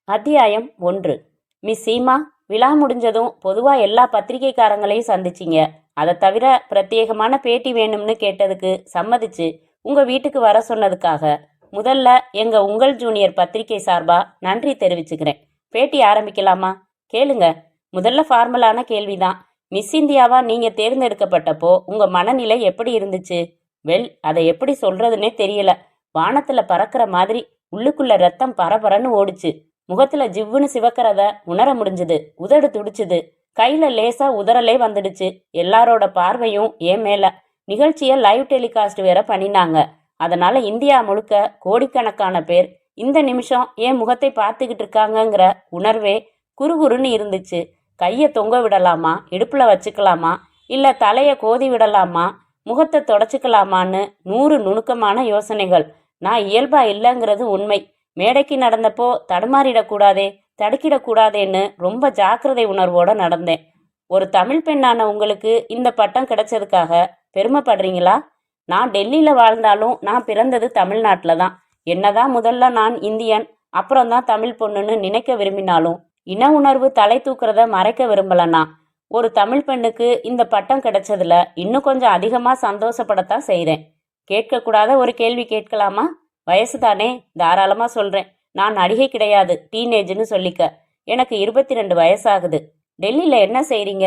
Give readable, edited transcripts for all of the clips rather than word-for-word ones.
அத்தியாயம் 1. மிஸ் சீமா, விழா முடிஞ்சதும் பொதுவாக எல்லா பத்திரிகைக்காரங்களையும் சந்திச்சிங்க. அதை தவிர பிரத்யேகமான பேட்டி வேணும்னு கேட்டதுக்கு சம்மதிச்சு உங்கள் வீட்டுக்கு வர சொன்னதுக்காக முதல்ல உங்கள் ஜூனியர் பத்திரிகை சார்பா நன்றி தெரிவிச்சுக்கிறேன். பேட்டி ஆரம்பிக்கலாமா? கேளுங்க. முதல்ல ஃபார்மலான கேள்விதான். மிஸ் இந்தியாவா நீங்கள் தேர்ந்தெடுக்கப்பட்டப்போ உங்கள் மனநிலை எப்படி இருந்துச்சு? அதை எப்படி சொல்கிறதுனே தெரியல. வானத்தில் பறக்கிற மாதிரி உள்ளுக்குள்ள ரத்தம் பரபரன்னு ஓடுச்சு. முகத்துல ஜிவ்வுன்னு சிவக்கிறத உணர முடிஞ்சுது. உதடு துடிச்சுது. கையில லேசா உதறலே வந்துடுச்சு. எல்லாரோட பார்வையும் என் மேல. நிகழ்ச்சியை லைவ் டெலிகாஸ்ட் வேற பண்ணினாங்க. அதனால இந்தியா முழுக்க கோடிக்கணக்கான பேர் இந்த நிமிஷம் என் முகத்தை பார்த்துக்கிட்டு இருக்காங்கங்கிற உணர்வே குறுகுறுன்னு இருந்துச்சு. கையை தொங்க விடலாமா, இடுப்புல வச்சுக்கலாமா, இல்ல தலைய கோதி விடலாமா, முகத்தை தொடச்சிக்கலாமான்னு 100 நுணுக்கமான யோசனைகள். நான் இயல்பா இல்லைங்கிறது உண்மை. மேடைக்கு நடந்தப்போ தடுமாறிடக்கூடாதே, தடுக்கிடக்கூடாதேன்னு ரொம்ப ஜாக்கிரதை உணர்வோட நடந்தேன். ஒரு தமிழ் பெண்ணான உங்களுக்கு இந்த பட்டம் கிடைச்சதுக்காக பெருமைப்படுறீங்களா? நான் டெல்லியில் வாழ்ந்தாலும் நான் பிறந்தது தமிழ்நாட்டில் தான். என்னதான் முதல்ல நான் இந்தியன், அப்புறம்தான் தமிழ் பொண்ணுன்னு நினைக்க விரும்பினாலும் இன உணர்வு தலை தூக்குறத மறைக்க விரும்பலனா ஒரு தமிழ் பெண்ணுக்கு இந்த பட்டம் கிடைச்சதுல இன்னும் கொஞ்சம் அதிகமாக சந்தோஷப்படத்தான் செய்கிறேன். கேட்கக்கூடாத ஒரு கேள்வி கேட்கலாமா? வயசு தானே, தாராளமாக சொல்கிறேன். நான் நடிகை கிடையாது, டீனேஜ்னு சொல்லிக்க. எனக்கு 22 வயசாகுது. டெல்லியில் என்ன செய்கிறீங்க?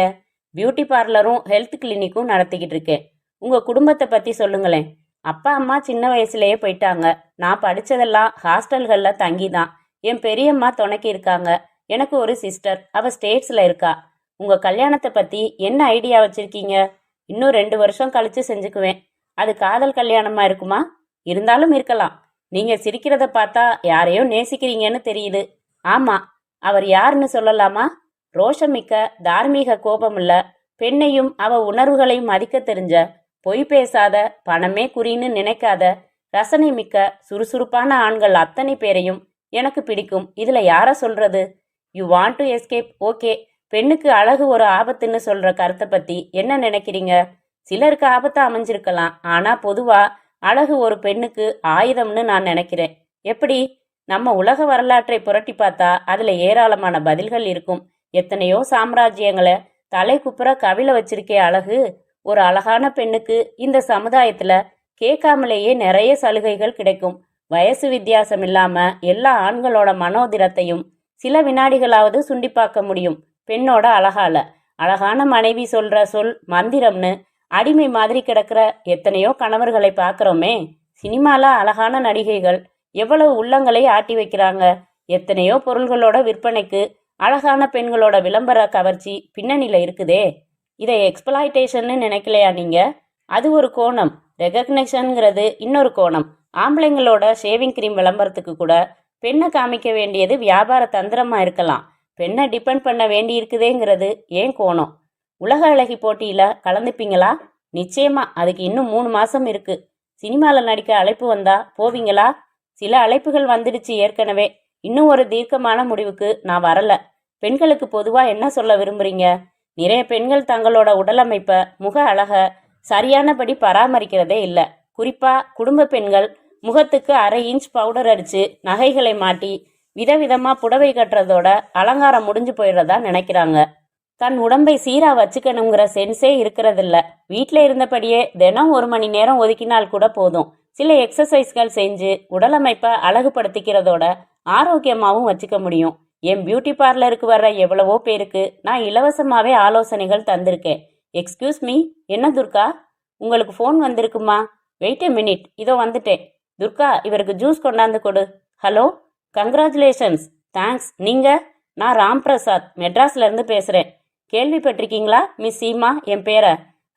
பியூட்டி பார்லரும் ஹெல்த் கிளினிக்கும் நடத்திக்கிட்டு இருக்கேன். உங்கள் குடும்பத்தை பற்றி சொல்லுங்களேன். அப்பா அம்மா சின்ன வயசுலேயே போயிட்டாங்க. நான் படித்ததெல்லாம் ஹாஸ்டல்களில் தங்கி தான். என் பெரியம்மா துணைக்கி இருக்காங்க. எனக்கு ஒரு சிஸ்டர், அவள் ஸ்டேட்ஸில் இருக்கா. உங்கள் கல்யாணத்தை பற்றி என்ன ஐடியா வச்சுருக்கீங்க? இன்னும் 2 வருஷம் கழித்து செஞ்சுக்குவேன். அது காதல் கல்யாணமாக இருக்குமா? இருந்தாலும் இருக்கலாம். நீங்க சிரிக்கிறத பார்த்தா யாரையோ நேசிக்கிறீங்கன்னு தெரியுது. ஆமா, அவர் யாருன்னு சொல்லலாமா? ரோஷமிக்க, தார்மீக கோபமுள்ள, பெண்ணையும் அவ உணர்வுகளையும் மதிக்க தெரிஞ்ச, பொய் பேசாத, பணமே குறின்னு நினைக்காத, ரசனை மிக்க சுறுசுறுப்பான ஆண்கள் அத்தனை பேரையும் எனக்கு பிடிக்கும். இதுல யார சொல்றது? You want to escape, okay. பெண்ணுக்கு அழகு ஒரு ஆபத்துன்னு சொல்ற கருத்தை பத்தி என்ன நினைக்கிறீங்க? சிலருக்கு ஆபத்தா அமைஞ்சிருக்கலாம். ஆனா பொதுவா அழகு ஒரு பெண்ணுக்கு ஆயுதம்னு நான் நினைக்கிறேன். எப்படி? நம்ம உலக வரலாற்றை புரட்டி பார்த்தா அதுல ஏராளமான பதில்கள் இருக்கும். எத்தனையோ சாம்ராஜ்யங்களை தலை குப்புற கவிழ வச்சிருக்கே அழகு. ஒரு அழகான பெண்ணுக்கு இந்த சமுதாயத்துல கேட்காமலேயே நிறைய சலுகைகள் கிடைக்கும். வயசு வித்தியாசம் இல்லாம எல்லா ஆண்களோட மனோதிரத்தையும் சில வினாடிகளாவது சுண்டி பார்க்க முடியும் பெண்ணோட அழகால. அழகான மனைவி சொல்ற சொல் மந்திரம்னு அடிமை மாதிரி கிடக்கிற எத்தனையோ கணவர்களை பார்க்குறோமே. சினிமால அழகான நடிகைகள் எவ்வளவு உள்ளங்களை ஆட்டி வைக்கிறாங்க. எத்தனையோ பொருள்களோட விற்பனைக்கு அழகான பெண்களோட விளம்பர கவர்ச்சி பின்னணியில் இருக்குதே. இதை எக்ஸ்பிளாய்டேஷன்னு நினைக்கலையா நீங்க? அது ஒரு கோணம். ரெகக்னேஷன்ங்கிறது இன்னொரு கோணம். ஆம்பளைங்களோட ஷேவிங் கிரீம் விளம்பரத்துக்கு கூட பெண்ணை காமிக்க வேண்டியது வியாபார தந்திரமா இருக்கலாம். பெண்ணை டிபெண்ட் பண்ண வேண்டி இருக்குதேங்கிறது ஏன் கோணம்? உலக அழகி போட்டியில கலந்துப்பீங்களா? நிச்சயமா. அதுக்கு இன்னும் 3 மாசம் இருக்கு. சினிமாவில் நடிக்க அழைப்பு வந்தா போவீங்களா? சில அழைப்புகள் வந்துடுச்சு ஏற்கனவே. இன்னும் ஒரு தீர்க்கமான முடிவுக்கு நான் வரல. பெண்களுக்கு பொதுவா என்ன சொல்ல விரும்புறீங்க? நிறைய பெண்கள் தங்களோட உடலமைப்ப, முக அழக சரியானபடி பராமரிக்கிறதே இல்லை. குறிப்பா குடும்ப பெண்கள் முகத்துக்கு 1/2 இன்ச் பவுடர் அடிச்சு நகைகளை மாட்டி விதவிதமா புடவை கட்டுறதோட அலங்காரம் முடிஞ்சு போயிடுறதா நினைக்கிறாங்க. தன் உடம்பை சீரா வச்சுக்கணுங்கிற சென்ஸே இருக்கிறதில்ல. வீட்டில் இருந்தபடியே தினம் 1 மணி நேரம் ஒதுக்கினால் கூட போதும். சில எக்ஸசைஸ்கள் செஞ்சு உடலமைப்பை அழகுபடுத்திக்கிறதோட ஆரோக்கியமாகவும் வச்சுக்க முடியும். என் பியூட்டி பார்லருக்கு வர்ற எவ்வளவோ பேருக்கு நான் இலவசமாகவே ஆலோசனைகள் தந்திருக்கேன். எக்ஸ்கியூஸ் மீ, என்ன துர்கா, உங்களுக்கு ஃபோன் வந்திருக்குமா? வெயிட் எ மினிட், இதோ வந்துட்டேன். துர்கா, இவருக்கு ஜூஸ் கொண்டாந்து கொடு. Hello, congratulations. தேங்க்ஸ். நீங்க? நான் ராம் பிரசாத், மெட்ராஸ்லேருந்து பேசுகிறேன். கேள்விப்பட்டிருக்கீங்களா மிஸ் சீமா? என் பேரை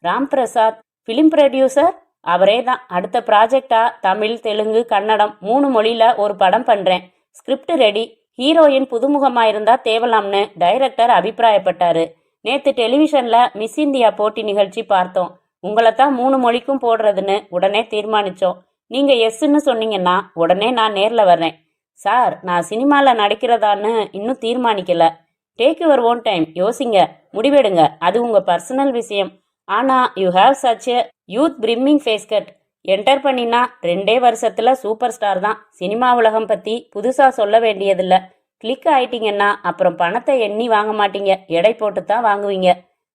ராம் பிரசாத், ஃபிலிம் ப்ரொடியூசர். அவரே தான். அடுத்த ப்ராஜெக்டா தமிழ், தெலுங்கு, கன்னடம் 3 மொழியில் ஒரு படம் பண்ணுறேன். Script ready. ஹீரோயின் புதுமுகமாக இருந்தால் தேவலாம்னு டைரக்டர் அபிப்பிராயப்பட்டாரு. நேற்று டெலிவிஷனில் மிஸ் இந்தியா போட்டி நிகழ்ச்சி பார்த்தோம். உங்களை தான் 3 மொழிக்கும் போடுறதுன்னு உடனே தீர்மானித்தோம். நீங்கள் எஸ்ன்னு சொன்னீங்கன்னா உடனே நான் நேரில் வர்றேன். சார், நான் சினிமாவில் நடிக்கிறதான்னு இன்னும் தீர்மானிக்கல. Take your own time. யோசிங்க, முடிவெடுங்க. அது உங்கள் பர்சனல் விஷயம். ஆனால் you have such a youth brimming face cut. Enter பண்ணினா 2 வருஷத்தில் சூப்பர் ஸ்டார் தான். சினிமா உலகம் பற்றி புதுசாக சொல்ல வேண்டியதில்லை. கிளிக் ஆயிட்டீங்கன்னா அப்புறம் பணத்தை எண்ணி வாங்க மாட்டீங்க, எடை போட்டு தான் வாங்குவீங்க.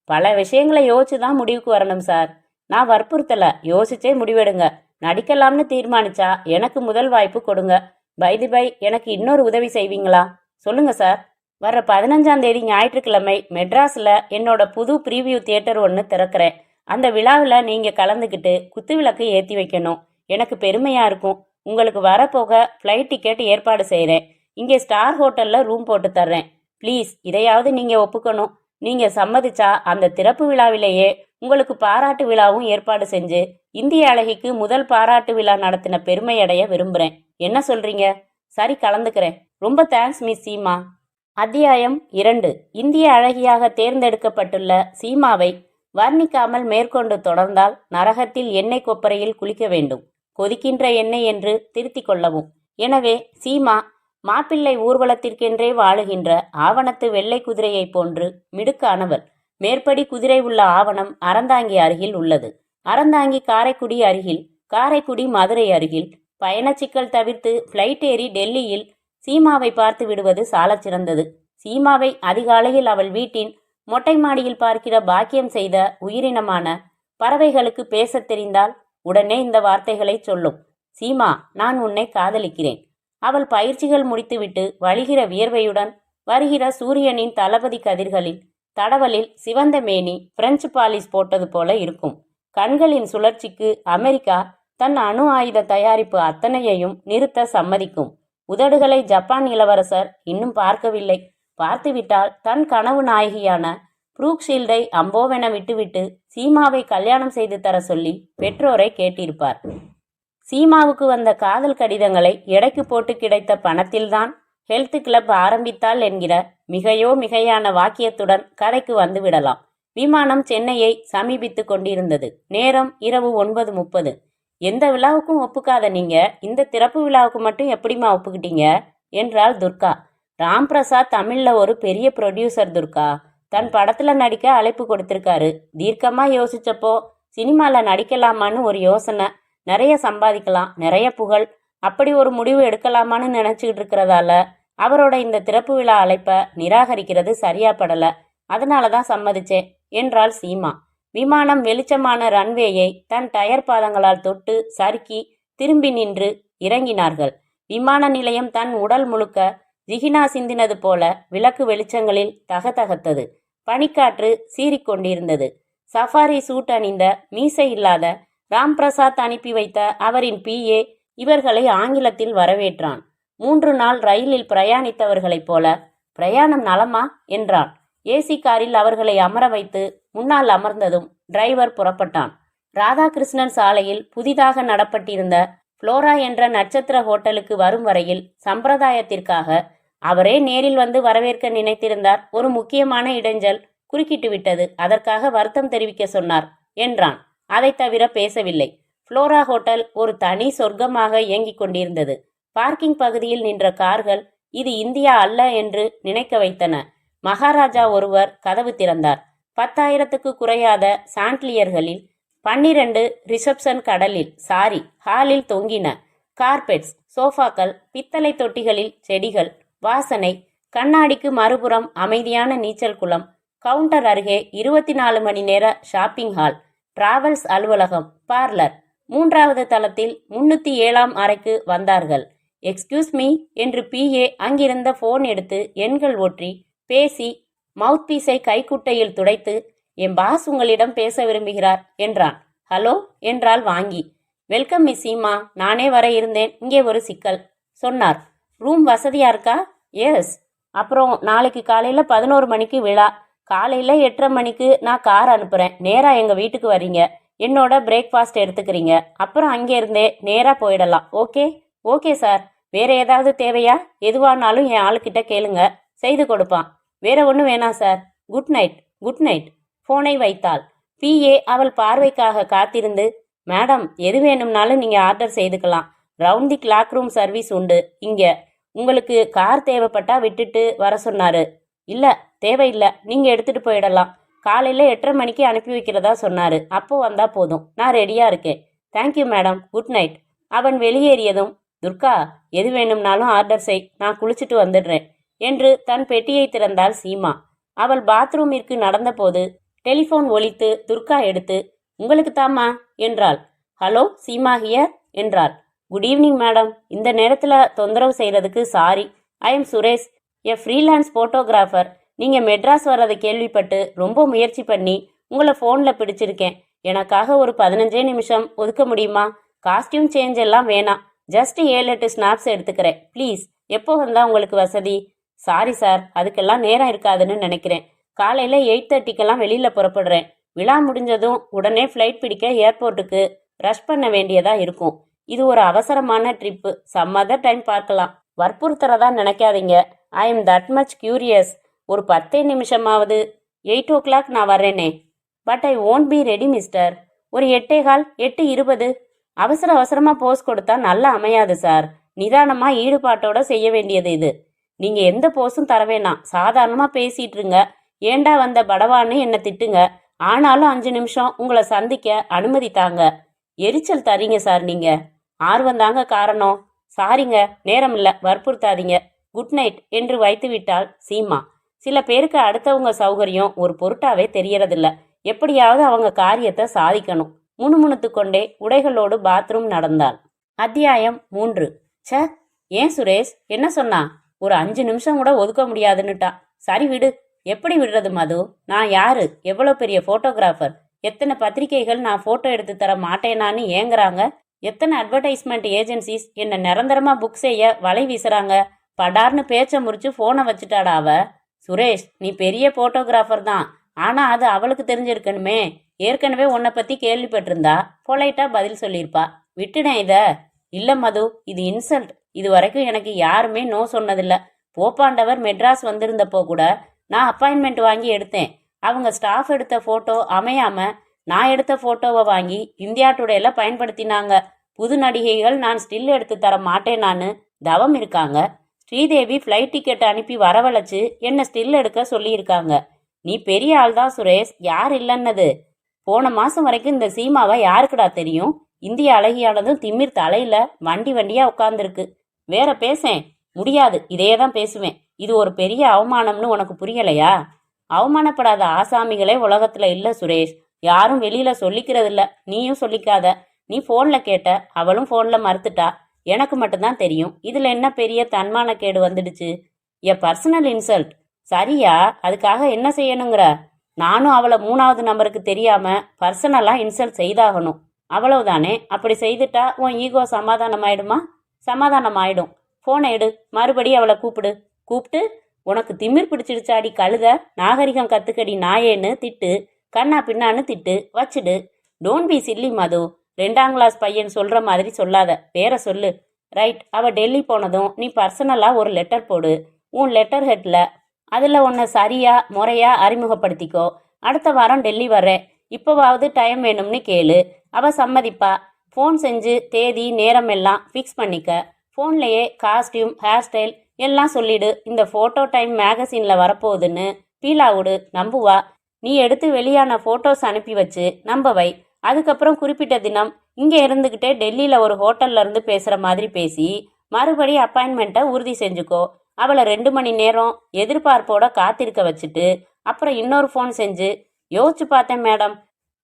பல விஷயங்களை யோசிச்சு தான் முடிவுக்கு வரணும் சார். நான் வற்புறுத்தல, யோசிச்சே முடிவெடுங்க. நடிக்கலாம்னு தீர்மானிச்சா எனக்கு முதல் வாய்ப்பு கொடுங்க. பை எனக்கு இன்னொரு உதவி செய்வீங்களா? சொல்லுங்க சார். வர்ற 15ஆம் தேதி ஞாயிற்றுக்கிழமை மெட்ராஸ்ல என்னோட புது ப்ரீவியூ தியேட்டர் ஒன்று திறக்கிறேன். அந்த விழாவில் நீங்க கலந்துக்கிட்டு குத்துவிளக்கு ஏற்றி வைக்கணும். எனக்கு பெருமையா இருக்கும். உங்களுக்கு வரப்போக ஃப்ளைட் டிக்கெட் ஏற்பாடு செய்கிறேன். இங்கே ஸ்டார் ஹோட்டல்ல ரூம் போட்டு தர்றேன். ப்ளீஸ் இதையாவது நீங்க ஒப்புக்கணும். நீங்க சம்மதிச்சா அந்த திறப்பு விழாவிலேயே உங்களுக்கு பாராட்டு விழாவும் ஏற்பாடு செஞ்சு இந்திய அழகிக்கு முதல் பாராட்டு விழா நடத்தின பெருமை அடைய விரும்புறேன். என்ன சொல்றீங்க? சரி, கலந்துக்கிறேன். ரொம்ப தேங்க்ஸ் மிஸ் சீமா. அத்தியாயம் 2. இந்திய அழகியாக தேர்ந்தெடுக்கப்பட்டுள்ள சீமாவை வர்ணிக்காமல் மேற்கொண்டு தொடர்ந்தால் நரகத்தில் எண்ணெய் கொப்பரையில் குளிக்க வேண்டும். கொதிக்கின்ற எண்ணெய் என்று திருத்திக் கொள்ளவும். எனவே சீமா மாப்பிள்ளை ஊர்வலத்திற்கென்றே வாழுகின்ற ஆவணத்து வெள்ளை குதிரையைப் போன்று மிடுக்கானவள். மேற்படி குதிரை உள்ள ஆவணம் அறந்தாங்கி அருகில் உள்ளது. அறந்தாங்கி காரைக்குடி அருகில், காரைக்குடி மதுரை அருகில். பயணச்சிக்கல் தவிர்த்து ஃப்ளைட் ஏறி டெல்லியில் சீமாவை பார்த்து விடுவது சாலச் சிறந்தது. சீமாவை அதிகாலையில் அவள் வீட்டின் மொட்டை மாடியில் பார்க்கிற பாக்கியம் செய்த உயிரினமான பறவைகளுக்கு பேசத் தெரிந்தால் உடனே இந்த வார்த்தைகளை சொல்லும். சீமா, நான் உன்னை காதலிக்கிறேன். அவள் பயிற்சிகள் முடித்துவிட்டு வழிகிற வியர்வையுடன் வருகிற சூரியனின் தளபதி கதிர்களில் தடவலில் சிவந்த மேனி பிரெஞ்சு பாலிஸ் போட்டது போல இருக்கும். கண்களின் சுழற்சிக்கு அமெரிக்கா தன் அணு ஆயுத தயாரிப்பு அத்தனையையும் நிறுத்த சம்மதிக்கும். உதடுகளை ஜப்பான் இளவரசர் இன்னும் பார்க்கவில்லை. பார்த்துவிட்டால் தன் கனவு நாயகியான புரூக்ஷீல்டை அம்போவென விட்டுவிட்டு சீமாவை கல்யாணம் செய்து தர சொல்லி பெற்றோரை கேட்டிருப்பார். சீமாவுக்கு வந்த காதல் கடிதங்களை எடைக்கு போட்டு கிடைத்த பணத்தில்தான் ஹெல்த் கிளப் ஆரம்பித்தாள் என்கிற மிகையோ மிகையான வாக்கியத்துடன் கதைக்கு வந்து விடலாம். விமானம் சென்னையை சமீபித்து கொண்டிருந்தது. நேரம் இரவு 9:30. எந்த விழாவுக்கும் ஒப்புக்காத நீங்க இந்த திறப்பு விழாவுக்கு மட்டும் எப்படிமா ஒப்புக்கிட்டீங்க என்றாள் துர்கா. ராம் பிரசாத் தமிழ்ல ஒரு பெரிய ப்ரொடியூசர் துர்கா. தன் படத்துல நடிக்க அழைப்பு கொடுத்திருக்காரு. தீர்க்கமா யோசிச்சப்போ சினிமால நடிக்கலாமான்னு ஒரு யோசனை. நிறைய சம்பாதிக்கலாம், நிறைய புகழ், அப்படி ஒரு முடிவு எடுக்கலாமான்னு நினைச்சுக்கிட்டு இருக்கிறதால அவரோட இந்த திறப்பு விழா அழைப்ப நிராகரிக்கிறது சரியா படல. அதனாலதான் சம்மதிச்சேன் என்றாள் சீமா. விமானம் வெளிச்சமான ரன்வேயை தன் டயர் பாதங்களால் தொட்டு சறுக்கி திரும்பி நின்று இறங்கினார்கள். விமான நிலையம் தன் உடல் முழுக்க ஜிகினா சிந்தினது போல விளக்கு வெளிச்சங்களில் தகதகத்தது. பனிக்காற்று சீறிக்கொண்டிருந்தது. சஃபாரி சூட் அணிந்த மீசை இல்லாத ராம் பிரசாத் அனுப்பி வைத்த அவரின் பிஏ இவர்களை ஆங்கிலத்தில் வரவேற்றான். 3 நாள் ரயிலில் பிரயாணித்தவர்களைப் போல, பிரயாணம் நலமா என்றான். ஏசி காரில் அவர்களை அமர வைத்து முன்னால் அமர்ந்ததும் டிரைவர் புறப்பட்டான். ராதாகிருஷ்ணன் சாலையில் புதிதாக நடப்பட்டிருந்த புளோரா என்ற நட்சத்திர ஹோட்டலுக்கு வரும் வரையில் சம்பிரதாயத்திற்காக அவரே நேரில் வந்து வரவேற்க நினைத்திருந்தார். ஒரு முக்கியமான இடைஞ்சல் குறுக்கிட்டு விட்டது. அதற்காக வருத்தம் தெரிவிக்க சொன்னார் என்றான். அதை தவிர பேசவில்லை. புளோரா ஹோட்டல் ஒரு தனி சொர்க்கமாக இயங்கிக் கொண்டிருந்தது. பார்க்கிங் பகுதியில் நின்ற கார்கள் இது இந்தியா அல்ல என்று நினைக்க வைத்தன. மகாராஜா ஒருவர் கதவு திறந்தார். 10,000க்கு குறையாத சாண்ட்லியர்களில் 12 ரிசப்ஷன் ஹாலில் தொங்கின. கார்பெட்ஸ், சோஃபாக்கள், பித்தளை தொட்டிகளில் செடிகள், வாசனை. கண்ணாடிக்கு மறுபுறம் அமைதியான நீச்சல் குளம். கவுண்டர் அருகே 24 மணி நேர ஷாப்பிங் ஹால், டிராவல்ஸ் அலுவலகம், பார்லர். 3வது தளத்தில் 307ஆம் அறைக்கு வந்தார்கள். எக்ஸ்கியூஸ் மீ என்று பிஏ அங்கிருந்த போன் எடுத்து எண்கள் ஒற்றி பேசி மவுத்பீஸை கைக்குட்டையில் துடைத்து, என் பாஸ் உங்களிடம் பேச விரும்புகிறார் என்றான். ஹலோ என்றால் வாங்கி. வெல்கம் மிஸ் சீமா, நானே வர இருந்தேன், இங்கே ஒரு சிக்கல் சொன்னார். ரூம் வசதியா இருக்கா? எஸ். அப்புறம் நாளைக்கு காலையில் 11 மணிக்கு விழா. காலையில் 8:30 மணிக்கு நான் கார் அனுப்புகிறேன். நேராக எங்கள் வீட்டுக்கு வரீங்க. என்னோட பிரேக்ஃபாஸ்ட் எடுத்துக்கிறீங்க. அப்புறம் அங்கேருந்தே நேராக போயிடலாம். ஓகே? Okay sir. வேற ஏதாவது தேவையா? எதுவானாலும் என் ஆளுக்கிட்ட கேளுங்க, செய்து கொடுப்பான். வேற ஒன்றும் வேணாம் sir. Good night. Good night. ஃபோனை வைத்தாள். பிஏ அவள் பார்வைக்காக காத்திருந்து, மேடம் எது வேணும்னாலும் நீங்கள் ஆர்டர் செய்துக்கலாம். Round the clock room service உண்டு இங்கே. உங்களுக்கு கார் தேவைப்பட்டா விட்டுட்டு வர சொன்னாரு. இல்லை தேவையில்லை, நீங்கள் எடுத்துகிட்டு போயிடலாம். காலையில் 8:30 மணிக்கு அனுப்பி வைக்கிறதா சொன்னார். அப்போ வந்தால் போதும். நான் ரெடியாக இருக்கேன். Thank you madam. Good night. அவன் வெளியேறியதும், துர்கா எது வேணும்னாலும் ஆர்டர் செய், நான் குளிச்சுட்டு வந்துடுறேன். என்று தன் பெட்டியை திறந்தாள் சீமா. அவள் பாத்ரூமிற்கு நடந்தபோது டெலிஃபோன் ஒலித்து துர்கா எடுத்து, உங்களுக்கு தாமா என்றாள். ஹலோ, சீமா ஹியர் என்றாள். Good evening madam. இந்த நேரத்தில் தொந்தரவு செய்கிறதுக்கு sorry. I am Suresh, a freelance photographer. நீங்கள் மெட்ராஸ் வர்றதை கேள்விப்பட்டு ரொம்ப முயற்சி பண்ணி உங்களை ஃபோனில் பிடிச்சிருக்கேன். எனக்காக ஒரு 15 நிமிஷம் ஒதுக்க முடியுமா? காஸ்டியூம் சேஞ்ச் எல்லாம் வேணாம், ஜஸ்ட் 7-8 ஸ்னாப்ஸ் எடுத்துக்கிறேன் ப்ளீஸ். எப்போ வந்தால் உங்களுக்கு வசதி? சாரி சார், அதுக்கெல்லாம் நேரம் இருக்காதுன்னு நினைக்கிறேன். காலையில் 8:30க்கெல்லாம் வெளியில் புறப்படுறேன். விழா முடிஞ்சதும் உடனே ஃப்ளைட் பிடிக்க ஏர்போர்ட்டுக்கு ரஷ் பண்ண வேண்டியதாக இருக்கும். இது ஒரு அவசரமான ட்ரிப்பு. சம் அதர் டைம் பார்க்கலாம். வற்புறுத்துறதா நினைக்காதீங்க. I am that much curious. ஒரு 10 நிமிஷமாவது. 8 o'clock நான் வர்றேனே. But I won't be ready mister. ஒரு 8:15, 8:20. அவசரமாக போஸ் கொடுத்தா நல்லா அமையாது சார். நிதானமாக ஈடுபாட்டோட செய்ய வேண்டியது இது. நீங்கள் எந்த போஸும் தர வேணாம், சாதாரணமாக பேசிட்டு இருங்க. ஏண்டா வந்த படவான்னு என்னை திட்டுங்க. ஆனாலும் 5 நிமிஷம் உங்களை சந்திக்க அனுமதி தாங்க. எரிச்சல் தரீங்க சார் நீங்க. ஆர்வம் தாங்க காரணம். சாரிங்க, நேரம் இல்லை, வற்புறுத்தாதீங்க. குட் நைட் என்று வைத்து விட்டாள் சீமா. சில பேருக்கு அடுத்தவங்க சௌகரியம் ஒரு பொருட்டாவே தெரியறதில்ல. எப்படியாவது அவங்க காரியத்தை சாதிக்கணும். முணுமுணுத்து கொண்டே உடைகளோடு பாத்ரூம் நடந்தாள். அத்தியாயம் 3. ச, ஏன் சுரேஷ், என்ன சொன்னா? ஒரு 5 நிமிஷம் கூட ஒதுக்க முடியாதுன்னுட்டா. சரி விடு. எப்படி விடுறது மது? நான் யாரு? எவ்வளோ பெரிய ஃபோட்டோகிராஃபர்? எத்தனை பத்திரிகைகள் நான் ஃபோட்டோ எடுத்து தர மாட்டேனான்னு ஏங்குறாங்க. எத்தனை அட்வர்டைஸ்மெண்ட் ஏஜென்சிஸ் என்னை நிரந்தரமாக புக் செய்ய வலை வீசுறாங்க. படார்னு பேச்சை முறிச்சு ஃபோனை வச்சுட்டாடா அவ. சுரேஷ், நீ பெரிய ஃபோட்டோகிராஃபர் தான், ஆனால் அது அவளுக்கு தெரிஞ்சிருக்கணுமே. ஏற்கனவே உன்னை பற்றி கேள்விப்பட்டிருந்தா பொலைட்டாக பதில் சொல்லியிருப்பா. விட்டுனேன் இதை. இல்லை மது, இது இன்சல்ட். இது வரைக்கும் எனக்கு யாருமே நோ சொன்னதில்லை. போப்பாண்டவர் மெட்ராஸ் வந்திருந்தப்போ கூட நான் அப்பாயின்மெண்ட் வாங்கி எடுத்தேன். அவங்க ஸ்டாஃப் எடுத்த ஃபோட்டோ அமையாமல் நான் எடுத்த ஃபோட்டோவை வாங்கி இந்தியா டுடேல பயன்படுத்தினாங்க. புது நடிகைகள் நான் ஸ்டில் எடுத்து தர மாட்டேனான்னு தவம் இருக்காங்க. ஸ்ரீதேவி ஃப்ளைட் டிக்கெட் அனுப்பி வரவழைச்சு என்னை ஸ்டில் எடுக்க சொல்லியிருக்காங்க. நீ பெரிய ஆள் தான் சுரேஷ், யார் இல்லைன்னது? போன மாதம் வரைக்கும் இந்த சீமாவை யாருக்குடா தெரியும்? இந்திய அழகியானதும் திமிர் தலையில் வண்டியாக உட்காந்துருக்கு. வேற பேசேன் முடியாது, இதே தான் பேசுவேன். இது ஒரு பெரிய அவமானம்னு உனக்கு புரியலையா? அவமானப்படாத ஆசாமிகளே உலகத்தில் இல்லை சுரேஷ். யாரும் வெளியில் சொல்லிக்கிறதில்ல, நீயும் சொல்லிக்காத. நீ ஃபோனில் கேட்ட, அவளும் ஃபோனில் மறுத்துட்டா. எனக்கு மட்டும்தான் தெரியும். இதில் என்ன பெரிய தன்மானக்கேடு வந்துடுச்சு? எ பர்சனல் இன்சல்ட். சரியா? அதுக்காக என்ன செய்யணுங்கிற? நானும் அவளை 3வது நம்பருக்கு தெரியாமல் பர்சனலாக இன்சல்ட் செய்தாகணும். அவ்வளவுதானே? அப்படி செய்துட்டா உன் ஈகோ சமாதானம் ஆயிடுமா? சமாதானம் ஆயிடும். ஃபோனை எடு, மறுபடியும் அவளை கூப்பிட்டு உனக்கு திமிர் பிடிச்சிடுச்சாடி கழுத, நாகரிகம் கத்துக்கடி நாயேன்னு திட்டு, கண்ணா பின்னான்னு திட்டு வச்சுடு. டோன்ட் பி சில்லி மது. 2ஆம் கிளாஸ் பையன் சொல்கிற மாதிரி சொல்லாத, வேற சொல்லு. ரைட், அவள் டெல்லி போனதும் நீ பர்சனலாக ஒரு லெட்டர் போடு உன் லெட்டர் ஹெட்டில். அதில் உன்னை சரியா முறையா அறிமுகப்படுத்திக்கோ. அடுத்த வாரம் டெல்லி வர்றேன், இப்போவாவது டைம் வேணும்னு கேளு. அவள் சம்மதிப்பா. ஃபோன் செஞ்சு தேதி நேரம் எல்லாம் ஃபிக்ஸ் பண்ணிக்க. ஃபோன்லேயே காஸ்டியூம் ஹேர் ஸ்டைல் எல்லாம் சொல்லிடு. இந்த ஃபோட்டோ டைம் மேகசினில் வரப்போகுதுன்னு பீலாவுடு, நம்புவா. நீ எடுத்து வெளியான ஃபோட்டோஸ் அனுப்பி வச்சு நம்ப வை. அதுக்கப்புறம் குறிப்பிட்ட தினம் இங்கே இருந்துக்கிட்டே டெல்லியில் ஒரு ஹோட்டல்ல இருந்து பேசுகிற மாதிரி பேசி மறுபடி அப்பாயின்மெண்ட்டை உறுதி செஞ்சுக்கோ. அவளை 2 மணி நேரம் எதிர்பார்ப்போட காத்திருக்க வச்சுட்டு அப்புறம் இன்னொரு ஃபோன் செஞ்சு, யோசிச்சு பார்த்தேன் மேடம்,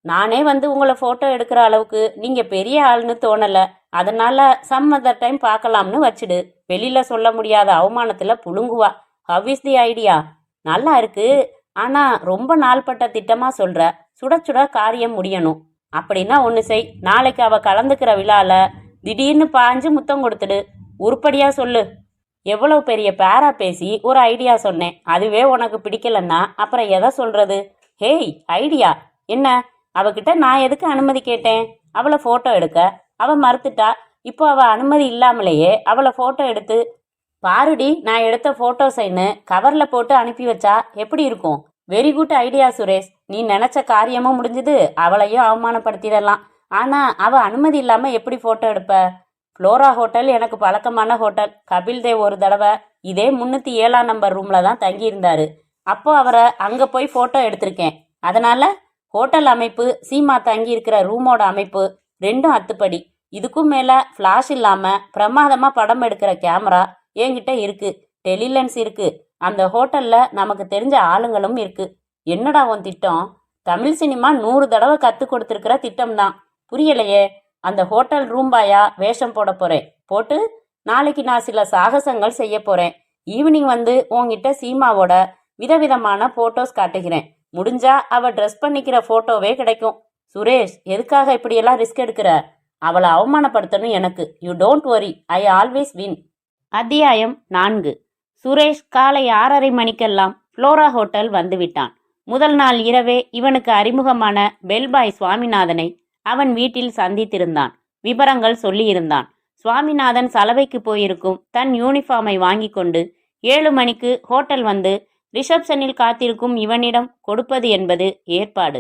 நானே வந்து உங்களை ஃபோட்டோ எடுக்கிற அளவுக்கு நீங்கள் பெரிய ஆள்னு தோணலை. அதனால் சம் அதர் டைம் பார்க்கலாம்னு வச்சுடு. வெளியில் சொல்ல முடியாத அவமானத்தில் புழுங்குவா. How is the idea? நல்லா இருக்கு, ஆனால் ரொம்ப நாள்பட்ட திட்டமாக சொல்கிற. சுட சுட காரியம் முடியணும். அப்படின்னா ஒன்று செய், நாளைக்கு அவள் கலந்துக்கிற விழாவில் திடீர்னு பாஞ்சு முத்தம் கொடுத்துடு. உருப்படியாக சொல்லு. எவ்வளவு பெரிய பேரா பேசி ஒரு ஐடியா சொன்னேன். அதுவே உனக்கு பிடிக்கலன்னா அப்புறம் எதை சொல்கிறது? ஹேய், ஐடியா என்ன? அவகிட்ட நான் எதுக்கு அனுமதி கேட்டேன்? அவளை ஃபோட்டோ எடுக்க. அவள் மறுத்துட்டா. இப்போ அவள் அனுமதி இல்லாமலேயே அவளை ஃபோட்டோ எடுத்து பாருடி, நான் எடுத்த ஃபோட்டோஸைன்னு கவரில் போட்டு அனுப்பி வச்சா எப்படி இருக்கும்? Very good idea Suresh. நீ நினச்ச காரியமும் முடிஞ்சுது, அவளையும் அவமானப்படுத்திடலாம். ஆனால் அவள் அனுமதி இல்லாமல் எப்படி ஃபோட்டோ எடுப்ப? ஃப்ளோரா ஹோட்டல் எனக்கு பழக்கமான ஹோட்டல். கபில் தேவ் ஒரு தடவை இதே 307ஆம் நம்பர் ரூமில் தான் தங்கியிருந்தாரு. அப்போ அவரை அங்கே போய் ஃபோட்டோ எடுத்திருக்கேன். அதனால் ஹோட்டல் அமைப்பு, சீமா தங்கி இருக்கிற ரூமோட அமைப்பு ரெண்டும் அத்துப்படி. இதுக்கும் மேலே ஃப்ளாஷ் இல்லாமல் பிரமாதமாக படம் எடுக்கிற கேமரா என்கிட்ட இருக்கு. டெலிலென்ஸ் இருக்கு. அந்த ஹோட்டல்ல நமக்கு தெரிஞ்ச ஆளுங்களும் இருக்கு. என்னடா உன் திட்டம்? தமிழ் சினிமா 100 தடவை கத்து கொடுத்துருக்கிற திட்டம் தான். புரியலையே. அந்த ஹோட்டல் ரூம்பாயா வேஷம் போட போறேன். போட்டு நாளைக்கு நான் சில சாகசங்கள் செய்ய போறேன். ஈவினிங் வந்து உன்கிட்ட சீமாவோட விதவிதமான போட்டோஸ் காட்டுகிறேன். முடிஞ்சா அவ ட்ரெஸ் பண்ணிக்கிற போட்டோவே கிடைக்கும். சுரேஷ், எதுக்காக இப்படியெல்லாம் ரிஸ்க் எடுக்கிற? அவளை அவமானப்படுத்தணும் எனக்கு. You don't worry, I always win. அத்தியாயம் 4. சுரேஷ் காலை 6:30 மணிக்கெல்லாம் ஃப்ளோரா ஹோட்டல் வந்துவிட்டான். முதல் நாள் இரவே இவனுக்கு அறிமுகமான பெல்பாய் சுவாமிநாதனை அவன் வீட்டில் சந்தித்திருந்தான். விவரங்கள் சொல்லியிருந்தான். சுவாமிநாதன் சலவைக்கு போயிருக்கும் தன் யூனிஃபார்மை வாங்கி கொண்டு 7 மணிக்கு ஹோட்டல் வந்து ரிசப்ஷனில் காத்திருக்கும் இவனிடம் கொடுப்பது என்பது ஏற்பாடு.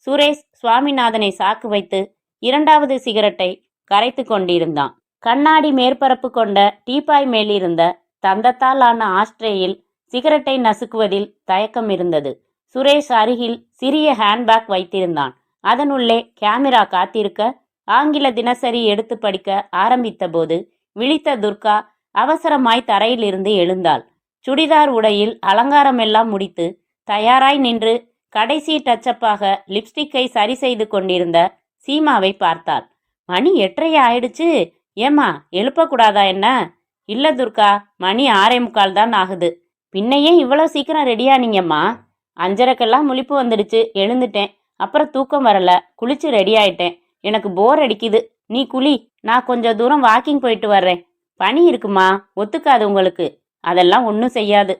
சுரேஷ் சுவாமிநாதனை சாக்கு வைத்து 2வது சிகரெட்டை கரைத்து கொண்டிருந்தான். கண்ணாடி மேற்பரப்பு கொண்ட டீப்பாய் மேலிருந்த தந்தத்தால் ஆன ஆஸ்ட்ரேயில் சிகரெட்டை நசுக்குவதில் தயக்கம் இருந்தது. சுரேஷ் அருகில் சிறிய ஹேண்ட்பேக் வைத்திருந்தான். அதனுள்ளே கேமரா காத்திருக்க ஆங்கில தினசரி எடுத்து படிக்க ஆரம்பித்த போது விழித்த துர்கா அவசரமாய் தரையிலிருந்து எழுந்தாள். சுடிதார் உடையில் அலங்காரமெல்லாம் முடித்து தயாராய் நின்று கடைசி டச்சப்பாக லிப்ஸ்டிக்கை சரி செய்து கொண்டிருந்த சீமாவை பார்த்தாள். மணி 8:30 ஆயிடுச்சு. ஏம்மா, எழுப்பக்கூடாதா என்ன? இல்ல துர்கா, மணி 6:45 தான் ஆகுது. பின்னையே இவ்வளோ சீக்கிரம் ரெடியானீங்கம்மா? 5:30க்கெல்லாம் முழிப்பு வந்துடுச்சு, எழுந்துட்டேன். அப்புறம் தூக்கம் வரல, குளிச்சு ரெடி ஆயிட்டேன். எனக்கு போர் அடிக்குது. நீ குளி, நான் கொஞ்சம் தூரம் வாக்கிங் போயிட்டு வர்றேன். பனி இருக்குமா? ஒத்துக்காது உங்களுக்கு. அதெல்லாம் ஒன்றும் செய்யாது.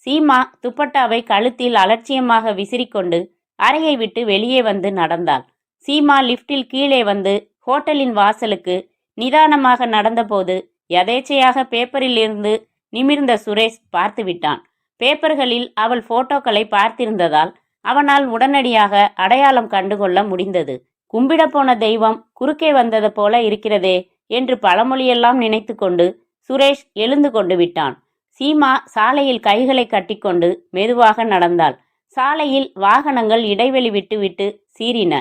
சீமா துப்பட்டாவை கழுத்தில் அலட்சியமாக விசிறிக்கொண்டு அறையை விட்டு வெளியே வந்து நடந்தாள். சீமா லிப்டில் கீழே வந்து ஹோட்டலின் வாசலுக்கு நிதானமாக நடந்தபோது யதேச்சையாக பேப்பரில் இருந்து நிமிர்ந்த சுரேஷ் பார்த்து விட்டான். பேப்பர்களில் அவள் போட்டோக்களை பார்த்திருந்ததால் அவனால் உடனடியாக அடையாளம் கண்டுகொள்ள முடிந்தது. கும்பிட போன தெய்வம் குறுக்கே வந்தது போல இருக்கிறதே என்று பழமொழியெல்லாம் நினைத்து கொண்டு சுரேஷ் எழுந்து கொண்டு விட்டான். சீமா சாலையில் கைகளை கட்டிக்கொண்டு மெதுவாக நடந்தாள். சாலையில் வாகனங்கள் இடைவெளி விட்டு விட்டு சீறின.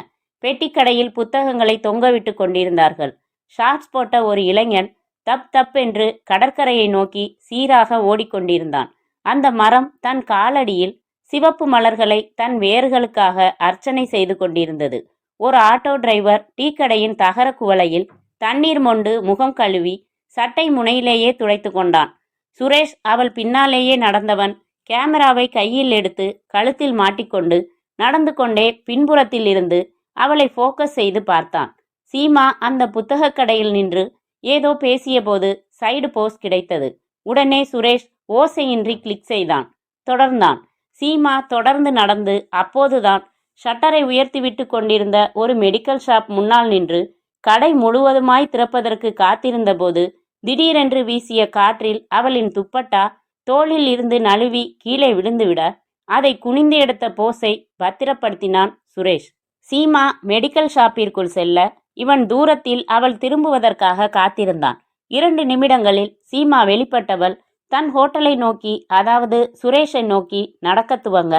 பெட்டிக்கடையில் புத்தகங்களை தொங்கவிட்டு கொண்டிருந்தார்கள். ஷார்ட்ஸ் போட்ட ஒரு இளைஞன் தப் தப் என்று கடற்கரையை நோக்கி சீராக ஓடிக்கொண்டிருந்தான். அந்த மரம் தன் காலடியில் சிவப்பு மலர்களை தன் வேர்களுக்காக அர்ச்சனை செய்து கொண்டிருந்தது. ஒரு ஆட்டோ டிரைவர் டீக்கடையின் தகர குவளையில் தண்ணீர் மொண்டு முகம் கழுவி சட்டை முனையிலேயே துடைத்து கொண்டான். சுரேஷ் அவள் பின்னாலேயே நடந்தவன் கேமராவை கையில் எடுத்து கழுத்தில் மாட்டிக்கொண்டு நடந்து கொண்டே பின்புறத்தில் இருந்து அவளை ஃபோக்கஸ் செய்து பார்த்தான். சீமா அந்த புத்தக கடையில் நின்று ஏதோ பேசியபோது சைடு போஸ் கிடைத்தது. உடனே சுரேஷ் ஓசையின்றி கிளிக் செய்தான். தொடர்ந்தான். சீமா தொடர்ந்து நடந்து அப்போதுதான் ஷட்டரை உயர்த்திவிட்டு கொண்டிருந்த ஒரு மெடிக்கல் ஷாப் முன்னால் நின்று கடை முழுவதுமாய் திறப்பதற்கு காத்திருந்த போது திடீரென்று வீசிய காற்றில் அவளின் துப்பட்டா தோளில் இருந்து நழுவி கீழே விழுந்துவிட அதை குனிந்து எடுத்த போஸை பத்திரப்படுத்தினான் சுரேஷ். சீமா மெடிக்கல் ஷாப்பிற்குள் செல்ல இவன் தூரத்தில் அவள் திரும்புவதற்காக காத்திருந்தான். 2 நிமிடங்களில் சீமா வெளிப்பட்டவள் தன் ஹோட்டலை நோக்கி, அதாவது சுரேஷை நோக்கி நடக்க துவங்க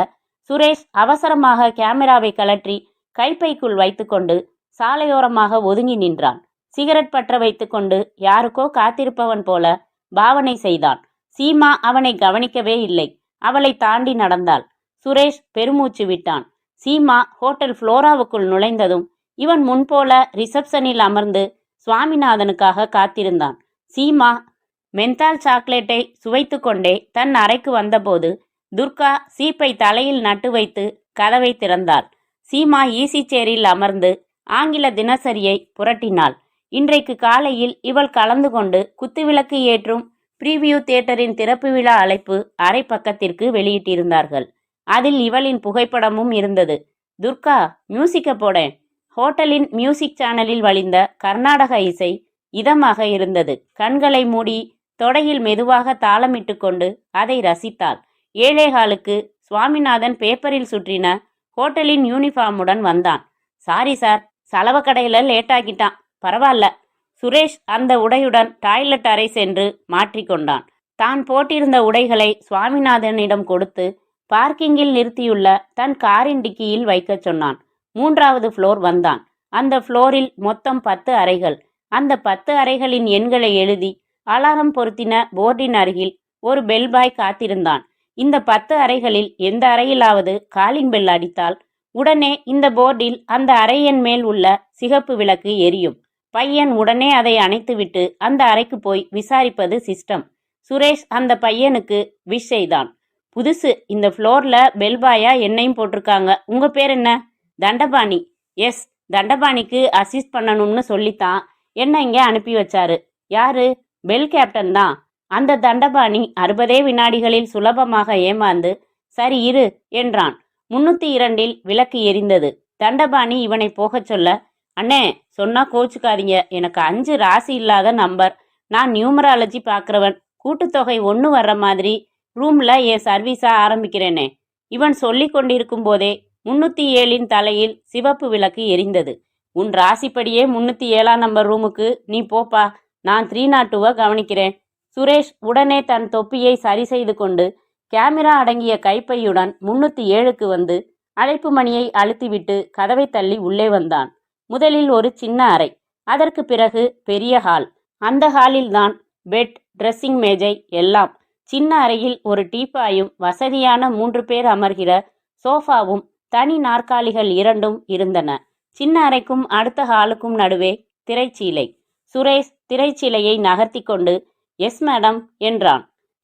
சுரேஷ் அவசரமாக கேமராவை கழற்றி கைப்பைக்குள் வைத்துக்கொண்டு சாலையோரமாக ஒதுங்கி நின்றான். சிகரெட் பற்ற வைத்துக்கொண்டு யாருக்கோ காத்திருப்பவன் போல பாவனை செய்தான். சீமா அவனை கவனிக்கவே இல்லை. அவளை தாண்டி நடந்தாள். சுரேஷ் பெருமூச்சு விட்டான். சீமா ஹோட்டல் ஃப்ளோராவுக்குள் நுழைந்ததும் இவன் முன்போல ரிசப்ஷனில் அமர்ந்து சுவாமிநாதனுக்காக காத்திருந்தான். சீமா மென்தால் சாக்லேட்டை சுவைத்து கொண்டே தன் அறைக்கு வந்தபோது துர்கா சீப்பை தலையில் நட்டு வைத்து கதவை திறந்தாள். சீமா ஈசி சேரில் அமர்ந்து ஆங்கில தினசரியை புரட்டினாள். இன்றைக்கு காலையில் இவள் கலந்து கொண்டு குத்துவிளக்கு ஏற்றும் பிரிவியூ தியேட்டரின் திறப்பு விழா அழைப்பு அரை பக்கத்திற்கு வெளியிட்டிருந்தார்கள். அதில் இவளின் புகைப்படமும் இருந்தது. துர்கா, மியூசிக்க போடேன். ஹோட்டலின் மியூசிக் சேனலில் வழிந்த கர்நாடக இசை இதமாக இருந்தது. கண்களை மூடி தொடையில் மெதுவாக தாளமிட்டு கொண்டு அதை ரசித்தாள். 7:15க்கு சுவாமிநாதன் பேப்பரில் சுற்றின ஹோட்டலின் யூனிஃபார்முடன் வந்தான். சாரி சார், சலவக்கடையில் லேட் ஆகிட்டான். பரவாயில்ல. சுரேஷ் அந்த உடையுடன் டாய்லெட் அறை சென்று மாற்றிக்கொண்டான். தான் போட்டிருந்த உடைகளை சுவாமிநாதனிடம் கொடுத்து பார்க்கிங்கில் நிறுத்தியுள்ள தன் காரின் டிக்கியில் வைக்கச் சொன்னான். 3வது ஃப்ளோர் வந்தான். அந்த ஃப்ளோரில் மொத்தம் 10 அறைகள். அந்த 10 அறைகளின் எண்களை எழுதி அலாரம் பொருத்தின போர்டின் அருகில் ஒரு பெல் பாய் காத்திருந்தான். இந்த 10 அறைகளில் எந்த அறையிலாவது காலிங் பெல் அடித்தால் உடனே இந்த போர்டில் அந்த அறையின் மேல் உள்ள சிகப்பு விளக்கு எரியும். பையன் உடனே அதை அணைத்துவிட்டு அந்த அறைக்கு போய் விசாரிப்பது சிஸ்டம். சுரேஷ் அந்த பையனுக்கு விஷ் செய்தான். புதுசு, இந்த ஃப்ளோர்ல பெல்பாயா என்னையும் போட்டிருக்காங்க. உங்க பேர் என்ன? தண்டபாணி. எஸ், தண்டபாணிக்கு அசிஸ்ட் பண்ணணும்னு சொல்லித்தான் என்ன இங்கே அனுப்பி வச்சாரு. யாரு? பெல் கேப்டன் தான். அந்த தண்டபாணி 60 வினாடிகளில் சுலபமாக ஏமாந்து சரி இரு என்றான். 302 விளக்கு எரிந்தது. தண்டபாணி இவனை போகச் சொல்ல, அண்ணே சொன்னா கோச்சுக்காதீங்க, எனக்கு 5 ராசி இல்லாத நம்பர். நான் நியூமராலஜி பார்க்குறவன். கூட்டுத்தொகை 1 வர்ற மாதிரி ரூம்ல என் சர்வீஸா ஆரம்பிக்கிறேனே. இவன் சொல்லி கொண்டிருக்கும் போதே 307 தலையில் சிவப்பு விளக்கு எரிந்தது. உன் ராசிப்படியே 307 நம்பர் ரூமுக்கு நீ போப்பா, நான் 302 கவனிக்கிறேன். சுரேஷ் உடனே தன் தொப்பியை சரி செய்து கொண்டு கேமரா அடங்கிய கைப்பையுடன் 307க்கு வந்து அழைப்பு மணியை அழுத்திவிட்டு கதவை தள்ளி உள்ளே வந்தான். முதலில் ஒரு சின்ன அறை, அதற்கு பிறகு பெரிய ஹால். அந்த ஹாலில்தான் பெட், ட்ரெஸ்ஸிங் மேஜை எல்லாம். சின்ன அறையில் ஒரு டீப்பாயும் வசதியான 3 பேர் அமர்கிற சோஃபாவும் தனி நாற்காலிகள் 2 இருந்தன. சின்ன அறைக்கும் அடுத்த ஹாலுக்கும் நடுவே திரைச்சீலை. சுரேஷ் திரைச்சீலையை நகர்த்தி கொண்டு எஸ் மேடம் என்றான்.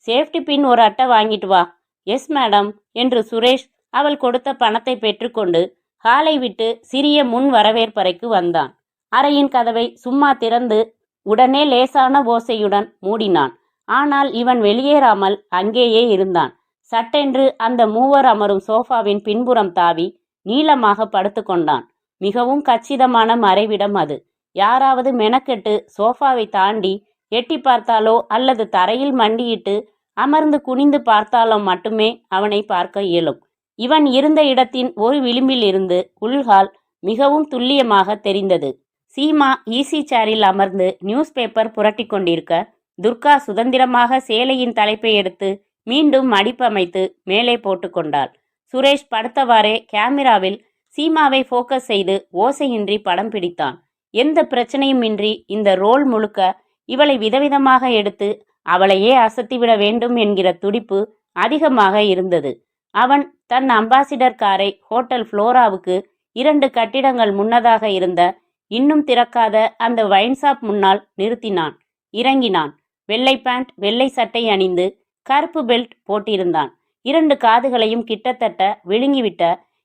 சேஃப்டி பின் ஒரு அட்டை வாங்கிட்டு வா. எஸ் மேடம் என்று சுரேஷ் அவள் கொடுத்த பணத்தை பெற்றுக்கொண்டு ஹாலை விட்டு சிறிய முன் வரவேற்பறைக்கு வந்தான். அறையின் கதவை சும்மா திறந்து உடனே லேசான ஓசையுடன் மூடினான். ஆனால் இவன் வெளியேறாமல் அங்கேயே இருந்தான். சட்டென்று அந்த 3 அமரும் சோஃபாவின் பின்புறம் தாவி நீளமாக படுத்து கொண்டான். மிகவும் கச்சிதமான மறைவிடம் அது. யாராவது மெனக்கெட்டு சோஃபாவை தாண்டி எட்டி பார்த்தாலோ அல்லது தரையில் மண்டியிட்டு அமர்ந்து குனிந்து பார்த்தாலோ மட்டுமே அவனை பார்க்க இயலும். இவன் இருந்த இடத்தின் ஒரு விளிம்பில் இருந்து உள்ஹால் மிகவும் துல்லியமாக தெரிந்தது. சீமா ஈசி சேரில் அமர்ந்து நியூஸ் பேப்பர் புரட்டி கொண்டிருக்க, துர்கா சுதந்திரமாக சேலையின் தலைப்பை எடுத்து மீண்டும் மடிப்பமைத்து மேலே போட்டு கொண்டாள். சுரேஷ் படுத்தவாறே கேமராவில் சீமாவை ஃபோக்கஸ் செய்து ஓசையின்றி படம் பிடித்தான். எந்த பிரச்சனையுமின்றி இந்த ரோல் முழுக்க இவளை விதவிதமாக எடுத்து அவளையே அசத்திவிட வேண்டும் என்கிற துடிப்பு அதிகமாக இருந்தது. அவன் தன் அம்பாசிடர் காரை ஹோட்டல் ஃப்ளோராவுக்கு 2 கட்டிடங்கள் முன்னதாக இருந்த இன்னும் திறக்காத அந்த வைன்ஷாப் முன்னால் நிறுத்தினான். இறங்கினான். வெள்ளை பேண்ட், வெள்ளை சட்டை அணிந்து கருப்பு பெல்ட் போட்டிருந்தான். 2 காதுகளையும் கிட்டத்தட்ட விழுங்கிவிட்ட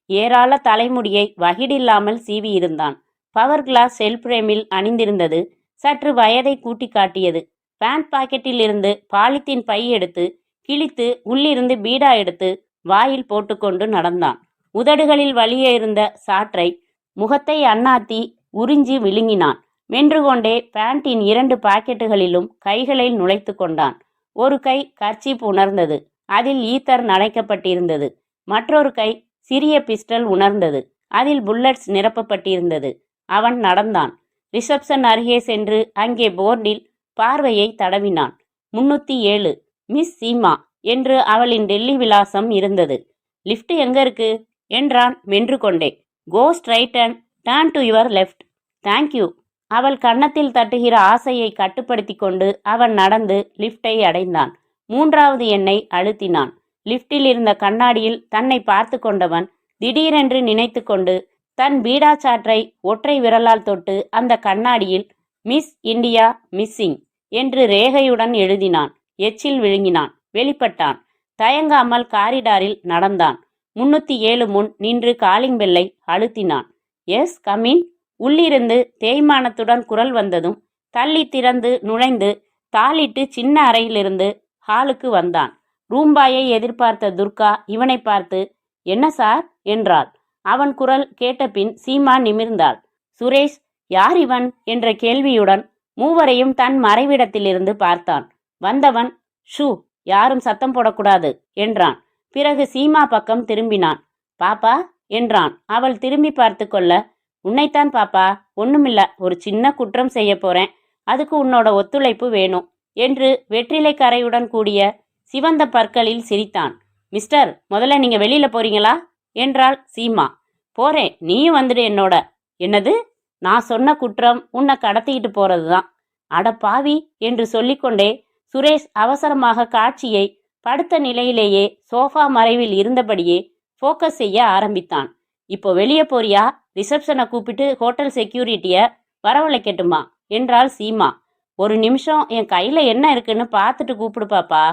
ஏராள தலைமுடியை வகிடில்லாமல் சீவியிருந்தான். பவர் கிளாஸ் செல் பிரேமில் அணிந்திருந்தது சற்று வயதை கூட்டி காட்டியது. பேண்ட் பாக்கெட்டில் இருந்து பாலித்தீன் பை எடுத்து கிழித்து உள்ளிருந்து பீடா எடுத்து வாயில் போட்டுக்கொண்டு நடந்தான். உதடுகளில் வலியே இருந்த சாற்றை முகத்தை அண்ணாத்தி உறிஞ்சி விழுங்கினான். மென்று கொண்டே பேண்டின் 2 பாக்கெட்டுகளிலும் கைகளை நுழைத்து கொண்டான். ஒரு கை கர்ச்சீப் உணர்ந்தது. அதில் ஈத்தர் நனைக்கப்பட்டிருந்தது. மற்றொரு கை சிறிய பிஸ்டல் உணர்ந்தது. அதில் புல்லட்ஸ் நிரப்பப்பட்டிருந்தது. அவன் நடந்தான். ரிசப்ஷன் அருகே சென்று அங்கே போர்டில் பார்வையை தடவினான். 307 மிஸ் சீமா என்று அவளின் டெல்லி விலாசம் இருந்தது. லிஃப்ட் எங்க இருக்கு என்றான் மென்று கொண்டே. Go straight and turn to your left. Thank you. அவள் கன்னத்தில் தட்டுகிற ஆசையை கட்டுப்படுத்தி கொண்டு அவன் நடந்து லிஃப்டை அடைந்தான். 3வது எண்ணை அழுத்தினான். லிஃப்டில் இருந்த கண்ணாடியில் தன்னை பார்த்து கொண்டவன் திடீரென்று நினைத்து கொண்டு தன் பீடாச்சாற்றை ஒற்றை விரலால் தொட்டு அந்த கண்ணாடியில் மிஸ் இந்தியா மிஸ்ஸிங் என்று ரேகையுடன் எழுதினான். எச்சில் விழுங்கினான். வெளிப்பட்டான். தயங்காமல் காரிடாரில் நடந்தான். 307 முன் நின்று காலிங் பெல்லை அழுத்தினான். Yes come in. உள்ளிருந்து தேய்மானத்துடன் குரல் வந்ததும் தள்ளி திறந்து நுழைந்து தாளிட்டு சின்ன அறையிலிருந்து ஹாலுக்கு வந்தான். ரூம்பாயை எதிர்பார்த்த துர்கா இவனை பார்த்து என்ன சார் என்றாள். அவன் குரல் கேட்டபின் சீமா நிமிர்ந்தாள். சுரேஷ் யார் இவன் என்ற கேள்வியுடன் மூவரையும் தன் மறைவிடத்திலிருந்து பார்த்தான். வந்தவன் ஷூ, யாரும் சத்தம் போடக்கூடாது என்றான். பிறகு சீமா பக்கம் திரும்பினான். பாப்பா என்றான். அவள் திரும்பி பார்த்து கொள்ள, உன்னைத்தான் பாப்பா, ஒண்ணுமில்ல, ஒரு சின்ன குற்றம் செய்ய போறேன், அதுக்கு உன்னோட ஒத்துழைப்பு வேணும் என்று வெற்றிலை கரையுடன் கூடிய சிவந்த பற்களில் சிரித்தான். மிஸ்டர், முதல்ல நீங்க வெளியில போறீங்களா என்றாள் சீமா. போறேன், நீயும் வந்துடு என்னோட. என்னது? நான் சொன்ன குற்றம் உன்னை கடத்திக்கிட்டு போறதுதான். அட பாவி என்று சொல்லிக்கொண்டே சுரேஷ் அவசரமாக காட்சியை படுத்த நிலையிலேயே சோஃபா மறைவில் இருந்தபடியே ஃபோக்கஸ் செய்ய ஆரம்பித்தான். இப்போ வெளியே போறியா? ரிசப்ஷனை கூப்பிட்டு ஹோட்டல் செக்யூரிட்டியை வரவழைக்கட்டுமா என்றாள் சீமா. ஒரு நிமிஷம் என் கையில் என்ன இருக்குன்னு பார்த்துட்டு கூப்பிடு பாப்பா.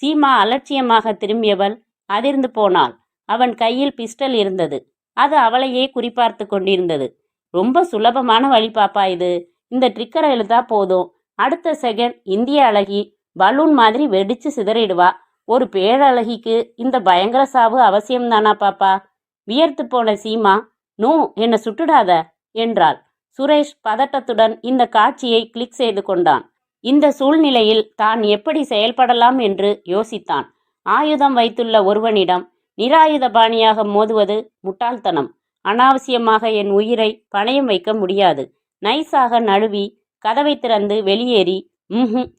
சீமா அலட்சியமாக திரும்பியவள் அதிர்ந்து போனாள். அவன் கையில் பிஸ்டல் இருந்தது. அது அவளையே குறிப்பார்த்து கொண்டிருந்தது. ரொம்ப சுலபமான வழி பாப்பா இது. இந்த ட்ரிக்கரை எழுதா போதும், அடுத்த செகண்ட் இந்திய அழகி பலூன் மாதிரி வெடிச்சு சிதறிடுவா. ஒரு பேரழகிக்கு இந்த பயங்கர சாவு அவசியம்தானா பாப்பா? வியர்த்து போன சீமா, நோ, என்னை சுட்டுடாத என்றாள். சுரேஷ் பதட்டத்துடன் இந்த காட்சியை கிளிக் செய்து கொண்டான். இந்த சூழ்நிலையில் தான் எப்படி செயல்படலாம் என்று யோசித்தான். ஆயுதம் வைத்துள்ள ஒருவனிடம் நிராயுதபாணியாக மோதுவது முட்டாள்தனம். அனாவசியமாக என் உயிரை பணயம் வைக்க முடியாது. நைஸாக நழுவி கதவை திறந்து வெளியேறி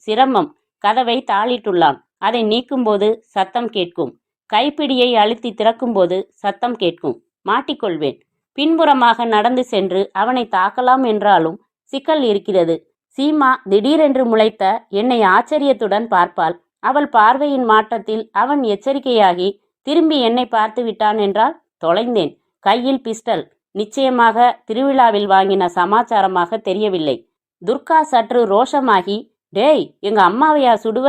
சிரமம். கதவை தாளிட்டுள்ளான். அதை நீக்கும்போது சத்தம் கேட்கும். கைப்பிடியை அழுத்தி திறக்கும்போது சத்தம் கேட்கும். மாட்டிக்கொள்வேன். பின்புறமாக நடந்து சென்று அவனை தாக்கலாம் என்றாலும் சிக்கல் இருக்கிறது. சீமா திடீரென்று முளைத்த என்னை ஆச்சரியத்துடன் பார்ப்பாள். அவள் பார்வையின் மாற்றத்தில் அவன் எச்சரிக்கையாகி திரும்பி என்னை பார்த்து விட்டான் என்றால் தொலைந்தேன். கையில் பிஸ்டல். நிச்சயமாக திருவிழாவில் வாங்கின சமாச்சாரமாக தெரியவில்லை. துர்கா சற்று ரோஷமாகி, டேய், எங்க அம்மாவையா சுடுவ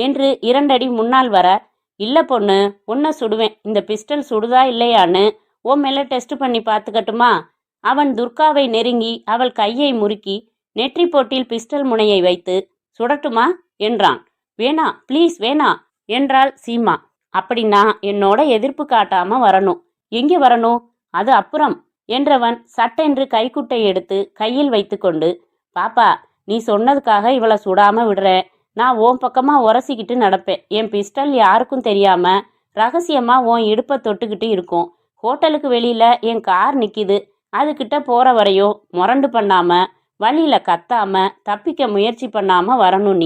என்று 2 அடி முன்னால் வர, இல்ல பொண்ணு, உன்னை சுடுவேன். இந்த பிஸ்டல் சுடுதா இல்லையான்னு உன் மேல டெஸ்ட் பண்ணி பார்த்துக்கட்டுமா? அவன் துர்காவை நெருங்கி அவள் கையை முறுக்கி நெற்றி போட்டில் பிஸ்டல் முனையை வைத்து, சுடட்டுமா என்றான். வேணா, ப்ளீஸ் வேணா என்றாள் சீமா. அப்படின்னா என்னோட எதிர்ப்பு காட்டாம வரணும். எங்கே வரணும்? அது அப்புறம் என்றவன் சட்டென்று கைக்குட்டை எடுத்து கையில் வைத்து கொண்டு, பாப்பா, நீ சொன்னதுக்காக இவளை சுடாம விடுறேன். நான் உன் பக்கமா உரசிக்கிட்டு நடப்பேன். என் பிஸ்டல் யாருக்கும் தெரியாம ரகசியமா உன் இடுப்பை தொட்டுக்கிட்டு இருக்கும். ஹோட்டலுக்கு வெளியில என் கார் நிக்குது. அதுகிட்ட போற வரையும் முரண்டு பண்ணாம, வழியில கத்தாம, தப்பிக்க முயற்சி பண்ணாம வரணும்.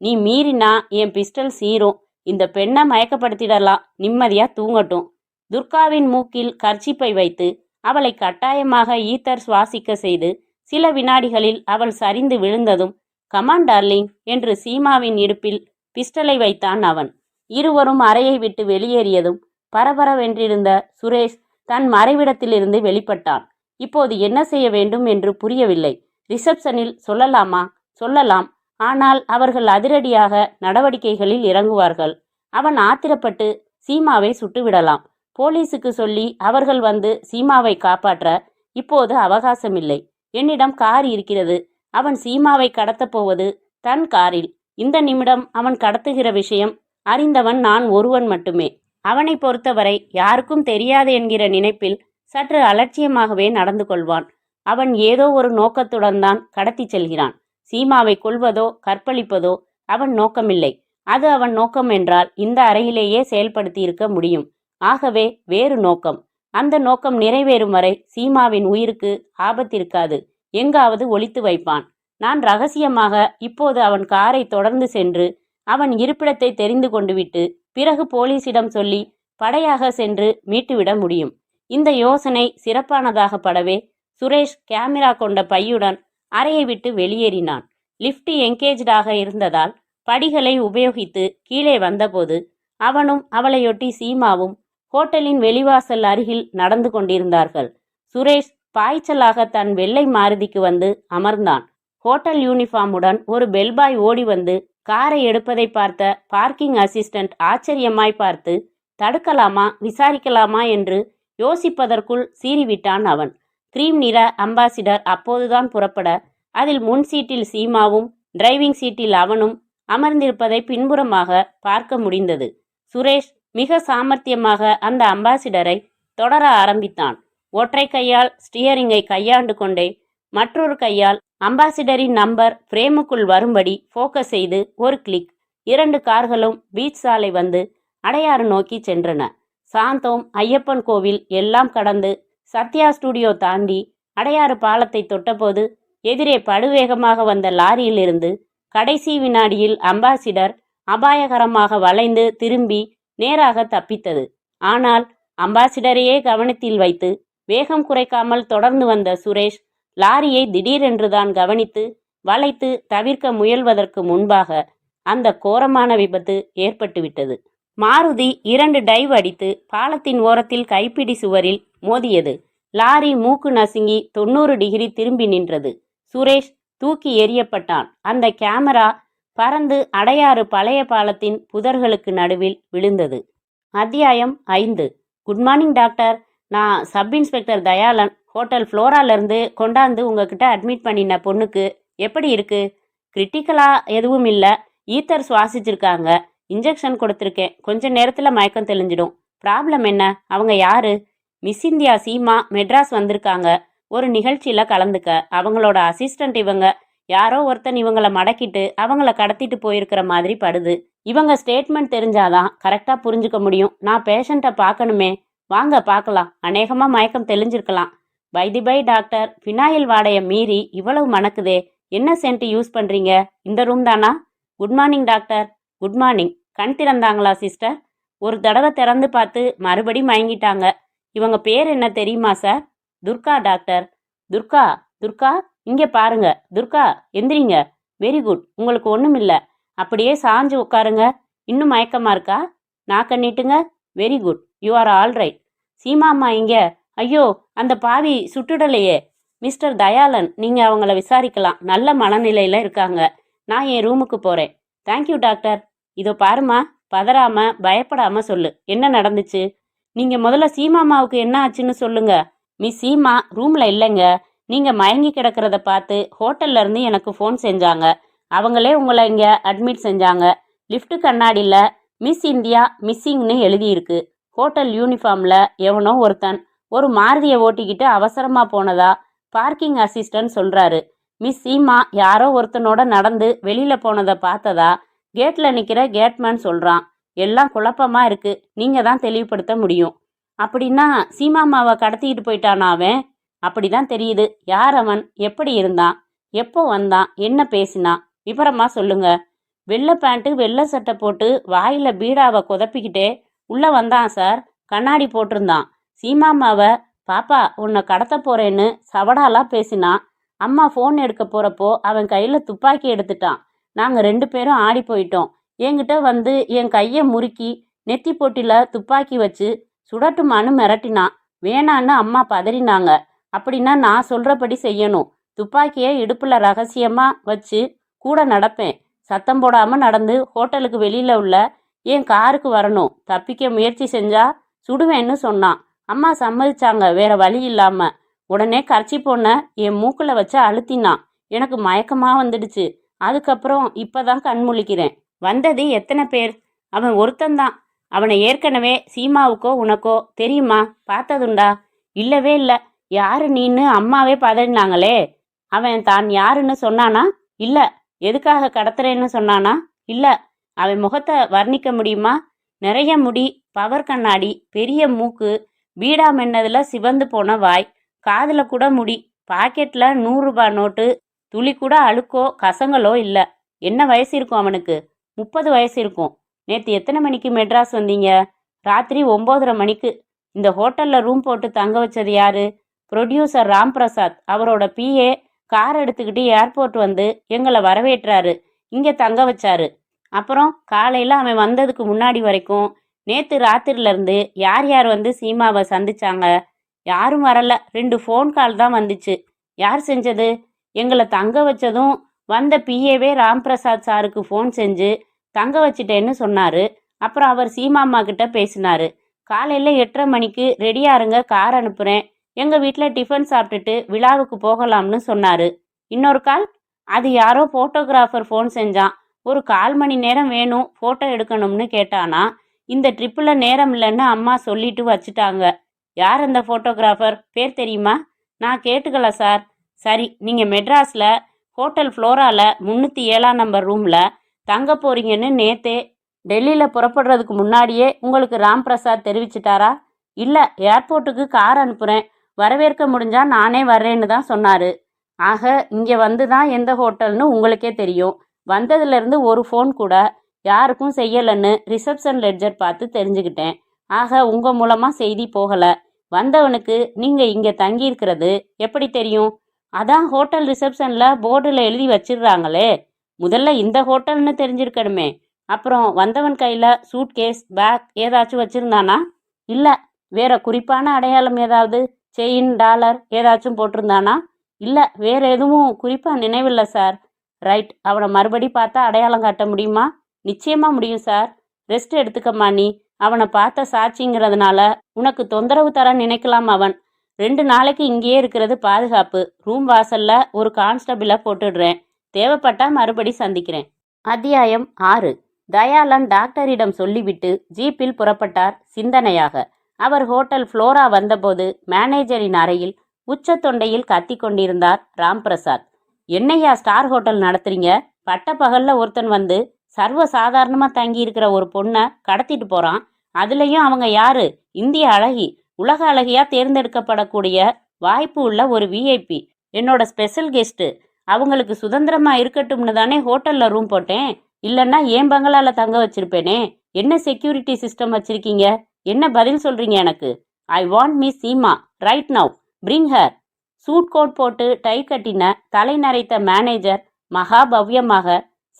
நீ மீறினா என் பிஸ்டல் சீரும். இந்த பெண்ணை மயக்கப்படுத்திடலாம். நிம்மதியா தூங்கட்டும். துர்காவின் மூக்கில் கர்ச்சிப்பை வைத்து அவளை கட்டாயமாக ஈத்தர் சுவாசிக்க செய்து சில வினாடிகளில் அவள் சரிந்து விழுந்ததும், கமான் டார்லிங் என்று சீமாவின் இடுப்பில் பிஸ்டலை வைத்தான் அவன். இருவரும் அறையை விட்டு வெளியேறியதும் பரபரவென்றிருந்த சுரேஷ் தன் மறைவிடத்திலிருந்து வெளிப்பட்டான். இப்போது என்ன செய்ய வேண்டும் என்று புரியவில்லை. ரிசப்ஷனில் சொல்லலாமா? சொல்லலாம். ஆனால் அவர்கள் அதிரடியாக நடவடிக்கைகளில் இறங்குவார்கள். அவன் ஆத்திரப்பட்டு சீமாவை சுட்டுவிடலாம். போலீஸுக்கு சொல்லி அவர்கள் வந்து சீமாவை காப்பாற்ற இப்போது அவகாசமில்லை. என்னிடம் கார் இருக்கிறது. அவன் சீமாவை கடத்தப் போவது தன் காரில். இந்த நிமிடம் அவன் கடத்துகிற விஷயம் அறிந்தவன் நான் ஒருவன் மட்டுமே. அவனை பொறுத்தவரை யாருக்கும் தெரியாது என்கிற நினைப்பில் சற்று அலட்சியமாகவே நடந்து கொள்வான். அவன் ஏதோ ஒரு நோக்கத்துடன் தான் கடத்தி செல்கிறான். சீமாவை கொல்வதோ கற்பழிப்பதோ அவன் நோக்கமில்லை. அது அவன் நோக்கம் என்றால் இந்த அறையிலேயே செயல்படுத்தி இருக்க முடியும். ஆகவே வேறு நோக்கம். அந்த நோக்கம் நிறைவேறும் வரை சீமாவின் உயிருக்கு ஆபத்திருக்காது. எங்காவது ஒளித்து வைப்பான். நான் ரகசியமாக இப்போது அவன் காரை தொடர்ந்து சென்று அவன் இருப்பிடத்தை தெரிந்து கொண்டு விட்டு பிறகு போலீசிடம் சொல்லி படையாக சென்று மீட்டுவிட முடியும். இந்த யோசனை சிறப்பானதாக படவே சுரேஷ் கேமரா கொண்ட பையுடன் அறையை விட்டு வெளியேறினான். லிஃப்ட் என்கேஜ்டாக இருந்ததால் படிகளை உபயோகித்து கீழே வந்தபோது அவனும் அவளையொட்டி சீமாவும் ஹோட்டலின் வெளிவாசல் அருகில் நடந்து கொண்டிருந்தார்கள். சுரேஷ் பாய்ச்சலாக தன் வெள்ளை மாருதிக்கு வந்து அமர்ந்தான். ஹோட்டல் யூனிஃபார்முடன் ஒரு பெல்பாய் ஓடி வந்து காரை எடுப்பதை பார்த்த பார்க்கிங் அசிஸ்டன்ட் ஆச்சரியமாய் பார்த்து தடுக்கலாமா விசாரிக்கலாமா என்று யோசிப்பதற்குள் சீறிவிட்டான் அவன். கிரீம் நிற அம்பாசிடர் அப்போதுதான் புறப்பட அதில் முன் சீட்டில் சீமாவும் டிரைவிங் சீட்டில் அவனும் அமர்ந்திருப்பதை பின்புறமாக பார்க்க முடிந்தது. சுரேஷ் மிக சாமர்த்தியமாக அந்த அம்பாசிடரை தொடர ஆரம்பித்தான். ஒற்றை கையால் ஸ்டியரிங்கை கையாண்டு கொண்டே மற்றொரு கையால் அம்பாசிடரின் நம்பர் பிரேமுக்குள் வரும்படி ஃபோக்கஸ் செய்து ஒரு கிளிக். 2 கார்களும் பீச் சாலை வந்து அடையாறு நோக்கி சென்றன. சாந்தோம், ஐயப்பன் கோவில் எல்லாம் கடந்து சத்யா ஸ்டுடியோ தாண்டி அடையாறு பாலத்தை தொட்டபோது எதிரே படுவேகமாக வந்த லாரியிலிருந்து கடைசி வினாடியில் அம்பாசிடர் அபாயகரமாக வளைந்து திரும்பி நேராக தப்பித்தது. ஆனால் அம்பாசிடரையே கவனத்தில் வைத்து வேகம் குறைக்காமல் தொடர்ந்து வந்த சுரேஷ் லாரியை திடீரென்றுதான் கவனித்து வளைத்து தவிர்க்க முயல்வதற்கு முன்பாக அந்த கோரமான விபத்து ஏற்பட்டுவிட்டது. மாருதி 2 டைவ் அடித்து பாலத்தின் ஓரத்தில் கைப்பிடி சுவரில் மோதியது. லாரி மூக்கு நசுங்கி 90 டிகிரி திரும்பி நின்றது. சுரேஷ் தூக்கி எறியப்பட்டான். அந்த கேமரா பறந்து அடையாறு பழைய பாலத்தின் புதர்களுக்கு நடுவில் விழுந்தது. அத்தியாயம் 5. Good morning doctor. நான் சப் இன்ஸ்பெக்டர் தயாளன். ஹோட்டல் ஃப்ளோராலேருந்து கொண்டாந்து உங்ககிட்ட அட்மிட் பண்ணின பொண்ணுக்கு எப்படி இருக்கு? கிரிட்டிக்கலா எதுவும் இல்லை. ஈத்தர் சுவாசிச்சிருக்காங்க. இன்ஜெக்ஷன் கொடுத்துருக்கேன். கொஞ்ச நேரத்தில் மயக்கம் தெளிஞ்சிடும். ப்ராப்ளம் என்ன? அவங்க யாரு? மிஸ் இந்தியா சீமா மெட்ராஸ் வந்திருக்காங்க. ஒரு நிகழ்ச்சியில் கலந்துக்க. அவங்களோட அசிஸ்டண்ட் இவங்க. யாரோ ஒருத்தன் இவங்கள மடக்கிட்டு அவங்கள கடத்திட்டு போயிருக்கிற மாதிரி படுது. இவங்க ஸ்டேட்மெண்ட் தெரிஞ்சாதான் கரெக்டாக புரிஞ்சுக்க முடியும். நான் பேஷண்ட்டை பார்க்கணுமே. வாங்க பார்க்கலாம். அநேகமாக மயக்கம் தெளிஞ்சிருக்கலாம். பை டாக்டர், ஃபினாயில் வாடையை மீறி இவ்வளவு மணக்குதே. என்ன சென்ட் யூஸ் பண்ணுறீங்க? இந்த ரூம் தானா? Good morning doctor. Good morning. கண் திறந்தாங்களா சிஸ்டர்? ஒரு தடவை திறந்து பார்த்து மறுபடி மயங்கிட்டாங்க. இவங்க பேர் என்ன தெரியுமா சார்? துர்கா டாக்டர். துர்கா? துர்கா இங்கே பாருங்க. துர்கா எந்திரிங்க. Very good. உங்களுக்கு ஒன்றும் இல்லை. அப்படியே சாஞ்சு உட்காருங்க. இன்னும் மயக்கமாக இருக்கா? நாக்க நீட்டுங்க. Very good. You are all right. சீமாம்மா இங்க. ஐயோ, அந்த பாவி சுட்டுடலையே. மிஸ்டர் தயாளன், நீங்கள் அவங்கள விசாரிக்கலாம். நல்ல மனநிலையில் இருக்காங்க. நான் என் ரூமுக்கு போகிறேன். Thank you doctor. இதோ பாருமா, பதறாம பயப்படாம சொல்லு. என்ன நடந்துச்சு? நீங்கள் முதல்ல சீமாமாவுக்கு என்ன ஆச்சுன்னு சொல்லுங்க. மிஸ் சீமா ரூமில் இல்லைங்க. நீங்கள் மயங்கி கிடக்கிறத பார்த்து ஹோட்டல்ல இருந்து எனக்கு ஃபோன் செஞ்சாங்க. அவங்களே உங்களை இங்கே அட்மிட் செஞ்சாங்க. லிஃப்ட் கண்ணாடியில் மிஸ் இந்தியா மிஸ்ஸிங்னு எழுதியிருக்கு. ஹோட்டல் யூனிஃபார்மில் எவனோ ஒருத்தன் ஒரு மாருதியை ஓட்டிக்கிட்டு அவசரமாக போனதா பார்க்கிங் அசிஸ்டன்ட் சொல்கிறாரு. மிஸ் சீமா யாரோ ஒருத்தனோட நடந்து வெளியில் போனதை பார்த்ததா கேட்டில் நிற்கிற கேட்மேன் சொல்கிறான். எல்லாம் குழப்பமாக இருக்குது. நீங்கள் தான் தெளிவுபடுத்த முடியும். அப்படின்னா சீமாமாவை கடத்திக்கிட்டு போயிட்டானா அவன்? அப்படி தான் தெரியுது. யார் அவன்? எப்படி இருந்தான்? எப்போ வந்தான்? என்ன பேசினான்? விவரமாக சொல்லுங்க. வெள்ளை பேண்ட்டு வெள்ளை சட்டை போட்டு வாயில் பீடாவை குதப்பிக்கிட்டே உள்ளே வந்தான் சார். கண்ணாடி போட்டிருந்தான். சீமாமாவை பாப்பா உன்னை கடத்த போறேன்னு சவடாலா பேசினான். அம்மா ஃபோன் எடுக்க போகிறப்போ அவன் கையில் துப்பாக்கி எடுத்துட்டான். நாங்கள் 2 பேரும் ஆடி போயிட்டோம். என்கிட்ட வந்து என் கையை முறுக்கி நெத்தி போட்டியில் துப்பாக்கி வச்சு சுடட்டுமான்னு மிரட்டினான். வேணான்னு அம்மா பதறினாங்க. அப்படின்னா நான் சொல்கிறபடி செய்யணும். துப்பாக்கியை இடுப்பில் ரகசியமாக வச்சு கூட நடப்பேன். சத்தம் போடாமல் நடந்து ஹோட்டலுக்கு வெளியில் உள்ள என் காருக்கு வரணும். தப்பிக்க முயற்சி செஞ்சா சுடுவேன்னு சொன்னான். அம்மா சம்மதிச்சாங்க வேற வழி இல்லாம. உடனே கர்ச்சி பொண்ண என் மூக்குல வச்சு அழுத்தினான். எனக்கு மயக்கமா வந்துடுச்சு. அதுக்கப்புறம் இப்பதான் கண் முழிக்கிறேன். வந்தது எத்தனை பேர்? அவன் ஒருத்தந்தான். அவனை ஏற்கனவே சீமாவுக்கோ உனக்கோ தெரியுமா? பார்த்ததுண்டா? இல்லவே இல்லை. யாரு நீன்னு அம்மாவே பதறினாங்களே. அவன் தான் யாருன்னு சொன்னானா? இல்லை. எதுக்காக கடத்துறேன்னு சொன்னானா? இல்லை. அவன் முகத்தை வர்ணிக்க முடியுமா? நிறைய முடி, பவர் கண்ணாடி, பெரிய மூக்கு, பீடா மென்னதில் சிவந்து போன வாய், காதில் கூட முடி, பாக்கெட்டில் 100 ரூபாய் நோட்டு, துளி கூட அழுக்கோ கசங்களோ இல்லை. என்ன வயசு இருக்கும் அவனுக்கு? 30 வயசு இருக்கும். நேற்று எத்தனை மணிக்கு மெட்ராஸ் வந்தீங்க? ராத்திரி 9:30 மணிக்கு. இந்த ஹோட்டலில் ரூம் போட்டு தங்க வச்சது யாரு? ப்ரொடியூசர் ராம் பிரசாத். அவரோட பிஏ கார் எடுத்துக்கிட்டு ஏர்போர்ட் வந்து எங்களை வரவேற்றாரு. இங்கே தங்க வச்சாரு. அப்புறம் காலையில் அவன் வந்ததுக்கு முன்னாடி வரைக்கும் நேற்று ராத்திரிலேருந்து யார் யார் வந்து சீமாவை சந்திச்சாங்க? யாரும் வரல. 2 ஃபோன் கால் தான் வந்துச்சு. யார் செஞ்சது? எங்களை தங்க வச்சதும் வந்த பிஏவே ராம் பிரசாத் சாருக்கு ஃபோன் செஞ்சு தங்க வச்சிட்டேன்னு சொன்னார். அப்புறம் அவர் சீமாம்மா கிட்ட பேசினார். காலையில் 8:30 மணிக்கு ரெடியாக இருங்க, கார் அனுப்புகிறேன், எங்கள் வீட்டில் டிஃபன் சாப்பிட்டுட்டு விழாவுக்கு போகலாம்னு சொன்னார். இன்னொரு கால்? அது யாரோ ஃபோட்டோகிராஃபர் ஃபோன் செஞ்சான். ஒரு 1/4 மணி நேரம் வேணும், ஃபோட்டோ எடுக்கணும்னு கேட்டானா. இந்த ட்ரிப்பில் நேரம் இல்லைன்னு அம்மா சொல்லிட்டு வச்சுட்டாங்க. யார் அந்த ஃபோட்டோகிராஃபர்? பேர் தெரியுமா? நான் கேட்டுக்கல சார். சரி, நீங்கள் மெட்ராஸில் ஹோட்டல் ஃப்ளோராவில் 307 நம்பர் ரூமில் தங்க போறீங்கன்னு நேத்தே டெல்லியில் புறப்படுறதுக்கு முன்னாடியே உங்களுக்கு ராம் பிரசாத் தெரிவிச்சிட்டாரா? இல்லை, ஏர்போர்ட்டுக்கு கார் அனுப்புகிறேன், வரவேற்க முடிஞ்சா நானே வர்றேன்னு தான் சொன்னார். ஆக இங்கே வந்து தான் எந்த ஹோட்டல்னு உங்களுக்கே தெரியும். வந்ததுலேருந்து ஒரு ஃபோன் கூட யாருக்கும் செய்யலைன்னு ரிசப்ஷன் லெட்ஜர் பார்த்து தெரிஞ்சுக்கிட்டேன். ஆக உங்கள் மூலமாக செய்தி போகலை. வந்தவனுக்கு நீங்கள் இங்கே தங்கியிருக்கிறது எப்படி தெரியும்? அதான் ஹோட்டல் ரிசப்ஷனில் போர்டில் எழுதி வச்சிடுறாங்களே. முதல்ல இந்த ஹோட்டல்னு தெரிஞ்சிருக்கணுமே. அப்புறம் வந்தவன் கையில் சூட்கேஸ் பேக் ஏதாச்சும் வச்சுருந்தானா? இல்லை. வேற குறிப்பான அடையாளம் ஏதாவது, செயின் டாலர் ஏதாச்சும் போட்டிருந்தானா? இல்லை, வேற எதுவும் குறிப்பாக நினைவில்லை சார். ரைட், அவனை மறுபடி பார்த்தா அடையாளம் காட்ட முடியுமா? நிச்சயமாக முடியும் சார். ரெஸ்ட் எடுத்துக்கம்மா நீ. அவனை பார்த்த சாட்சிங்கிறதுனால உனக்கு தொந்தரவு தர நினைக்கலாம் அவன். 2 நாளைக்கு இங்கேயே இருக்கிறது பாதுகாப்பு. ரூம் வாசல்ல ஒரு கான்ஸ்டபிளை போட்டுடுறேன். தேவைப்பட்டா மறுபடி சந்திக்கிறேன். அத்தியாயம் 6. தயாளன் டாக்டரிடம் சொல்லிவிட்டு ஜீப்பில் புறப்பட்டார் சிந்தனையாக. அவர் ஹோட்டல் ஃப்ளோரா வந்தபோது மேனேஜரின் அறையில் உச்ச தொண்டையில் கத்தி கொண்டிருந்தார் ராம்பிரசாத். என்னையா ஸ்டார் ஹோட்டல் நடத்துறீங்க? பட்ட பகல்ல ஒருத்தன் வந்து சர்வ சாதாரணமா தங்கி இருக்கிற ஒரு பொண்ணை கடத்திட்டு போறான். அதுலயும் அவங்க யாரு? இந்திய அழகி, உலக அழகியா தேர்ந்தெடுக்கப்படக்கூடிய வாய்ப்பு உள்ள ஒரு விஐபி, என்னோட ஸ்பெஷல் கெஸ்ட். அவங்களுக்கு சுதந்திரமா இருக்கட்டும்னு தானே ஹோட்டல்ல ரூம் போட்டேன். இல்லைன்னா ஏன் பங்களால தங்க வச்சிருப்பேனே. என்ன செக்யூரிட்டி சிஸ்டம் வச்சிருக்கீங்க? என்ன பதில் சொல்றீங்க எனக்கு? I want me Seema right now. Bring her. Suit coat போட்டு டை கட்டின தலை நரைத்த மேனேஜர் மகாபவ்யமாக,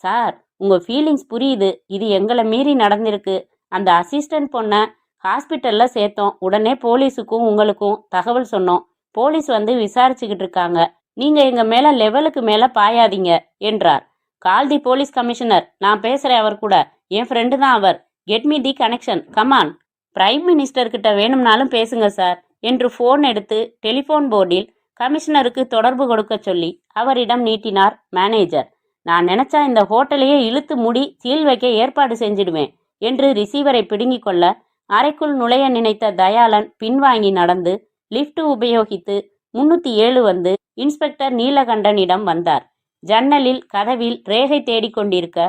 சார் உங்க ஃபீலிங்ஸ் புரியுது. இது எங்களை மீறி நடந்திருக்கு. அந்த அசிஸ்டன்ட் பொண்ணை ஹாஸ்பிட்டல்ல சேர்த்தோம். உடனே போலீஸுக்கும் உங்களுக்கும் தகவல் சொன்னோம். போலீஸ் வந்து விசாரிச்சுக்கிட்டு இருக்காங்க. நீங்க எங்க மேல லெவலுக்கு மேல பாயாதீங்க என்றார். Call the police commissioner. நான் பேசுறேன் அவர் கூட. என் ஃப்ரெண்டு தான் அவர். Get me the connection come on. Prime minister கிட்ட வேணும்னாலும் பேசுங்க சார் என்று போன் எடுத்து டெலிஃபோன் போர்டில் கமிஷனருக்கு தொடர்பு கொடுக்க சொல்லி அவரிடம் நீட்டினார் மேனேஜர். நான் நினைச்சா இந்த ஹோட்டலையே இழுத்து மூடி சீல் வைக்க ஏற்பாடு செஞ்சிடுவேன் என்று ரிசீவரை பிடுங்கிக் கொள்ள அறைக்குள் நுழைய நினைத்த தயாளன் பின்வாங்கி நடந்து லிஃப்ட் உபயோகித்து 307 வந்து இன்ஸ்பெக்டர் நீலகண்டனிடம் வந்தார். ஜன்னலில் கதவில் ரேகை தேடிக்கொண்டிருக்க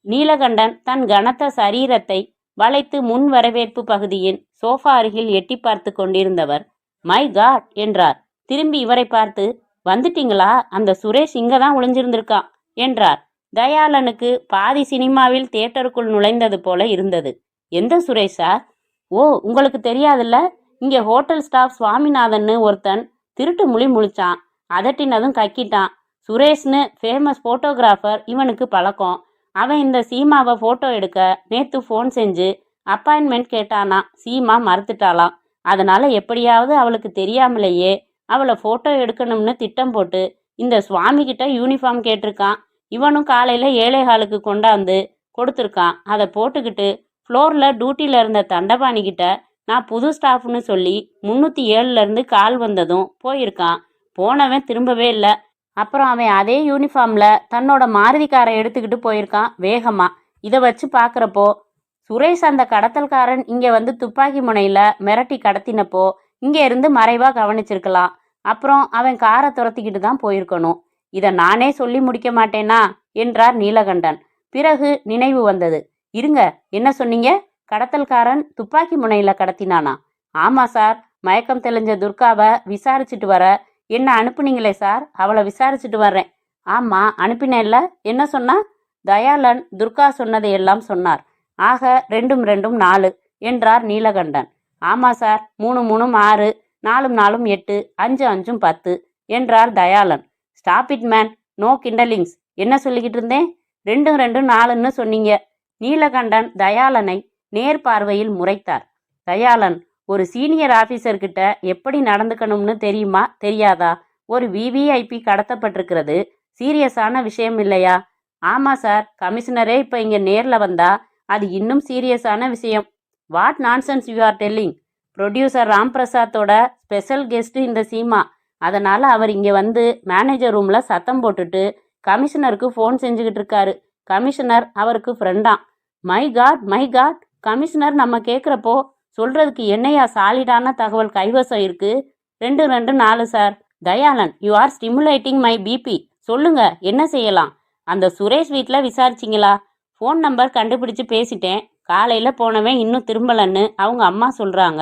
நீலகண்டன் தன் கனத்த சரீரத்தை வளைத்து முன் வரவேற்பு பகுதியின் சோஃபா அருகில் எட்டி பார்த்து கொண்டிருந்தவர் மை காட் என்றார். திரும்பி இவரை பார்த்து, வந்துட்டீங்களா? அந்த சுரேஷ் இங்க தான் ஒளிஞ்சிருந்திருக்கான் என்றார். தயாளனுக்கு பாதி சினிமாவில் தியேட்டருக்குள் நுழைந்தது போல இருந்தது. எந்த சுரேஷ் சார்? ஓ, உங்களுக்கு தெரியாதுல்ல? இங்கே ஹோட்டல் ஸ்டாஃப் சுவாமிநாதன்னு ஒருத்தன் திருட்டு முழி முழிச்சான். அதட்டினதும் கக்கிட்டான். சுரேஷ்னு ஃபேமஸ் ஃபோட்டோகிராஃபர் இவனுக்கு பழக்கம். அவன் இந்த சீமாவை ஃபோட்டோ எடுக்க நேற்று ஃபோன் செஞ்சு அப்பாயின்மெண்ட் கேட்டானா. சீமா மறுத்துட்டாளாம். அதனால எப்படியாவது அவளுக்கு தெரியாமலேயே அவளை ஃபோட்டோ எடுக்கணும்னு திட்டம் போட்டு இந்த சுவாமி கிட்ட யூனிஃபார்ம் கேட்டிருக்கான். இவனும் காலையில் 7:15 கொண்டாந்து கொடுத்துருக்கான். அதை போட்டுக்கிட்டு ஃப்ளோரில் டியூட்டியில் இருந்த தண்டபாணிக்கிட்ட நான் புது ஸ்டாஃப்னு சொல்லி 307 கால் வந்ததும் போயிருக்கான். போனவன் திரும்பவே இல்லை. அப்புறம் அவன் அதே யூனிஃபார்மில் தன்னோட மாருதி காரை எடுத்துக்கிட்டு போயிருக்கான் வேகமாக. இதை வச்சு பார்க்குறப்போ சுரேஷ் அந்த கடத்தல்காரன் இங்கே வந்து துப்பாக்கி முனையில் மிரட்டி கடத்தினப்போ இங்கே இருந்து மறைவாக கவனிச்சிருக்கலாம். அப்புறம் அவன் காரை துரத்திக்கிட்டு தான் போயிருக்கணும். இதை நானே சொல்லி முடிக்க மாட்டேனா என்றார் நீலகண்டன். பிறகு நினைவு வந்தது. இருங்க, என்ன சொன்னீங்க? கடத்தல்காரன் துப்பாக்கி முனையில் கடத்தினானா? ஆமாம் சார். மயக்கம் தெளிஞ்ச துர்காவை விசாரிச்சுட்டு வர என்ன அனுப்புனீங்களே சார், அவளை விசாரிச்சுட்டு வர்றேன். ஆமாம், அனுப்பினேன்ல. என்ன சொன்னா? தயாளன் துர்கா சொன்னதை எல்லாம் சொன்னார். ஆக 2 2 4 என்றார் நீலகண்டன். ஆமாம் சார், 3 3 6, 4 4 8, 5 5 10 என்றார் Dayalan. Stop it man, no கிண்டலிங்ஸ். என்ன சொல்லிக்கிட்டு இருந்தேன்? 2 2 4ன்னு சொன்னீங்க. நீலகண்டன் தயாளனை நேர்பார்வையில் முறைத்தார். தயாளன், ஒரு சீனியர் ஆஃபீஸர்கிட்ட எப்படி நடந்துக்கணும்னு தெரியுமா தெரியாதா? ஒரு விவிஐபி கடத்தப்பட்டிருக்கிறது. சீரியஸான விஷயம் இல்லையா? ஆமாம் சார், கமிஷனரே இப்போ இங்கே நேரில் வந்தா அது இன்னும் சீரியஸான விஷயம். What nonsense you are telling? Producer ராம்பிரசாத்தோட ஸ்பெஷல் கெஸ்ட் இந்த சீமா. அதனால் அவர் இங்கே வந்து மேனேஜர் ரூமில் சத்தம் போட்டுட்டு கமிஷனருக்கு ஃபோன் செஞ்சுக்கிட்டு இருக்காரு. கமிஷனர் அவருக்கு ஃப்ரெண்டாம். My god my god, commissioner நம்ம கேட்குறப்போ சொல்கிறதுக்கு என்னையா சாலிடான தகவல் கைவசம் இருக்கு? 2 2 4 sir. Dayalan, you are stimulating my BP. சொல்லுங்க, என்ன செய்யலாம்? அந்த சுரேஷ் வீட்டில் விசாரிச்சிங்களா? ஃபோன் நம்பர் கண்டுபிடிச்சு பேசிட்டேன். காலையில் போனவன் இன்னும் திரும்பலன்னு அவங்க அம்மா சொல்கிறாங்க.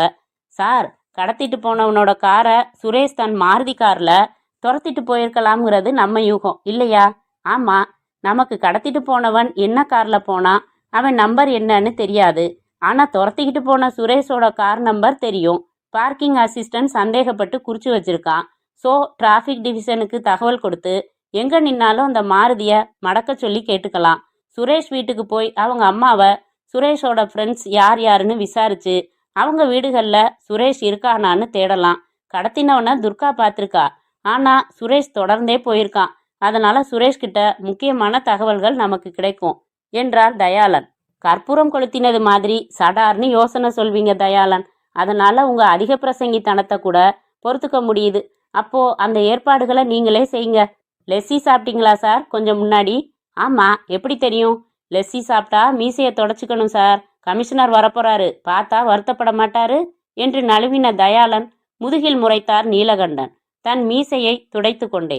சார், கடத்திட்டு போனவனோட காரை சுரேஷ் தன் மாருதி காரில் துரத்திட்டு போயிருக்கலாம்ங்கிறது நம்ம யூகம் இல்லையா? ஆமாம், நமக்கு கடத்திட்டு போனவன் என்ன காரில் போனான், அவன் நம்பர் என்னன்னு தெரியாது. ஆனால் துரத்திக்கிட்டு போன சுரேஷோட கார் நம்பர் தெரியும். பார்க்கிங் அசிஸ்டன்ட் சந்தேகப்பட்டு குறித்து வச்சிருக்கான். ஸோ டிராஃபிக் டிவிஷனுக்கு தகவல் கொடுத்து எங்க நின்னாலும் அந்த மாருதிய மடக்க சொல்லி கேட்டுக்கலாம். சுரேஷ் வீட்டுக்கு போய் அவங்க அம்மாவை சுரேஷோட ஃப்ரெண்ட்ஸ் யார் யாருன்னு விசாரிச்சு அவங்க வீடுகளில் சுரேஷ் இருக்கானான்னு தேடலாம். கடத்தினவனை துர்கா பார்த்துருக்கா. ஆனா சுரேஷ் தொடர்ந்தே போயிருக்கான். அதனால சுரேஷ் கிட்ட முக்கியமான தகவல்கள் நமக்கு கிடைக்கும் என்றார் தயாளன். கற்பூரம் கொளுத்தினது மாதிரி சடார்னு யோசனை சொல்வீங்க தயாளன். அதனால உங்க அதிக பிரசங்கித்தனத்தை கூட பொறுத்துக்க முடியுது. அப்போ அந்த ஏற்பாடுகளை நீங்களே செய்யுங்க. லெஸ்ஸி சாப்பிட்டீங்களா சார் கொஞ்சம் முன்னாடி? ஆமா, எப்படி தெரியும்? லெஸ்ஸி சாப்பிட்டா மீசையை தொடச்சிக்கணும் சார். கமிஷனர் வரப்போறாரு, பார்த்தா வருத்தப்பட மாட்டாரு என்று நழுவின தயாளன் முதுகில் முறைத்தார் நீலகண்டன் தன் மீசையை துடைத்து கொண்டே.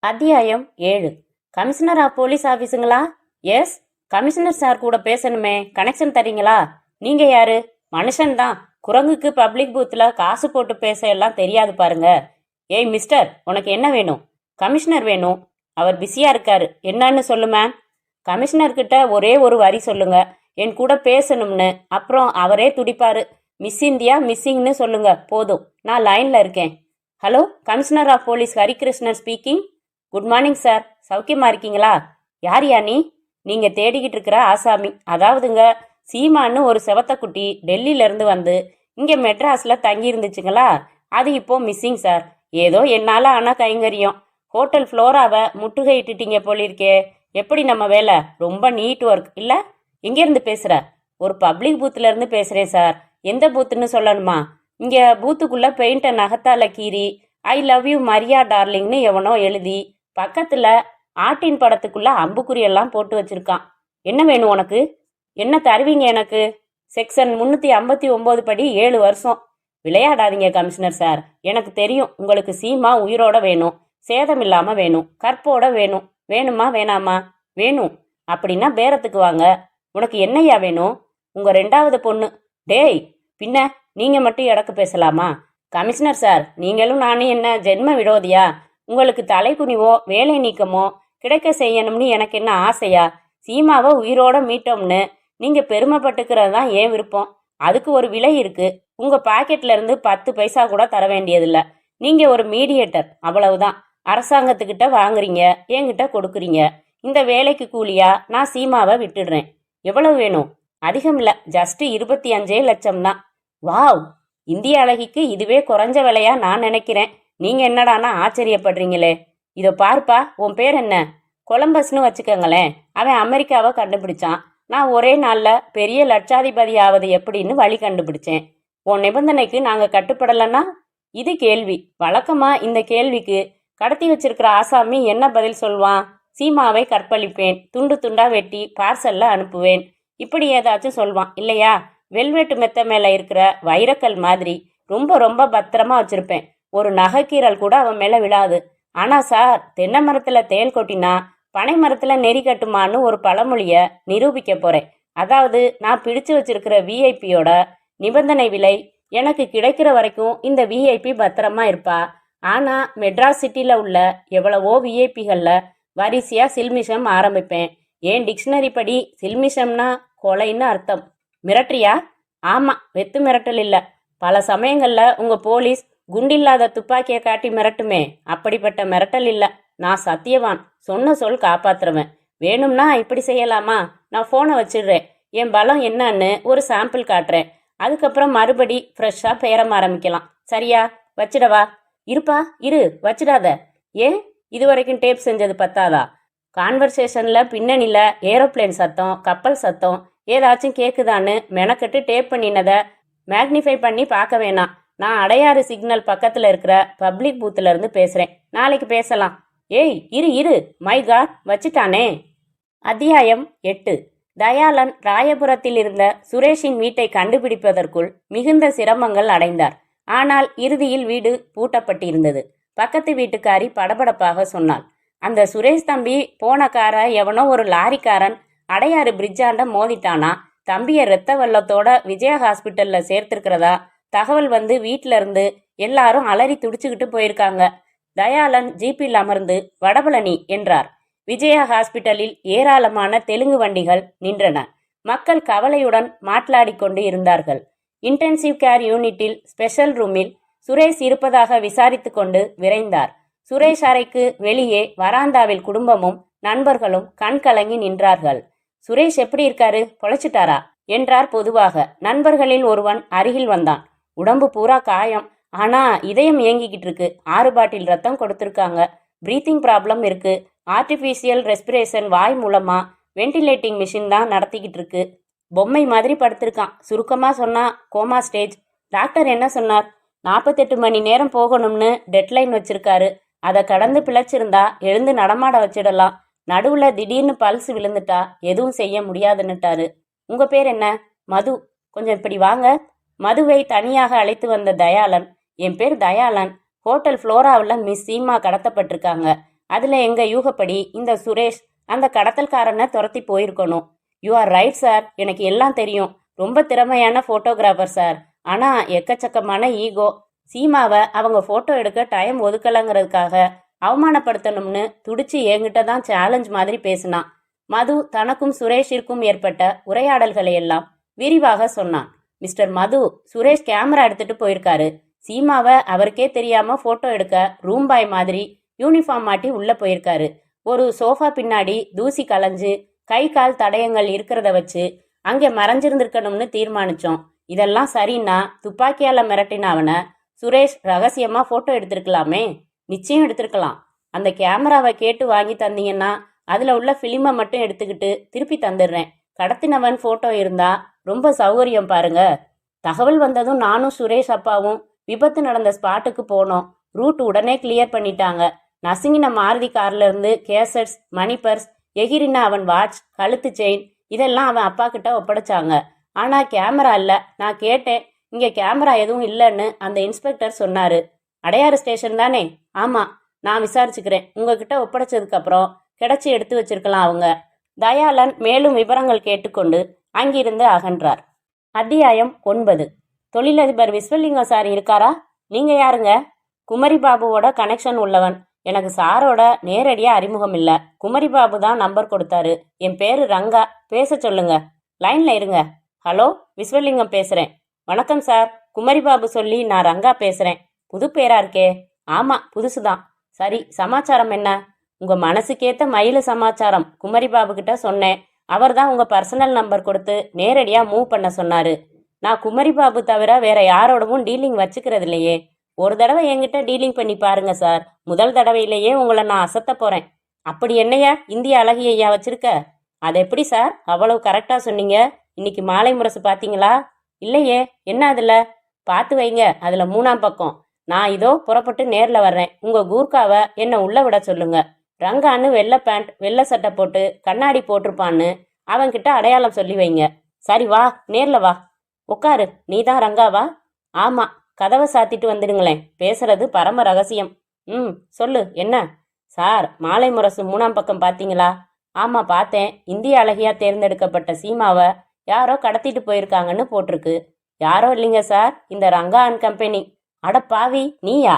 அத்தியாயம் 7. கமிஷனரா போலீஸ் ஆபீஸுங்களா? எஸ், கமிஷனர் சார் கூட பேசணுமே, கனெக்ஷன் தரீங்களா? நீங்க யாரு? மனுஷன்தான். குரங்குக்கு பப்ளிக் பூத்துல காசு போட்டு பேச எல்லாம் தெரியாது பாருங்க. ஏய் மிஸ்டர், உனக்கு என்ன வேணும்? கமிஷனர் வேணும். அவர் பிஸியா இருக்காரு. என்னன்னு சொல்லு மேம். கமிஷனர்கிட்ட ஒரே ஒரு வரி சொல்லுங்க, என் கூட பேசணும்னு. அப்புறம் அவரே துடிப்பாரு. மிஸ் இந்தியா மிஸ்ஸிங்னு சொல்லுங்க போதும். நான் லைன்ல இருக்கேன். Hello, commissioner of police Harikrishnan speaking. Good morning sir. சௌக்கியமா இருக்கீங்களா? யார் யா நீங்க தேடிக்கிட்டு இருக்கிற ஆசாமி? அதாவதுங்க, சீமான்னு ஒரு செவத்தக்குட்டி டெல்லியில இருந்து வந்து இங்க மெட்ராஸ்ல தங்கி இருந்துச்சுங்களா, அது இப்போ மிஸ்ஸிங் சார். ஏதோ என்னால ஆனா கைங்கரியம். ஹோட்டல் ஃப்ளோராவை முற்றுகையிட்டுட்டீங்க போலிருக்கே. எப்படி நம்ம வேலை? ரொம்ப நீட் ஒர்க் இல்ல? எங்கேருந்து பேசுற? ஒரு பப்ளிக் பூத்துல இருந்து பேசுறேன் சார். எந்த பூத்துன்னு சொல்லணுமா? இங்க பூத்துக்குள்ள பெயிண்ட நகத்தால கீறி ஐ லவ் யூ மரியா டார்லிங்னு எவனோ எழுதி பக்கத்துல ஆட்டின் படத்துக்குள்ள அம்புக்குறியெல்லாம் போட்டு வச்சிருக்கான். என்ன வேணும் உனக்கு? என்ன தருவீங்க எனக்கு? செக்ஷன் 359 படி 7 வருஷம். விளையாடாதீங்க கமிஷனர் சார். எனக்கு தெரியும் உங்களுக்கு சீமா உயிரோட வேணும், சேதம் இல்லாம வேணும், கற்போட வேணும். வேணுமா வேணாமா? வேணும். அப்படின்னா பேரத்துக்கு வாங்க. உனக்கு என்னையா வேணும்? உங்க 2வது பொண்ணு. டேய், பின்ன நீங்க மட்டும் எடக்கு பேசலாமா? கமிஷனர் சார், நீங்களும் நானும் என்ன ஜென்ம விரோதியா? உங்களுக்கு தலைக்குனிவோ வேலை நீக்கமோ கிடைக்க செய்யணும்னு எனக்கு என்ன ஆசையா? சீமாவை உயிரோட மீட்டோம்னு நீங்க பெருமைப்பட்டுக்கிறது தான் ஏன் விருப்பம். அதுக்கு ஒரு விலை இருக்கு. உங்க பாக்கெட்ல இருந்து 10 பைசா கூட தர வேண்டியதில்ல. நீங்க ஒரு மீடியேட்டர், அவ்வளவுதான். அரசாங்கத்துக்கிட்ட வாங்குறீங்க, என்கிட்ட கொடுக்குறீங்க. இந்த வேலைக்கு கூலியா நான் சீமாவை விட்டுடுறேன். எவ்வளவு வேணும்? அதிகம் இல்ல, ஜஸ்ட் 25 லட்சம் தான். வாவ், இந்திய அழகிக்கு இதுவே குறைஞ்ச விலையா நான் நினைக்கிறேன். நீங்க என்னடானா ஆச்சரியப்படுறீங்களே. இதோ பார்ப்பா, உன் பேர் என்ன? கொலம்பஸ்னு வச்சுக்கோங்களேன். அவன் அமெரிக்காவை கண்டுபிடிச்சான். நான் ஒரே நாள்ல பெரிய லட்சாதிபதி ஆவது எப்படின்னு வழி கண்டுபிடிச்சேன். உன் நிபந்தனைக்கு நாங்க கட்டுப்படலன்னா? இது கேள்வி. வழக்கமா இந்த கேள்விக்கு கடத்தி வச்சிருக்கிற ஆசாமி என்ன பதில் சொல்வான்? சீமாவை கற்பழிப்பேன், துண்டு துண்டா வெட்டி பார்சல்ல அனுப்புவேன், இப்படி ஏதாச்சும் சொல்வான் இல்லையா? வெல்வெட்டு மெத்த மேல இருக்கிற வைரக்கல் மாதிரி ரொம்ப ரொம்ப பத்திரமா வச்சிருப்பேன். ஒரு நகைக்கீரல் கூட அவன் மேல விழாது. ஆனா சார், தென்னை மரத்துல தேல் கொட்டினா பனை மரத்துல நெறி கட்டுமான்னு ஒரு பழமொழிய நிரூபிக்க போறேன். அதாவது நான் பிடிச்சு வச்சிருக்கிற விஐபியோட நிபந்தனை விலை, எனக்கு கிடைக்கிற வரைக்கும் இந்த விஐபி பத்திரமா இருப்பா. ஆனா மெட்ராஸ் சிட்டில உள்ள எவ்வளவோ விஐபிகள்ல வரிசையா சில்மிஷம் ஆரம்பிப்பேன். ஏன் டிக்ஷனரி படி சில்மிஷம்னா கொலைன்னு அர்த்தம். மிரட்டுறியா? ஆமா, வெத்து மிரட்டல் இல்ல. பல சமயங்கள்ல உங்க போலீஸ் குண்டில்லாத துப்பாக்கியை காட்டி மிரட்டுமே, அப்படிப்பட்ட மிரட்டல் இல்ல. நான் சத்தியவான், சொன்ன சொல் காப்பாத்துறவன். வேணும்னா இப்படி செய்யலாமா? நான் போனை வச்சிடுறேன், என் பலம் என்னன்னு ஒரு சாம்பிள் காட்டுறேன். அதுக்கப்புறம் மறுபடி ஃப்ரெஷ்ஷா பேரம் ஆரம்பிக்கலாம். சரியா? வச்சிடவா? இருப்பா இரு, வச்சிடாத. ஏன், இதுவரைக்கும் டேப் செஞ்சது பத்தாதா? கான்வர்சேஷன்ல பின்னணியில ஏரோப்ளேன் சத்தம், கப்பல் சத்தம் ஏதாச்சும் கேக்குதான்னு மெனக்கட்டு டேப் பண்ணினதை மேக்னிஃபை பண்ணி பார்க்க வேணாம். நான் அடையாறு சிக்னல் பக்கத்துல இருக்கிற பப்ளிக் பூத்துல இருந்து பேசுறேன். நாளைக்கு பேசலாம். ஏய் இரு இரு, மை காட், வச்சிட்டானே. அத்தியாயம் 8. தயாளன் ராயபுரத்தில் இருந்த சுரேஷின் வீட்டை கண்டுபிடிப்பதற்குள் மிகுந்த சிரமங்கள் அடைந்தார். ஆனால் இறுதியில் வீடு பூட்டப்பட்டிருந்தது. பக்கத்து வீட்டுக்காரி படபடப்பாக சொன்னாள், அந்த சுரேஷ் தம்பி போன கார எவனோ ஒரு லாரிக்காரன் அடையாறு பிரிட்ஜாண்ட மோதிட்டானா. தம்பிய ரத்த வெள்ளத்தோட விஜயா ஹாஸ்பிட்டல்ல சேர்த்திருக்கிறதா தகவல் வந்து வீட்டில இருந்து எல்லாரும் அலறி துடிச்சுக்கிட்டு போயிருக்காங்க. தயாளன் ஜீப்பில் அமர்ந்து வடபழனி என்றார். விஜயா ஹாஸ்பிட்டலில் ஏராளமான தெலுங்கு வண்டிகள் நின்றன. மக்கள் கவலையுடன் மாట్లాடிக்கொண்டு இருந்தார்கள். இன்டென்சிவ் கேர் யூனிட்டில் ஸ்பெஷல் ரூமில் சுரேஷ் இருப்பதாக விசாரித்து கொண்டு விரைந்தார். சுரேஷ் அறைக்கு வெளியே வராந்தாவில் குடும்பமும் நண்பர்களும் கண் கலங்கி நின்றார்கள். சுரேஷ் எப்படி இருக்காரு, பொழைச்சிட்டாரா என்றார் பொதுவாக. நண்பர்களில் ஒருவன் அருகில் வந்தான். உடம்பு பூரா காயம், ஆனா இதயம் இயங்கிக்கிட்டு இருக்கு. 6 பாட்டில் ரத்தம் கொடுத்துருக்காங்க. பிரீத்திங் ப்ராப்ளம் இருக்கு. ஆர்டிஃபிஷியல் ரெஸ்பிரேஷன் வாய் மூலமா வென்டிலேட்டிங் மிஷின் தான் நடத்திக்கிட்டு இருக்கு. பொம்மை மாதிரி படுத்திருக்கான். சுருக்கமா சொன்னா கோமா ஸ்டேஜ். டாக்டர் என்ன சொன்னார்? 48 மணி நேரம் போகணும்னு டெட்லைன் வச்சிருக்காரு. அதை கடந்து பிழைச்சிருந்தா எழுந்து நடமாட வச்சிடலாம். நடுவுல திடீர்னு பல்ஸ் விழுந்துட்டா எதுவும் செய்ய முடியாதுன்னுட்டாரு. உங்க பேர் என்ன? மது. கொஞ்சம் இப்படி வாங்க. மதுவை தனியாக அழைத்து வந்த தயாளன், என் பேர் தயாளன். ஹோட்டல் ஃப்ளோராவில் மிஸ் சீமா கடத்தப்பட்டிருக்காங்க. அதுல எங்க யூகப்படி இந்த சுரேஷ் அந்த கடத்தல்காரனை துரத்தி போயிருக்கணும். யூ ஆர் ரைட் சார், எனக்கு எல்லாம் தெரியும். ரொம்ப திறமையான போட்டோகிராஃபர் சார். ஆனா எக்கச்சக்கமான ஈகோ. சீமாவை அவங்க போட்டோ எடுக்க டைம் ஒதுக்கலங்கிறதுக்காக அவமானப்படுத்தணும்னு துடிச்சு என்கிட்ட தான் சேலஞ்ச் மாதிரி பேசினான். மது தனக்கும் சுரேஷிற்கும் ஏற்பட்ட உரையாடல்களை எல்லாம் விரிவாக சொன்னான். மிஸ்டர் மது, சுரேஷ் கேமரா எடுத்துட்டு போயிருக்காரு. சீமாவை அவருக்கே தெரியாம போட்டோ எடுக்க ரூம் பாய் மாதிரி யூனிஃபார்ம் மாட்டி உள்ள போயிருக்காரு. ஒரு சோஃபா பின்னாடி தூசி கலைஞ்சு கை கால் தடயங்கள் இருக்கிறத வச்சு அங்கே மறைஞ்சிருந்திருக்கணும்னு தீர்மானிச்சோம். இதெல்லாம் சரின்னா துப்பாக்கியால மிரட்டின அவனை சுரேஷ் ரகசியமா போட்டோ எடுத்திருக்கலாமே. நிச்சயம் எடுத்திருக்கலாம். அந்த கேமராவை கேட்டு வாங்கி தந்தீங்கன்னா அதுல உள்ள பிலிமை மட்டும் எடுத்துக்கிட்டு திருப்பி தந்துடுறேன். கடத்தினவன் போட்டோ இருந்தா ரொம்ப சௌகரியம் பாருங்க. தகவல் வந்ததும் நானும் சுரேஷ் அப்பாவும் விபத்து நடந்த ஸ்பாட்டுக்கு போனோம். ரூட் உடனே கிளியர் பண்ணிட்டாங்க. நசுங்கின மாருதி கார்ல இருந்து கேசட்ஸ், மணி பர்ஸ், எகிரின அவன் வாட்ச், கழுத்து செயின் இதெல்லாம் அவன் அப்பா கிட்ட ஒப்படைச்சாங்க. ஆனா கேமரா இல்ல. நான் கேட்டேன், இங்க கேமரா எதுவும் இல்லைன்னு அந்த இன்ஸ்பெக்டர் சொன்னாரு. அடையாறு ஸ்டேஷன் தானே? ஆமா, நான் விசாரிச்சுக்கிறேன். உங்ககிட்ட ஒப்படைச்சதுக்கு அப்புறம் கிடைச்சி எடுத்து வச்சிருக்கலாம் அவங்க. தயாளன் மேலும் விவரங்கள் கேட்டுக்கொண்டு அங்கிருந்து அகன்றார். அத்தியாயம் 9. தொழிலதிபர் விஸ்வலிங்கம் சார் இருக்காரா? நீங்க யாருங்க? குமரி பாபுவோட கனெக்ஷன் உள்ளவன். எனக்கு சாரோட நேரடியா அறிமுகம் இல்ல. குமரி பாபு தான் நம்பர் கொடுத்தாரு. என் பேரு ரங்கா. பேச சொல்லுங்க. லைன்ல இருங்க. ஹலோ, விஸ்வலிங்கம் பேசுறேன். வணக்கம் சார். குமரி பாபு சொல்லி நான் ரங்கா பேசுறேன். புது பேரா இருக்கே? ஆமா, புதுசுதான். சரி, சமாச்சாரம் என்ன? உங்க மனசுக்கேத்த மயில சமாச்சாரம் குமரி பாபு கிட்ட சொன்னேன். அவர் தான் உங்க பர்சனல் நம்பர் கொடுத்து நேரடியா மூவ் பண்ண சொன்னாரு. நான் குமரி பாபு தவிர வேற யாரோடவும் டீலிங் வச்சுக்கிறது இல்லையே. ஒரு தடவை என்கிட்ட டீலிங் பண்ணி பாருங்க சார். முதல் தடவையிலேயே உங்களை நான் அசத்த போறேன். அப்படி என்னையா இந்திய அழகி ஐயா வச்சிருக்க? அது எப்படி சார் அவ்வளவு கரெக்டா சொன்னீங்க? இன்னைக்கு மாலை முரசு பாத்தீங்களா? இல்லையே. என்ன அதுல? பார்த்து வைங்க, அதுல 3ஆம் பக்கம். நான் இதோ புறப்பட்டு நேர்ல வர்றேன். உங்க கூர்க்காவை என்ன உள்ள விட சொல்லுங்க. ரங்கான்னு வெள்ளை பேண்ட் வெள்ளை சட்டை போட்டு கண்ணாடி போட்டிருப்பான்னு அவன்கிட்ட அடையாளம் சொல்லி வைங்க. சரி வா, நேர்ல வா. உட்காரு. நீ தான் ரங்காவா? ஆமா. கதவை சாத்திட்டு வந்துடுங்களேன். பேசுறது பரம ரகசியம். சொல்லு, என்ன? சார், மாலை முரசு 3ஆம் பக்கம் பாத்தீங்களா? ஆமா, பார்த்தேன். இந்திய அழகியா தேர்ந்தெடுக்கப்பட்ட சீமாவை யாரோ கடத்திட்டு போயிருக்காங்கன்னு போட்டிருக்கு. யாரோ இல்லைங்க சார், இந்த ரங்கா அண்ட் கம்பெனி. அட பாவி, நீயா?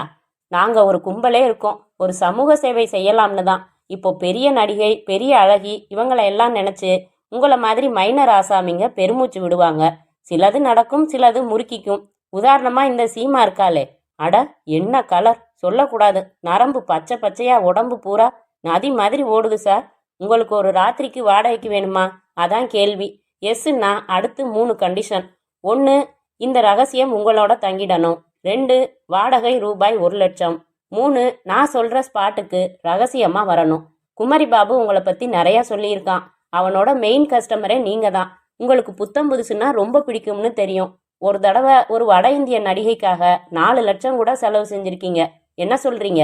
நாங்க ஒரு கும்பலே இருக்கோம். ஒரு சமூக சேவை செய்யலாம்னு தான். இப்போ பெரிய நடிகை, பெரிய அழகி இவங்களை எல்லாம் நினைச்சு உங்களை மாதிரி மைனர் ஆசாமிங்க பெருமூச்சு விடுவாங்க. சிலது நடக்கும், சிலது முறுக்கிக்கும். உதாரணமா இந்த சீமா இருக்காளே, அட என்ன கலர்! சொல்லக்கூடாது. நரம்பு பச்சை பச்சையா, உடம்பு பூரா நதி மாதிரி ஓடுது சார். உங்களுக்கு ஒரு ராத்திரிக்கு வாடகைக்கு வேணுமா? அதான் கேள்வி. எஸ்ன்னா அடுத்து 3 கண்டிஷன். 1, இந்த ரகசியம் உங்களோட தங்கிடணும். 2, வாடகை ரூபாய் 1,00,000. 3, நான் சொல்ற ஸ்பாட்டுக்கு ரகசியமா வரணும். குமரி பாபு உங்களை பத்தி நிறைய சொல்லியிருக்கான். அவனோட மெயின் கஸ்டமரே நீங்க தான். உங்களுக்கு புத்தம் புதுசுன்னா ரொம்ப பிடிக்கும்னு தெரியும். ஒரு தடவை ஒரு வட இந்திய நடிகைக்காக 4 லட்சம் கூட செலவு செஞ்சிருக்கீங்க. என்ன சொல்றீங்க?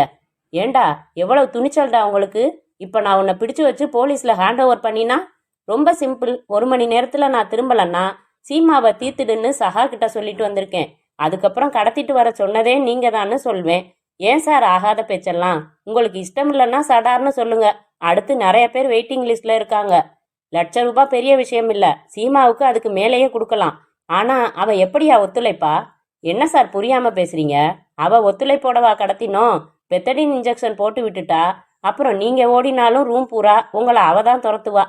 ஏண்டா, எவ்வளவு துணிச்சல்டா உங்களுக்கு? இப்ப நான் உன்னை பிடிச்சு வச்சு போலீஸ்ல ஹேண்ட் ஓவர் பண்ணினா? ரொம்ப சிம்பிள். 1 மணி நேரத்துல நான் திரும்பலன்னா சீமாவை தீர்த்துடுன்னு சஹா கிட்ட சொல்லிட்டு வந்திருக்கேன். அதுக்கப்புறம் கடத்திட்டு வர சொன்னதே நீங்க தான்னு சொல்வேன். ஏன் சார் ஆகாத பேச்செல்லாம்? உங்களுக்கு இஷ்டம் இல்லைன்னா சடார்னு சொல்லுங்க. அடுத்து நிறைய பேர் வெயிட்டிங் லிஸ்ட்ல இருக்காங்க. ₹1,00,000 பெரிய விஷயம் இல்ல. சீமாவுக்கு அதுக்கு மேலேயே கொடுக்கலாம். ஆனா அவ எப்படியா ஒத்துழைப்பா? என்ன சார் புரியாம பேசுறீங்க? அவ ஒத்துழைப்போடவா கடத்தினோம்? பெத்தடின் இன்ஜெக்ஷன் போட்டு விட்டுட்டா. அப்புறம் நீங்க ஓடினாலும் ரூம் பூரா உங்களை அவ தான் துரத்துவா.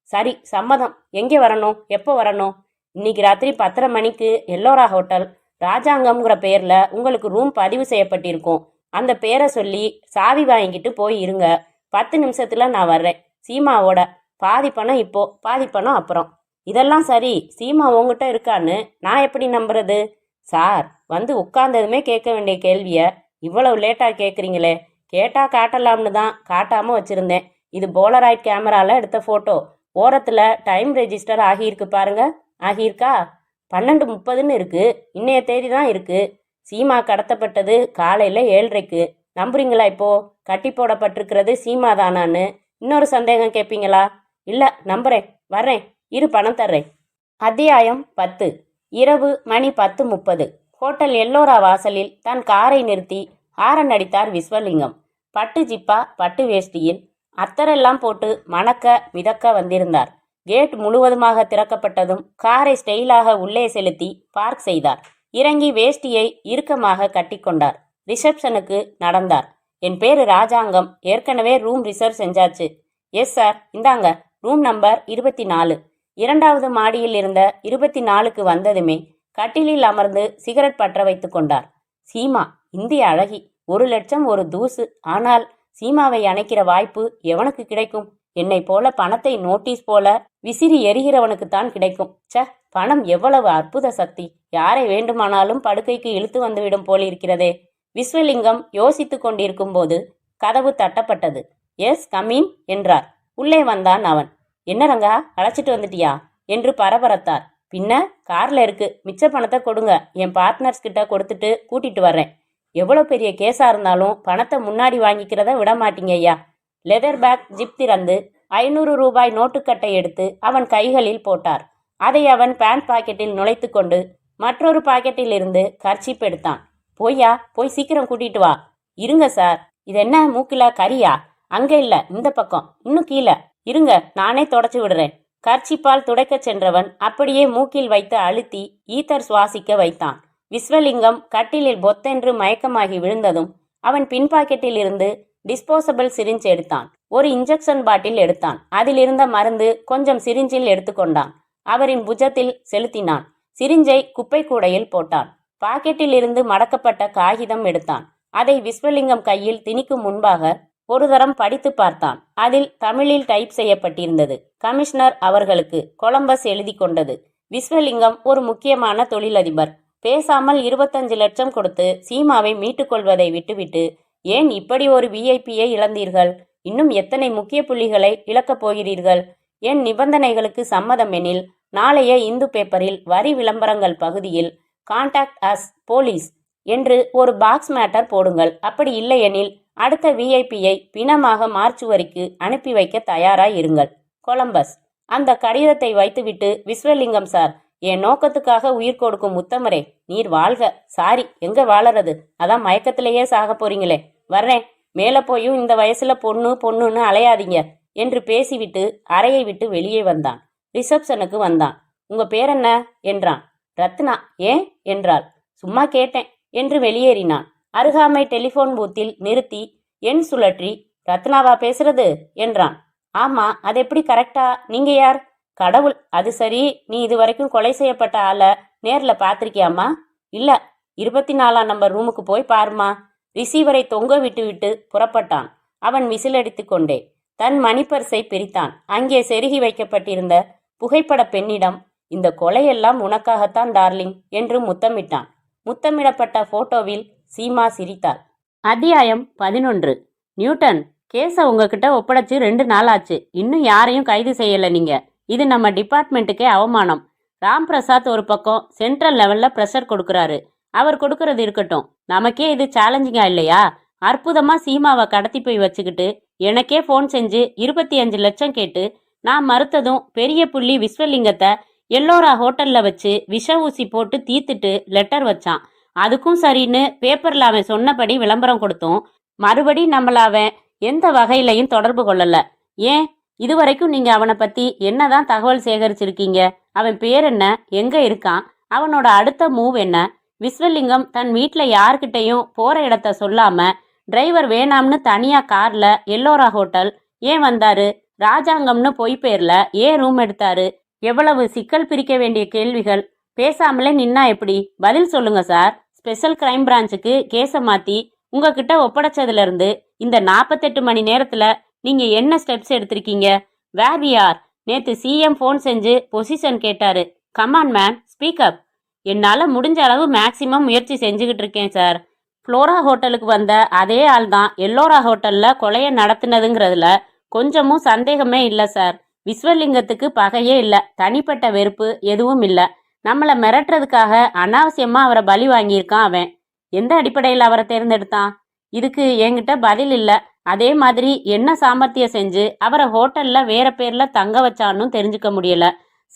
சரி, சம்மதம். எங்கே வரணும்? எப்போ வரணும்? இன்னைக்கு ராத்திரி 10:30 மணிக்கு எல்லோரா ஹோட்டல் ராஜாங்கம்ங்கிற பேர்ல உங்களுக்கு ரூம் பதிவு செய்யப்பட்டிருக்கும். அந்த பேரை சொல்லி சாவி வாங்கிட்டு போய் இருங்க. 10 நிமிஷத்துல நான் வர்றேன். சீமாவோட பாதி பணம் இப்போ, பாதி பணம் அப்புறம். இதெல்லாம் சரி, சீமா உங்ககிட்ட இருக்கான்னு நான் எப்படி நம்புறது? சார், வந்து உட்கார்ந்ததுமே கேட்க வேண்டிய கேள்விய இவ்வளவு லேட்டா கேட்குறீங்களே. கேட்டா காட்டலாம்னு தான் காட்டாம வச்சிருந்தேன். இது போலராய்ட் கேமரால எடுத்த போட்டோ. ஓரத்துல டைம் ரெஜிஸ்டர் ஆகியிருக்கு பாருங்க. ஆகியிருக்கா? 12:30ன்னு இருக்கு. இன்னைய தேதி தான் இருக்கு. சீமா கடத்தப்பட்டது காலையில 7:30க்கு. நம்புறீங்களா? இப்போ கட்டி போடப்பட்டிருக்கிறது சீமா தானான்னு இன்னொரு சந்தேகம் கேட்பீங்களா? இல்ல, நம்புறேன். வர்றேன். இரு, பணம் தர்றேன். அத்தியாயம் 10. இரவு மணி 10:30. ஹோட்டல் எல்லோரா வாசலில் தன் காரை நிறுத்தி ஹாரன் அடித்தார் விஸ்வலிங்கம். பட்டு ஜிப்பா, பட்டு வேஷ்டியில் அத்தரெல்லாம் போட்டு மணக்க மிதக்க வந்திருந்தார். கேட் முழுவதுமாக திறக்கப்பட்டதும் காரை ஸ்டைலாக உள்ளே செலுத்தி பார்க் செய்தார். இறங்கி வேஷ்டியை இறுக்கமாக கட்டிக்கொண்டார். ரிசப்ஷனுக்கு நடந்தார். என் பேரு ராஜாங்கம். ஏற்கனவே ரூம் ரிசர்வ் செஞ்சாச்சு. எஸ் சார், இந்தாங்க ரூம் நம்பர் 24. 2வது மாடியில் இருந்த 24க்கு வந்ததுமே கட்டிலில் அமர்ந்து சிகரெட் பற்ற வைத்து கொண்டார். சீமா இந்திய அழகி, 1,00,000 ஒரு தூசு. ஆனால் சீமாவை அணைக்கிற வாய்ப்பு எவனுக்கு கிடைக்கும்? என்னை போல பணத்தை நோட்டீஸ் போல விசிறி எரிகிறவனுக்குத்தான் கிடைக்கும். ச, பணம் எவ்வளவு அற்புத சக்தி! யாரை வேண்டுமானாலும் படுக்கைக்கு இழுத்து வந்துவிடும் போலிருக்கிறதே. விஸ்வலிங்கம் யோசித்து கொண்டிருக்கும் போது கதவு தட்டப்பட்டது. எஸ், கம்மின் என்றார். உள்ளே வந்தான் அவன். என்ன ரங்கா, அழைச்சிட்டு வந்துட்டியா என்று பரபரத்தார். பின்ன கார்ல இருக்கு, மிச்ச பணத்தை கொடுங்க, என் பார்ட்னர்ஸ் கிட்ட கொடுத்துட்டு கூட்டிட்டு வர்றேன். எவ்வளோ பெரிய கேஸா இருந்தாலும் பணத்தை முன்னாடி வாங்கிக்கிறத விட மாட்டீங்க ஐயா. லெதர் பேக் ஜிப் திறந்து 500 ரூபாய் நோட்டுக்கட்டை எடுத்து அவன் கைகளில் போட்டார். அதை அவன் பேண்ட் பாக்கெட்டில் நுழைத்து கொண்டு மற்றொரு பாக்கெட்டில் இருந்து கர்ச்சீப் எடுத்தான். போய்யா, போய் சீக்கிரம் கூட்டிட்டு வா. இருங்க சார். இது என்ன மூக்கில கரியா? அங்க இல்ல, இந்த பக்கம், இன்னும் கீழே இருங்க, நானே தொடச்சு விடுறேன். கர்ச்சிப்பால் துடைக்க சென்றவன் அப்படியே மூக்கில் வைத்து அழுத்தி ஈத்தர் சுவாசிக்க வைத்தான். விஸ்வலிங்கம் கட்டிலில் பொத்தென்று மயக்கமாகி விழுந்ததும் அவன் பின்பாக்கெட்டில் இருந்து டிஸ்போசபிள் சிரிஞ்ச் எடுத்தான். ஒரு இன்ஜெக்ஷன் பாட்டில் எடுத்தான். அதில் இருந்த மருந்து கொஞ்சம் சிரிஞ்சில் எடுத்துக்கொண்டான். அவரின் புஜத்தில் செலுத்தினான். சிரிஞ்சை குப்பை கூடையில் போட்டான். பாக்கெட்டில் இருந்து மடக்கப்பட்ட காகிதம் எடுத்தான். அதை விஸ்வலிங்கம் கையில் திணிக்கும் முன்பாக ஒரு தரம் படித்து பார்த்தான். அதில் தமிழில் டைப் செய்யப்பட்டிருந்தது. கமிஷனர் அவர்களுக்கு, கொலம்பஸ் எழுதி கொண்டது. விஸ்வலிங்கம் ஒரு முக்கியமான தொழிலதிபர். பேசாமல் 25 லட்சம் கொடுத்து சீமாவை மீட்டுக் கொள்வதை விட்டுவிட்டு ஏன் இப்படி ஒரு விஐபியை இழந்தீர்கள்? இன்னும் எத்தனை முக்கிய புள்ளிகளை இழக்கப் போகிறீர்கள்? என் நிபந்தனைகளுக்கு சம்மதம் எனில் நாளைய இந்து பேப்பரில் வரி விளம்பரங்கள் பகுதியில் கான்டாக்ட் அஸ் போலீஸ் என்று ஒரு பாக்ஸ் மேட்டர் போடுங்கள். அப்படி இல்லையெனில் அடுத்த விஐபியை பிணமாக மார்ச்சுவரிக்கு அனுப்பி வைக்க தயாராய் இருங்கள். கொலம்பஸ். அந்த கடிதத்தை வைத்துவிட்டு, விஸ்வலிங்கம் சார், என் நோக்கத்துக்காக உயிர் கொடுக்கும் உத்தமரே, நீர் வாழ்க. சாரி, எங்க வாழறது? அதான் மயக்கத்திலேயே சாக போறீங்களே. வர்றேன். மேல போயும் இந்த வயசுல பொண்ணு பொண்ணுன்னு அலையாதீங்க என்று பேசிவிட்டு அறையை விட்டு வெளியே வந்தான். ரிசப்ஷனுக்கு வந்தான். உங்க பேர் என்ன என்றான். ரத்னா. ஏன் என்றாள். சும்மா கேட்டேன் என்று வெளியேறினான். அருகாமை டெலிபோன் பூத்தில் நிறுத்தி எண் சுழற்றி, ரத்னாவா பேசுறது என்றான். ஆமா, அது எப்படி கரெக்டா? நீங்க யார்? கடவுள். அது சரி, நீ இதுவரைக்கும் கொலை செய்யப்பட்ட ஆளை நேர்ல பாத்திருக்கியாமா? இல்ல. 24ஆம் நம்பர் ரூமுக்கு போய் பாருமா. ரிசீவரை தொங்க விட்டு விட்டு புறப்பட்டான். அவன் விசிலடித்து கொண்டே தன் மணிப்பர்ஸை பிரித்தான். அங்கே செருகி வைக்கப்பட்டிருந்த புகைப்பட பெண்ணிடம், இந்த கொலையெல்லாம் உனக்காகத்தான் டார்லிங் என்று முத்தமிட்டான். முத்தமிடப்பட்ட போட்டோவில் சீமா சிரித்தாள். அத்தியாயம் 11. நியூட்டன், கேஸ உங்ககிட்ட ஒப்படைச்சு 2 நாள் ஆச்சு. இன்னும் யாரையும் கைது செய்யல நீங்க. இது நம்ம டிபார்ட்மெண்ட்டுக்கே அவமானம். ராம் பிரசாத் ஒரு பக்கம் சென்ட்ரல் லெவல்ல ப்ரெஷர் கொடுக்கறாரு. அவர் கொடுக்கறது இருக்கட்டும், நமக்கே இது சேலஞ்சிங்கா இல்லையா? அற்புதமா சீமாவை கடத்தி போய் வச்சுக்கிட்டு எனக்கே ஃபோன் செஞ்சு 25 லட்சம் கேட்டு நான் மறுத்ததும் பெரிய புள்ளி விஸ்வலிங்கத்தை எல்லோரா ஹோட்டல்ல வச்சு விஷ ஊசி போட்டு தீத்துட்டு லெட்டர் வச்சான். அதுக்கும் சரின்னு பேப்பர்ல அவன் சொன்னபடி விளம்பரம் கொடுத்தோம். மறுபடி நம்மள அவன் எந்த வகையிலையும் தொடர்பு கொள்ளல. ஏன், இதுவரைக்கும் நீங்க அவனை பத்தி என்னதான் தகவல் சேகரிச்சிருக்கீங்க? அவன் பேர் என்ன? எங்க இருக்கான்? அவனோட அடுத்த மூவ் என்ன? விஸ்வலிங்கம் தன் வீட்டுல யார்கிட்டையும் போற இடத்த சொல்லாம டிரைவர் வேணாம்னு தனியா கார்ல எல்லோரா ஹோட்டல் ஏன் வந்தாரு? ராஜாங்கம்னு பொய் பேர்ல ஏன் ரூம் எடுத்தாரு? எவ்வளவு சிக்கல் பிரிக்க வேண்டிய கேள்விகள். பேசாமலே நின்னா எப்படி? பதில் சொல்லுங்க சார். ஸ்பெஷல் கிரைம் பிரான்ச்சுக்கு கேஸை மாத்தி உங்ககிட்ட ஒப்படைச்சதுல இருந்து இந்த 48 மணி நேரத்துல நீங்க என்ன ஸ்டெப்ஸ் எடுத்திருக்கீங்க? Where we are? நேத்து சிஎம் ஃபோன் செஞ்சு பொசிஷன் கேட்டாரு. Come on man, speak up. என்னால முடிஞ்ச அளவு மேக்சிமம் முயற்சி செஞ்சுக்கிட்டு இருக்கேன் சார். ஃப்ளோரா ஹோட்டலுக்கு வந்த அதே ஆள் தான் எல்லோரா ஹோட்டல்ல கொலையை நடத்துனதுங்கிறதுல கொஞ்சமும் சந்தேகமே இல்லை சார். விஸ்வலிங்கத்துக்கு பகையே இல்லை, தனிப்பட்ட வெறுப்பு எதுவும் இல்லை. நம்மளை மிரட்டுறதுக்காக அனாவசியமா அவரை பலி வாங்கியிருக்கான் அவன். எந்த அடிப்படையில் அவரை தேர்ந்தெடுத்தான்? இதுக்கு என்கிட்ட பதில் இல்லை. அதே மாதிரி என்ன சாமர்த்தியம் செஞ்சு அவரை ஹோட்டல்ல வேற பேர்ல தங்க வச்சான்னு தெரிஞ்சுக்க முடியல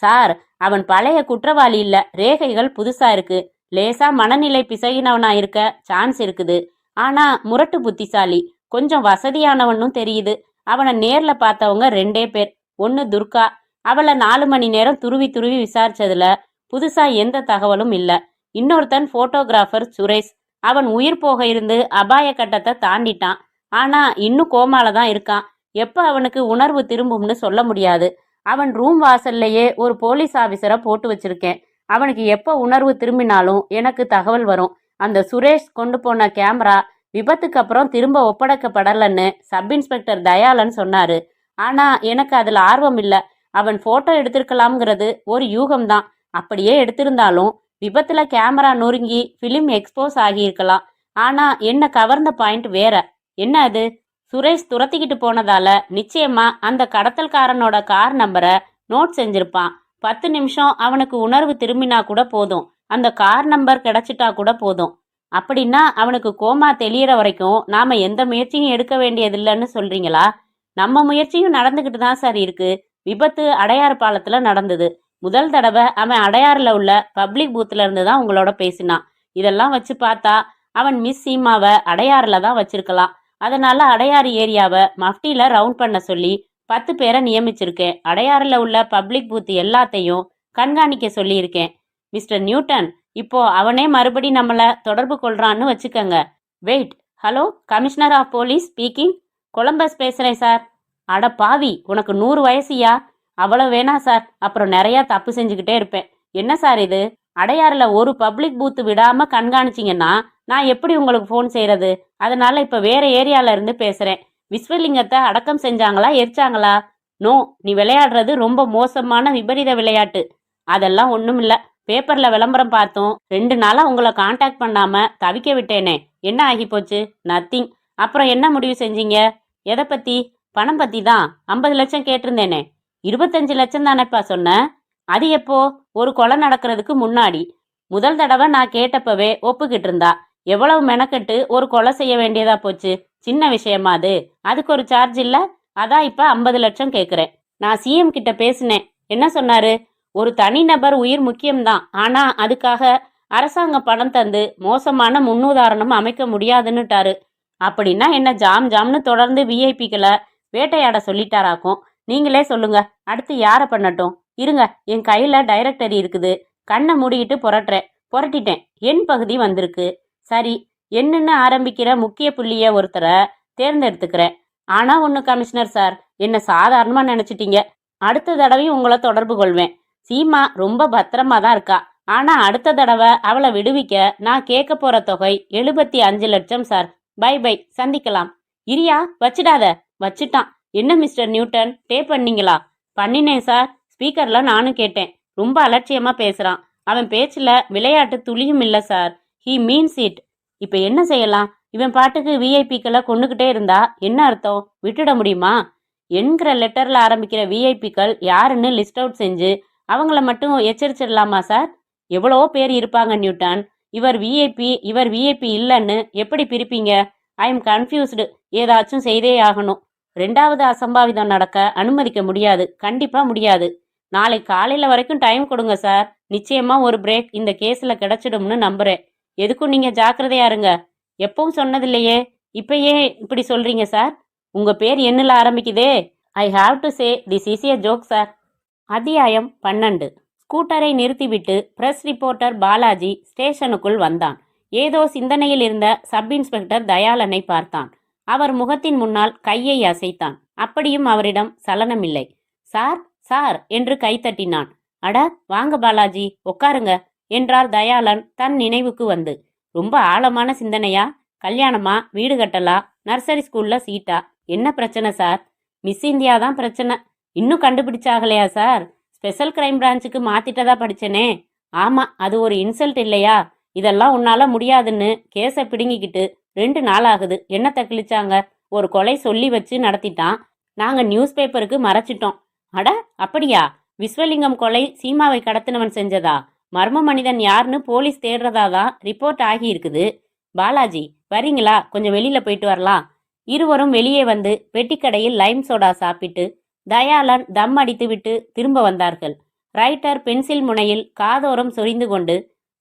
சார். அவன் பழைய குற்றவாளி இல்ல, ரேகைகள் புதுசா இருக்கு. லேசா மனநிலை பிசகினவனா இருக்க சான்ஸ் இருக்குது. ஆனா முரட்டு புத்திசாலி, கொஞ்சம் வசதியானவனும் தெரியுது. அவனை நேர்ல பார்த்தவங்க 2 பேர். ஒன்னு துர்கா, அவளை 4 மணி நேரம் துருவி துருவி விசாரிச்சதுல புதுசா எந்த தகவலும் இல்ல. இன்னொருத்தன் போட்டோகிராஃபர் சுரேஷ், அவன் உயிர் போக இருந்து அபாய கட்டத்தை தாண்டிட்டான். ஆனா இன்னும் கோமால தான் இருக்கான். எப்ப அவனுக்கு உணர்வு திரும்பும்னு சொல்ல முடியாது. அவன் ரூம் வாசல்லையே ஒரு போலீஸ் ஆபீசரை போட்டு வச்சிருக்கேன். அவனுக்கு எப்ப உணர்வு திரும்பினாலும் எனக்கு தகவல் வரும். அந்த சுரேஷ் கொண்டு போன கேமரா விபத்துக்கு அப்புறம் திரும்ப ஒப்படைக்கப்படலன்னு சப் இன்ஸ்பெக்டர் தயாளன் சொன்னாரு. ஆனா எனக்கு அதுல ஆர்வம் இல்ல. அவன் போட்டோ எடுத்திருக்கலாம்ங்கிறது ஒரு யூகம்தான். அப்படியே எடுத்திருந்தாலும் விபத்துல கேமரா நொறுங்கி பிலிம் எக்ஸ்போஸ் ஆகியிருக்கலாம். ஆனா என்ன கவர்ந்த பாயிண்ட் வேற. என்ன அது? சுரேஷ் துரத்திக்கிட்டு போனதால நிச்சயமா அந்த கடத்தல்காரனோட கார் நம்பரை நோட் செஞ்சிருப்பான். 10 நிமிஷம் அவனுக்கு உணர்வு திரும்பினா கூட போதும், அந்த கார் நம்பர் கிடைச்சிட்டா கூட போதும். அப்படின்னா அவனுக்கு கோமா தெளியற வரைக்கும் நாம எந்த முயற்சியும் எடுக்க வேண்டியதில்லைன்னு சொல்றீங்களா? நம்ம முயற்சியும் நடந்துகிட்டு தான் சார் இருக்கு. விபத்து அடையாறு பாலத்துல நடந்தது. முதல் தடவை அவன் அடையாறுல உள்ள பப்ளிக் பூத்துல இருந்து தான் உங்களோட பேசினான். இதெல்லாம் வச்சு பார்த்தா அவன் மிஸ் சீமாவை அடையாறுல தான் வச்சிருக்கலாம். அதனால அடையாறு ஏரியாவை மஃப்டியில ரவுண்ட் பண்ண சொல்லி 10 பேரை நியமிச்சிருக்கேன். அடையாறுல உள்ள பப்ளிக் பூத் எல்லாத்தையும் கண்காணிக்க சொல்லியிருக்கேன். மிஸ்டர் நியூட்டன், இப்போ அவனே மறுபடி நம்மளை தொடர்பு கொள்றான்னு வச்சுக்கங்க. Wait. Hello, commissioner of police speaking. Columbus பேசுறேன் சார். அட பாவி, உனக்கு 100 வயசுயா? அவ்வளோ வேணா சார், அப்புறம் நிறைய தப்பு செஞ்சுக்கிட்டே இருப்பேன். என்ன சார் இது? அடையாறுல ஒரு பப்ளிக் பூத்து விடாம கண்காணிச்சிங்கன்னா நான் எப்படி உங்களுக்கு ஃபோன் செய்யறது? அதனால இப்ப வேற ஏரியால இருந்து பேசுறேன். விஸ்வலிங்கத்தை அடக்கம் செஞ்சாங்களா, எரிச்சாங்களா? நோ, நீ விளையாடுறது ரொம்ப மோசமான விபரீத விளையாட்டு. அதெல்லாம் ஒண்ணும் இல்ல. பேப்பர்ல விளம்பரம் பார்த்தோம். 2 நாளா உங்களை காண்டாக்ட் பண்ணாம தவிக்க விட்டேனே, என்ன ஆகி போச்சு? நத்திங். அப்புறம் என்ன முடிவு செஞ்சீங்க? எதை பத்தி? பணம் பத்தி தான். 50 லட்சம் கேட்டிருந்தேனே. 25 லட்சம் தானேப்பா சொன்னேன். அது எப்போ? ஒரு கொலை நடக்கிறதுக்கு முன்னாடி. முதல் தடவை நான் கேட்டப்பவே ஒப்புக்கிட்டு இருந்தா. எவ்வளவு மெனக்கெட்டு ஒரு கொலை செய்ய வேண்டியதா போச்சு. சின்ன விஷயமா அது? அதுக்கு ஒரு சார்ஜ் இல்ல. அதான் இப்ப 50 லட்சம் கேட்குறேன். நான் சிஎம் கிட்ட பேசினேன். என்ன சொன்னாரு? ஒரு தனிநபர் உயிர் முக்கியம்தான், ஆனா அதுக்காக அரசாங்கம் பணம் தந்து மோசமான முன்னுதாரணம் அமைக்க முடியாதுன்னுட்டாரு. அப்படின்னா என்ன, ஜாம் ஜாம்னு தொடர்ந்து விஐபிக்களை வேட்டையாட சொல்லிட்டாராக்கும். நீங்களே சொல்லுங்க, அடுத்து யாரை பண்ணட்டும்? இருங்க, என் கையில டைரக்டரி இருக்குது. கண்ணை மூடிக்கிட்டு புரட்டிட்டேன். என் பகுதி வந்திருக்கு. சரி, என்னன்னு ஆரம்பிக்கிற முக்கிய புள்ளிய ஒருத்தரை தேர்ந்தெடுத்துக்கிறேன். ஆனா ஒண்ணு கமிஷனர் சார், என்ன சாதாரணமா நினைச்சிட்டீங்க. அடுத்த தடவையும் உங்களை தொடர்பு கொள்வேன். சீமா ரொம்ப பத்திரமா தான் இருக்கா. ஆனா அடுத்த தடவை அவளை விடுவிக்க நான் கேட்க போற தொகை 75 லட்சம் சார். பை பை, சந்திக்கலாம். இரியா, வச்சிடாத. வச்சிட்டான். என்ன மிஸ்டர் நியூட்டன், டேப் பண்ணீங்களா? பண்ணினேன் சார். ஸ்பீக்கர்ல நானும் கேட்டேன். ரொம்ப அலட்சியமா பேசுறான். அவன் பேச்சுல விளையாட்டு துளியும் இல்ல சார். He means it. இப்ப என்ன செய்யலாம்? இவன் பாட்டுக்கு விஐபிக்களை கொண்டுகிட்டே இருந்தா என்ன அர்த்தம்? விட்டுட முடியுமா? என்கிற லெட்டர்ல ஆரம்பிக்கிற விஐபிக்கள் யாருன்னு லிஸ்ட் அவுட் செஞ்சு அவங்கள மட்டும் எச்சரிச்சிடலாமா சார்? எவ்வளவோ பேர் இருப்பாங்க நியூட்டன். இவர் விஐபி இல்லைன்னு எப்படி பிரிப்பீங்க? I am confused. ஏதாச்சும் செய்தே ஆகணும். 2வது அசம்பாவிதம் நடக்க அனுமதிக்க முடியாது. கண்டிப்பா முடியாது. நாளை காலையில வரைக்கும் டைம் கொடுங்க சார். நிச்சயமா ஒரு பிரேக் இந்த கேஸ்ல கிடைச்சிடும்னு நம்புறேன். எதுக்கும் நீங்க ஜாக்கிரதையா இருங்க. எப்பவும் சொன்னதில்லையே, இப்ப ஏன் இப்படி சொல்றீங்க சார்? உங்க பேர் என்னல ஆரம்பிக்குதே? I have to say this is a joke sir. அத்தியாயம் 12. ஸ்கூட்டரை நிறுத்திவிட்டு பிரஸ் ரிப்போர்ட்டர் பாலாஜி ஸ்டேஷனுக்குள் வந்தான். ஏதோ சிந்தனையில் இருந்த சப் இன்ஸ்பெக்டர் தயாளனை பார்த்தான். அவர் முகத்தின் முன்னால் கையை அசைத்தான். அப்படியும் அவரிடம் சலனமில்லை. சார் சார் என்று கைத்தட்டினான். அட வாங்க பாலாஜி, உட்காருங்க என்றார் தயாளன் தன் நினைவுக்கு வந்து. ரொம்ப ஆழமான சிந்தனையா? கல்யாணமா, வீடு கட்டலா, நர்சரி ஸ்கூல்ல சீட்டா? என்ன பிரச்சனை சார்? மிஸ் இந்தியா தான் பிரச்சனை. இன்னும் கண்டுபிடிச்சாகலையா சார்? ஸ்பெஷல் கிரைம் பிரான்ச்சுக்கு மாத்திட்டதா படிச்சனே. ஆமா, அது ஒரு இன்சல்ட் இல்லையா? இதெல்லாம் உன்னால முடியாதுன்னு கேஸை பிடுங்கிக்கிட்டு 2 நாள் ஆகுது. என்னத்தை கிழிச்சாங்க? ஒரு கொலை சொல்லி வச்சு நடத்திட்டான். நாங்க நியூஸ் பேப்பருக்கு மறைச்சிட்டோம். அட, அப்படியா? விஸ்வலிங்கம் கொலை சீமாவை கடத்தினவன் செஞ்சதா? மர்ம மனிதன் யாருன்னு போலீஸ் தேடுறதாதான் ரிப்போர்ட் ஆகி இருக்குது. பாலாஜி, வரீங்களா? கொஞ்சம் வெளியில போயிட்டு வரலாம். இருவரும் வெளியே வந்து பெட்டிக்கடையில் லைம் சோடா சாப்பிட்டு தயாளன் தம் அடித்துவிட்டு திரும்ப வந்தார்கள். ரைட்டர் பென்சில் முனையில் காதோரம் சொரிந்து கொண்டு,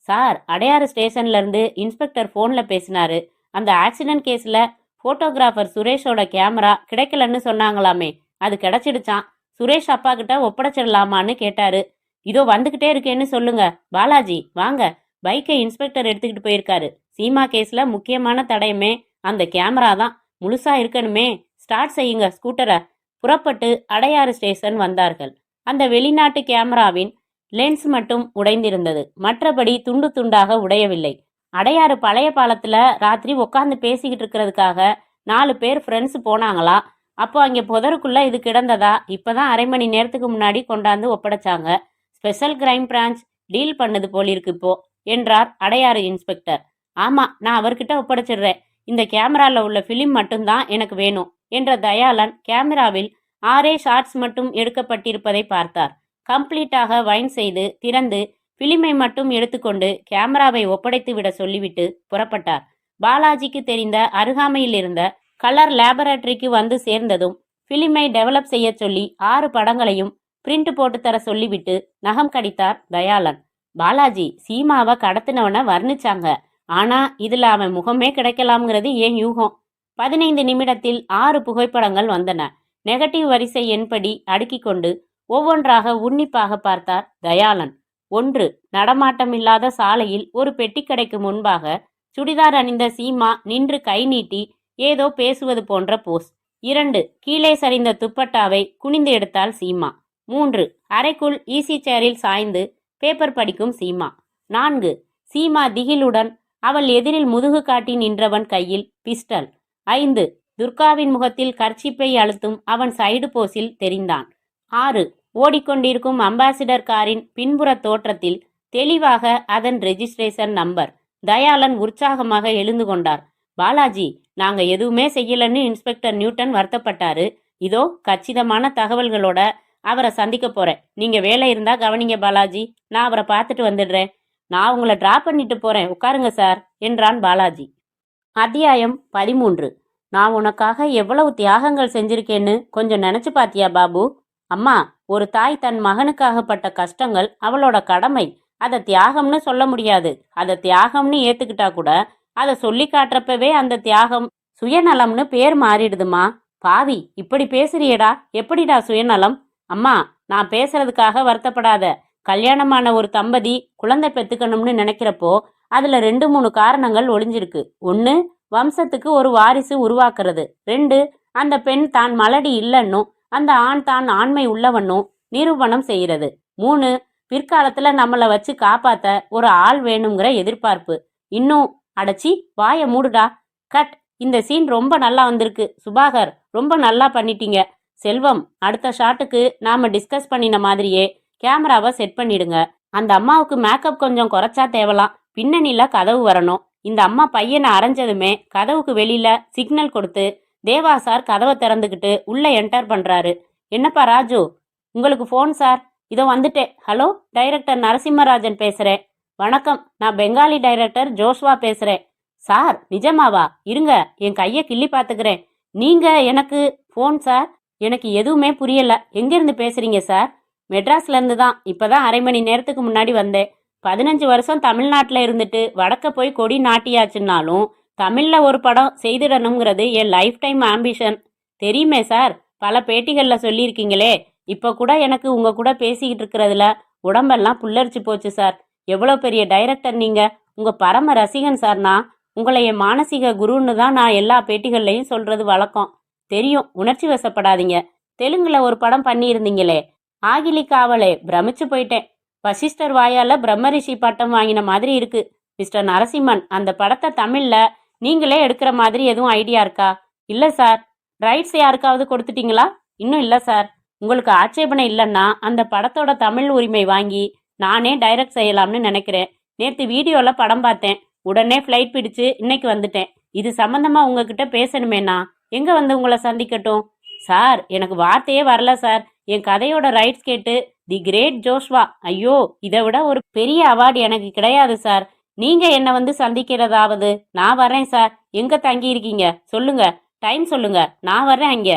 சார், அடையாறு ஸ்டேஷன்ல இருந்து இன்ஸ்பெக்டர் போன்ல பேசினாரு. அந்த ஆக்சிடென்ட் கேஸ்ல போட்டோகிராஃபர் சுரேஷோட கேமரா கிடைக்கலன்னு சொன்னாங்களாமே, அது கிடைச்சிடுச்சான். சுரேஷ் அப்பா கிட்ட ஒப்படைச்சிடலாமான்னு கேட்டாரு. இதோ வந்துகிட்டே இருக்கேன்னு சொல்லுங்க. பாலாஜி, வாங்க. பைக்கை இன்ஸ்பெக்டர் எடுத்துக்கிட்டு போயிருக்காரு. சீமா கேஸ்ல முக்கியமான தடயமே அந்த கேமரா தான். முழுசா இருக்கணுமே. ஸ்டார்ட் செய்யுங்க ஸ்கூட்டரை. புறப்பட்டு அடையாறு ஸ்டேஷன் வந்தார்கள். அந்த வெளிநாட்டு கேமராவின் லென்ஸ் மட்டும் உடைந்திருந்தது. மற்றபடி துண்டு துண்டாக உடையவில்லை. அடையாறு பழைய பாலத்துல ராத்திரி உட்காந்து பேசிக்கிட்டு இருக்கிறதுக்காக 4 பேர் ஃப்ரெண்ட்ஸ் போனாங்களா. அப்போ அங்கே புதருக்குள்ள இது கிடந்ததா இப்பதான் அரை மணி நேரத்துக்கு முன்னாடி கொண்டாந்து ஒப்படைச்சாங்க. ஸ்பெஷல் கிரைம் பிரான்ச் டீல் பண்ணது போலிருக்கு இப்போ, என்றார் அடையாறு இன்ஸ்பெக்டர். ஆமா, நான் அவர்கிட்ட ஒப்படைச்சிடுறேன். இந்த கேமரால உள்ள பிலிம் மட்டும்தான் எனக்கு வேணும் என்ற தயாளன் கேமராவில் 6 ஷாட்ஸ் மட்டும் எடுக்கப்பட்டிருப்பதை பார்த்தார். கம்ப்ளீட்டாக வைண்ட் செய்து திறந்து பிலிமை மட்டும் எடுத்துக்கொண்டு கேமராவை ஒப்படைத்து விட சொல்லிவிட்டு புறப்பட்டார். பாலாஜிக்கு தெரிந்த அருகாமையில் இருந்த கலர் லேபரட்டரிக்கு வந்து சேர்ந்ததும் பிலிமை டெவலப் செய்ய சொல்லி 6 படங்களையும் பிரிண்ட் போட்டு தர சொல்லிவிட்டு நகம் கடித்தார் தயாளன். பாலாஜி, சீமாவை கடத்தினவனை வர்ணிச்சாங்க. ஆனா இதுல அவன் முகமே கிடைக்கலாம்ங்கிறது ஏன் யூகம்? 15 நிமிடத்தில் 6 புகைப்படங்கள் வந்தன. நெகட்டிவ் வரிசை என்படி அடுக்கிக் கொண்டு ஒவ்வொன்றாக உன்னிப்பாக பார்த்தார் தயாளன். 1. நடமாட்டமில்லாத சாலையில் ஒரு பெட்டிக்கடைக்கு முன்பாக சுடிதார் அணிந்த சீமா நின்று கை நீட்டி ஏதோ பேசுவது போன்ற போஸ். 2. கீழே சரிந்த துப்பட்டாவை குனிந்து எடுத்தாள் சீமா. 3. அறைக்குள் ஈசி சேரில் சாய்ந்து பேப்பர் படிக்கும் சீமா. 4. சீமா திகிலுடன் அவள் எதிரில் முதுகு காட்டி நின்றவன் கையில் பிஸ்டல். 5. துர்காவின் முகத்தில் கர்ச்சிப்பை அழுத்தும் அவன் சைடு போஸில் தெரிந்தான். 6. ஓடிக்கொண்டிருக்கும் அம்பாசிடர் காரின் பின்புற தோற்றத்தில் தெளிவாக அதன் ரெஜிஸ்ட்ரேஷன் நம்பர். தயாளன் உற்சாகமாக எழுந்து கொண்டார். பாலாஜி, நாங்க எதுவுமே செய்யலன்னு இன்ஸ்பெக்டர் நியூட்டன் வருத்தப்பட்டாரு. இதோ கச்சிதமான தகவல்களோட அவரை சந்திக்க போறேன். நீங்க வேலை இருந்தா கவனிங்க பாலாஜி. நான் அவரை பார்த்துட்டு வந்துடுறேன். நான் உங்களை டிராப் பண்ணிட்டு போறேன், உட்காருங்க சார், என்றான் பாலாஜி. அத்தியாயம் 13. நான் உனக்காக எவ்வளவு தியாகங்கள் செஞ்சிருக்கேன்னு கொஞ்சம் நினைச்சு பாத்தியா பாபு? அம்மா, ஒரு தாய் தன் மகனுக்காகப்பட்ட கஷ்டங்கள் அவளோட கடமை. அதை தியாகம்னு சொல்ல முடியாது. அதை தியாகம்னு ஏத்துக்கிட்டா கூட அதை சொல்லி காட்டுறப்பவே அந்த தியாகம் சுயநலம்னு பேர் மாறிடுதுமா. பாவி, இப்படி பேசுறியடா. எப்படிடா சுயநலம்? அம்மா, நான் பேசுறதுக்காக வருத்தப்படாத. கல்யாணமான ஒரு தம்பதி குழந்தை பெத்துக்கணும்னு நினைக்கிறப்போ அதுல 2-3 காரணங்கள் ஒளிஞ்சிருக்கு. 1, வம்சத்துக்கு ஒரு வாரிசு உருவாக்குறது. 2, அந்த பெண் தான் மலடி இல்லைன்னும் அந்த ஆண் தான் ஆண்மை உள்ளவனும் நிரூபணம் செய்யறது. 3, பிற்காலத்துல நம்மளை வச்சு காப்பாத்த ஒரு ஆள் வேணுங்கிற எதிர்பார்ப்பு. இன்னும், அடச்சி, வாய மூடுடா. கட். இந்த சீன் ரொம்ப நல்லா வந்திருக்கு. சுபாகர், ரொம்ப நல்லா பண்ணிட்டீங்க. செல்வம், அடுத்த ஷாட்டுக்கு நாம டிஸ்கஸ் பண்ணின மாதிரியே கேமராவை செட் பண்ணிடுங்க. அந்த அம்மாவுக்கு மேக்கப் கொஞ்சம் குறைச்சா தேவலாம். பின்னணியில கதவு வரணும். இந்த அம்மா பையனை அரைஞ்சதுமே கதவுக்கு வெளியில சிக்னல் கொடுத்து தேவா சார் கதவை திறந்துக்கிட்டு உள்ள என்டர் பண்றாரு. என்னப்பா ராஜு, உங்களுக்கு ஃபோன் சார். இதோ வந்துட்டேன். ஹலோ, டைரக்டர் நரசிம்மராஜன் பேசுறேன். வணக்கம், நான் பெங்காலி டைரக்டர் ஜோஷ்வா பேசுறேன். சார், நிஜமாவா? இருங்க, என் கையை கிள்ளி பார்த்துக்கிறேன். நீங்க எனக்கு ஃபோன் சார்? எனக்கு எதுவுமே புரியல. எங்கிருந்து பேசுறீங்க சார்? மெட்ராஸ்ல இருந்து தான். இப்பதான் அரை மணி நேரத்துக்கு முன்னாடி வந்தேன். 15 வருஷம் தமிழ்நாட்டில் இருந்துட்டு வடக்க போய் கொடி நாட்டியாச்சுன்னாலும் தமிழ்ல ஒரு படம் செய்திடணுங்கிறது என் லைஃப் டைம் ஆம்பிஷன். தெரியுமே சார், பல பேட்டிகள்ல சொல்லியிருக்கீங்களே. இப்ப கூட எனக்கு உங்க கூட பேசிக்கிட்டு இருக்கிறதுல உடம்பெல்லாம் புல்லரிச்சு போச்சு சார். எவ்வளோ பெரிய டைரக்டர் நீங்க. உங்க பரம ரசிகன் சார். நான் உங்களை என் மானசீக குருன்னு தான் நான் எல்லா பேட்டிகள்லையும் சொல்றது வழக்கம். தெரியும், உணர்ச்சி வசப்படாதீங்க. தெலுங்குல ஒரு படம் பண்ணியிருந்தீங்களே, ஆகிலி காவலே, பிரமிச்சு போயிட்டேன். வசிஷ்டர் வாயால பிரம்மரிஷி பட்டம் வாங்கின மாதிரி இருக்கு. மிஸ்டர் நரசிம்மன், அந்த படத்தை தமிழ்ல நீங்களே எடுக்கிற மாதிரி எதுவும் ஐடியா இருக்கா? இல்லை சார். ரைட்ஸ் யாருக்காவது கொடுத்துட்டீங்களா? இன்னும் இல்லை சார். உங்களுக்கு ஆட்சேபனை இல்லைன்னா அந்த படத்தோட தமிழ் உரிமை வாங்கி நானே டைரக்ட் செய்யலாம்னு நினைக்கிறேன். நேற்று வீடியோவில் படம் பார்த்தேன். உடனே ஃப்ளைட் பிடிச்சு இன்னைக்கு வந்துட்டேன். இது சம்பந்தமா உங்ககிட்ட பேசணுமேண்ணா. எங்க வந்து உங்களை சந்திக்கட்டும்? சார், எனக்கு வார்த்தையே வரல சார். என் கதையோட ரைட்ஸ் கேட்டு தி கிரேட் ஜோஷ்வா, ஐயோ இதை விட ஒரு பெரிய அவார்டு எனக்கு கிடையாது சார். நீங்க என்ன வந்து சந்திக்கிறதாவது. நான் வர்றேன் சார். எங்க தங்கி இருக்கீங்க சொல்லுங்க, டைம் சொல்லுங்க, நான் வர்றேன் அங்க.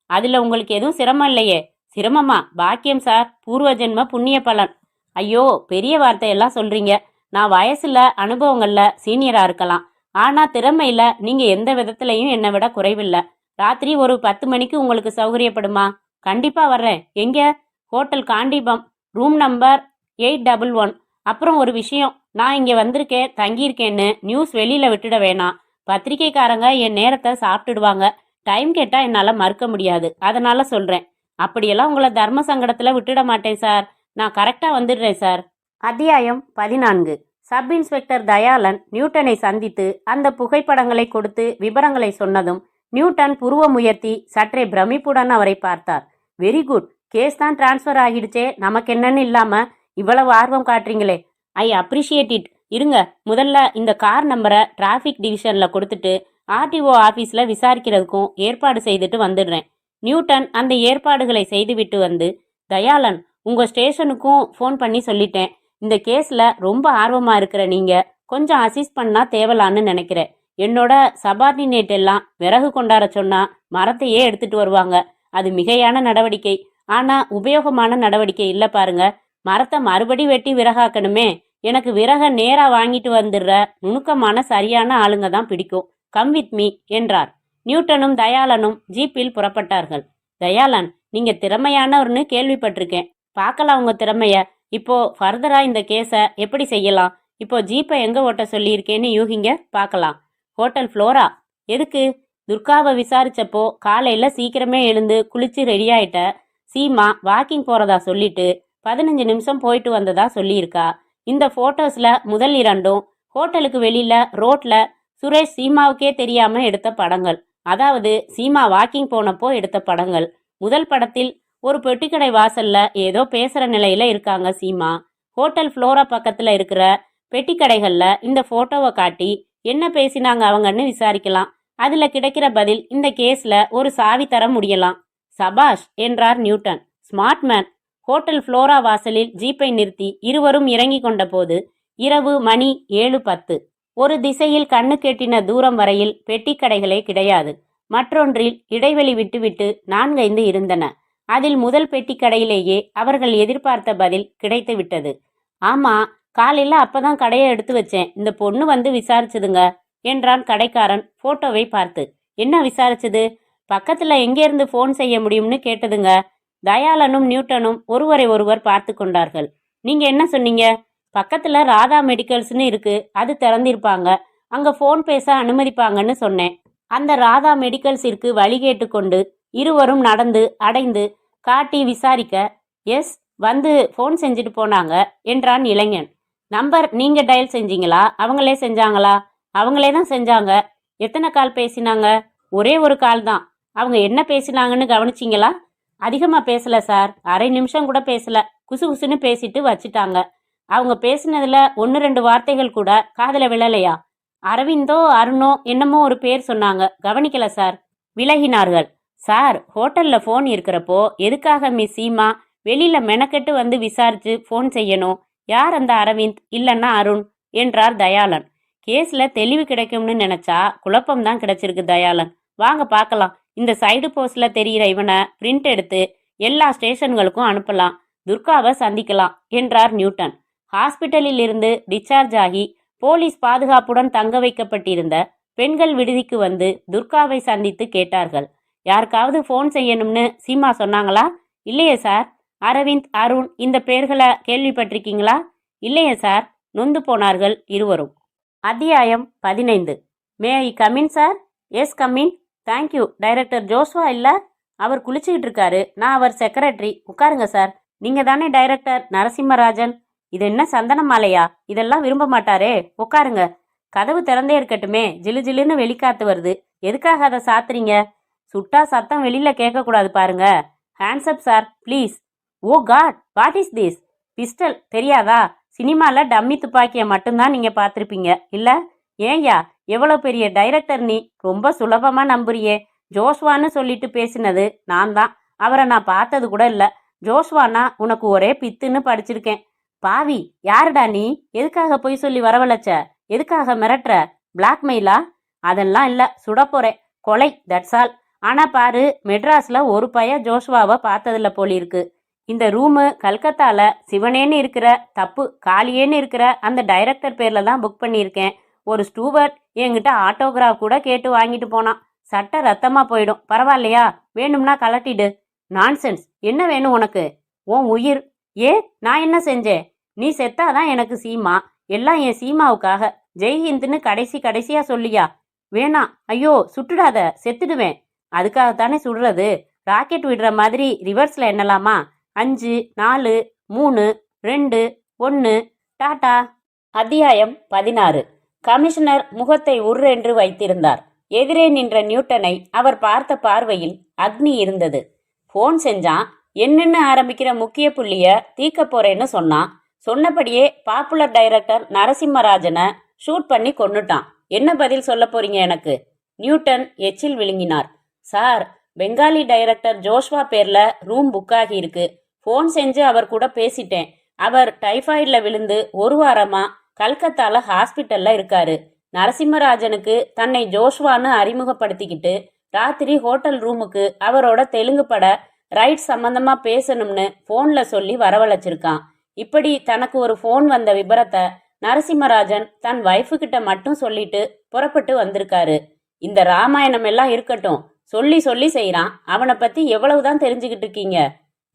அதுல உங்களுக்கு எதுவும் சிரமம் இல்லையே? சிரமமா? பாக்கியம் சார், பூர்வ ஜென்ம புண்ணிய பலன். ஐயோ, பெரிய வார்த்தையெல்லாம் சொல்றீங்க. நான் வயசுல அனுபவங்கள்ல சீனியரா இருக்கலாம், ஆனா திறமையில நீங்க எந்த விதத்திலையும் என்னை விட குறைவில்லை. ராத்திரி ஒரு 10 மணிக்கு உங்களுக்கு சௌகரியப்படுமா? கண்டிப்பா வர்றேன். எங்க? Hotel Gandeepam, room number 811. அப்புறம் ஒரு விஷயம், நான் இங்க வந்திருக்கேன் தங்கியிருக்கேன்னு நியூஸ் வெளியில விட்டுட வேணாம். பத்திரிக்கைக்காரங்க என் நேரத்தை சாப்பிட்டுடுவாங்க. டைம் கேட்டா என்னால மறுக்க முடியாது, அதனால சொல்றேன். அப்படியெல்லாம் உங்களை தர்ம சங்கடத்துல விட்டுட மாட்டேன் சார். நான் கரெக்டா வந்துடுறேன் சார். அத்தியாயம் 14. சப் இன்ஸ்பெக்டர் தயாளன் நியூட்டனை சந்தித்து அந்த புகைப்படங்களை கொடுத்து விவரங்களை சொன்னதும் நியூட்டன் புருவம் உயர்த்தி சற்றே பிரமிப்புடன் அவரை பார்த்தார். வெரி குட், கேஸ் தான் டிரான்ஸ்ஃபர் ஆகிடுச்சே, நமக்கு என்னன்னு இல்லாம இவ்வளவு ஆர்வம் காட்டுறீங்களே. I appreciate it. இருங்க, முதல்ல இந்த கார் நம்பரை டிராஃபிக் டிவிஷன்ல கொடுத்துட்டு ஆர்டிஓ ஆஃபீஸில் விசாரிக்கிறதுக்கும் ஏற்பாடு செய்துட்டு வந்துடுறேன். நியூட்டன் அந்த ஏற்பாடுகளை செய்துவிட்டு வந்து, தயாளன், உங்கள் ஸ்டேஷனுக்கும் ஃபோன் பண்ணி சொல்லிட்டேன். இந்த கேஸில் ரொம்ப ஆர்வமாக இருக்கிற நீங்கள் கொஞ்சம் அசிஸ்ட் பண்ணால் தேவலான்னு நினைக்கிறேன். என்னோட சபார்டினேட் எல்லாம் விறகு கொண்டாட சொன்னால் மரத்தையே எடுத்துட்டு வருவாங்க. அது மிகையான நடவடிக்கை, ஆனால் உபயோகமான நடவடிக்கை இல்லை பாருங்க. மரத்தை மறுபடி வெட்டி விறகாக்கணுமே. எனக்கு விறக நேரா வாங்கிட்டு வந்துடுற நுணுக்கமான சரியான ஆளுங்க தான் பிடிக்கும். கம் வித் மீ என்றார். நியூட்டனும் தயாளனும் ஜீப்பில் புறப்பட்டார்கள். தயாளன், நீங்க திறமையானவர்னு கேள்விப்பட்டிருக்கேன். பார்க்கலாம் உங்க திறமைய. இப்போ ஃபர்தரா இந்த கேஸை எப்படி செய்யலாம்? இப்போ ஜீப்பை எங்க ஓட்ட சொல்லியிருக்கேன்னு யூகிங்க, பார்க்கலாம். Hotel Flora. எதுக்கு? துர்காவை விசாரிச்சப்போ காலையில சீக்கிரமே எழுந்து குளிச்சு ரெடியாயிட்ட சீமா வாக்கிங் போறதா சொல்லிட்டு 15 நிமிஷம் போயிட்டு வந்ததா சொல்லியிருக்கா. இந்த போட்டோஸ்ல முதல் 2ம் ஹோட்டலுக்கு வெளியில ரோட்ல சுரேஷ் சீமாவுக்கே தெரியாம எடுத்த படங்கள். அதாவது சீமா வாக்கிங் போனப்போ எடுத்த படங்கள். முதல் படத்தில் ஒரு பெட்டிக்கடை வாசல்ல ஏதோ பேசுற நிலையில இருக்காங்க சீமா. ஹோட்டல் ஃப்ளோரா பக்கத்துல இருக்கிற பெட்டிக்கடைகள்ல இந்த போட்டோவை காட்டி என்ன பேசினாங்க அவங்கன்னு விசாரிக்கலாம். அதுல கிடைக்கிற பதில் இந்த கேஸ்ல ஒரு சாவி தர முடியலாம். சபாஷ் என்றார் Newton. Smart man. Hotel Flora வாசலில் ஜீப்பை நிறுத்தி இருவரும் இறங்கி கொண்ட போது இரவு மணி 7:10. ஒரு திசையில் கண்ணு கெட்டின தூரம் வரையில் பெட்டிக்கடைகளே கிடையாது. மற்றொன்றில் இடைவெளி விட்டுவிட்டு 4-5 இருந்தன. அதில் முதல் பெட்டிக்கடையிலேயே அவர்கள் எதிர்பார்த்த பதில் கிடைத்து விட்டது. ஆமா, காலையில அப்பதான் கடையை எடுத்து வச்சேன். இந்த பொண்ணு வந்து விசாரிச்சுதுங்க என்றான் கடைக்காரன் போட்டோவை பார்த்து. என்ன விசாரிச்சது? பக்கத்துல எங்கேருந்து போன் செய்ய முடியும்னு கேட்டதுங்க. தயாளனும் நியூட்டனும் ஒருவரை ஒருவர் பார்த்து கொண்டார்கள். நீங்க என்ன சொன்னீங்க? பக்கத்துல ராதா மெடிக்கல்ஸ்னு இருக்கு, அது திறந்திருப்பாங்க, அங்க போன் பேச அனுமதிப்பாங்கன்னு சொன்னேன். அந்த ராதா மெடிக்கல்ஸிற்கு வழி கேட்டுக்கொண்டு இருவரும் நடந்து அடைந்து காட்டி விசாரிக்க, எஸ், வந்து போன் செஞ்சுட்டு போனாங்க என்றான் இளைஞன். நம்பர் நீங்க டயல் செஞ்சீங்களா, அவங்களே செஞ்சாங்களா? அவங்களே தான் செஞ்சாங்க. எத்தனை கால் பேசினாங்க? ஒரே ஒரு கால் தான். அவங்க என்ன பேசினாங்கன்னு கவனிச்சிங்களா? அதிகமாக பேசல சார், அரை நிமிஷம் கூட பேசல. குசு குசுன்னு பேசிட்டு வச்சுட்டாங்க. அவங்க பேசினதுல 1-2 வார்த்தைகள் கூட காதல விழலையா? அரவிந்தோ அருணோ என்னமோ ஒரு பேர் சொன்னாங்க, கவனிக்கல சார். விலகினார்கள். சார், ஹோட்டல்ல போன் இருக்கிறப்போ எதுக்காக மிஸ் சீமா வெளியில மெனக்கெட்டு வந்து விசாரிச்சு போன் செய்யணும்? யார் அந்த அரவிந்த் இல்லைன்னா அருண் என்றார் தயாளன். கேஸ்ல தெளிவு கிடைக்கும்னு நினைச்சா குழப்பம்தான் கிடைச்சிருக்கு தயாளன். வாங்க பார்க்கலாம். இந்த சைடு போஸ்ட்ல தெரிகிற இவனை பிரிண்ட் எடுத்து எல்லா ஸ்டேஷன்களுக்கும் அனுப்பலாம். துர்காவை சந்திக்கலாம் என்றார் நியூட்டன். ஹாஸ்பிட்டலில் இருந்து டிஸ்சார்ஜ் ஆகி போலீஸ் பாதுகாப்புடன் தங்க வைக்கப்பட்டிருந்த பெண்கள் விடுதிக்கு வந்து துர்காவை சந்தித்து கேட்டார்கள். யாருக்காவது போன் செய்யணும்னு சீமா சொன்னாங்களா? இல்லையே சார். அரவிந்த், அருண் இந்த பேர்களை கேள்விப்பட்டிருக்கீங்களா? இல்லையே சார். நொந்து போனார்கள் இருவரும். அத்தியாயம் 15. May I come in sir? Yes, come in. Thank you. Director Joshua இல்லை? அவர் குளிச்சுக்கிட்டு இருக்காரு. நான் அவர் செக்ரட்டரி. உட்காருங்க சார். நீங்க தானே டைரக்டர் நரசிம்மராஜன்? இது என்ன சந்தன மாலையா? இதெல்லாம் விரும்ப மாட்டாரே. உட்காருங்க. கதவு திறந்தே இருக்கட்டுமே, ஜிலு ஜிலுன்னு வெளிக்காத்து வருது. எதுக்காக அதை சாத்துறீங்க? சுட்டா சத்தம் வெளியில கேட்கக்கூடாது பாருங்க. Hands up sir, please. Oh god, what is this? Pistol தெரியாதா? சினிமால டம்மி துப்பாக்கியை மட்டும்தான் நீங்க பார்த்துருப்பீங்க இல்ல? ஏன்யா, எவ்வளோ பெரிய டைரக்டர் நீ, ரொம்ப சுலபமா நம்புறியே. ஜோஷ்வான்னு சொல்லிட்டு பேசினது நான் தான். அவரை நான் பார்த்தது கூட இல்ல. ஜோஷ்வானா உனக்கு ஒரே பித்துன்னு படிச்சிருக்கேன். பாவி, யாருடா நீ? எதுக்காக பொய் சொல்லி வரவழைச்ச? எதுக்காக மிரட்டுற? பிளாக்மெயிலா? அதெல்லாம் இல்ல, சுட போறேன். கொலை, தட்ஸ் ஆல். ஆனா பாரு, மெட்ராஸ்ல ஒரு பைய ஜோஷ்வாவை பார்த்ததில்ல போலிருக்கு. இந்த ரூமு கல்கத்தால சிவனேன்னு இருக்கிற, தப்பு காளியேன்னு இருக்கிற அந்த டைரக்டர் பேர்ல தான் புக் பண்ணியிருக்கேன். ஒரு ஸ்டூவர்ட் என்கிட்ட ஆட்டோகிராஃப் கூட கேட்டு வாங்கிட்டு போனான். சட்டை ரத்தமா போயிடும், பரவாயில்லையா? வேணும்னா கலட்டிடு. நான்சென்ஸ். என்ன வேணும் உனக்கு? உன் உயிர். ஏ, நான் என்ன செஞ்சேன்? நீ செத்தாதான் எனக்கு சீமா. எல்லாம் என் சீமாவுக்காக. ஜெய்ஹிந்துன்னு கடைசியா சொல்லியா? வேணாம், ஐயோ சுட்டுடாத, செத்துடுவேன். அதுக்காகத்தானே சுடுறது. ராக்கெட் விடுற மாதிரி ரிவர்ஸ்ல எண்ணலாமா? 5 4 3 2 1 டாடா. அத்தியாயம் 16. கமிஷனர் முகத்தை உர்ரென்று வைத்திருந்தார். எதிரே நின்ற நியூட்டனை அவர் பார்த்த பார்வையில் அக்னி இருந்தது. போன் செஞ்சான். என்னன்னு ஆரம்பிக்கிற முக்கிய புள்ளிய தீக்க போறேன்னு சொன்னான். சொன்னபடியே பாப்புலர் டைரக்டர் நரசிம்மராஜனை ஷூட் பண்ணி கொன்னுட்டான். என்ன பதில் சொல்ல போறீங்க எனக்கு? நியூட்டன் எச்சில் விழுங்கினார். சார், பெங்காலி டைரக்டர் ஜோஷ்வா பேர்ல ரூம் புக் ஆகி இருக்கு. போன் செஞ்சு அவர் கூட பேசிட்டேன். அவர் டைஃபாய்ட்ல விழுந்து ஒரு வாரமா கல்கத்தால ஹாஸ்பிட்டல்ல இருக்காரு. நரசிம்மராஜனுக்கு தன்னை ஜோஷ்வான்னு அறிமுகப்படுத்திக்கிட்டு ராத்திரி ஹோட்டல் ரூமுக்கு அவரோட தெலுங்கு பட ரைட் சம்பந்தமா பேசணும்னு போன்ல சொல்லி வரவழைச்சிருக்கான். இப்படி தனக்கு ஒரு போன் வந்த விபரத்தை நரசிம்மராஜன் தன் வைஃபு கிட்ட மட்டும் சொல்லிட்டு புறப்பட்டு வந்திருக்காரு. இந்த ராமாயணம் எல்லாம் இருக்கட்டும், சொல்லி சொல்லி செய்யறான். அவனை பத்தி எவ்வளவுதான் தெரிஞ்சுக்கிட்டு இருக்கீங்க?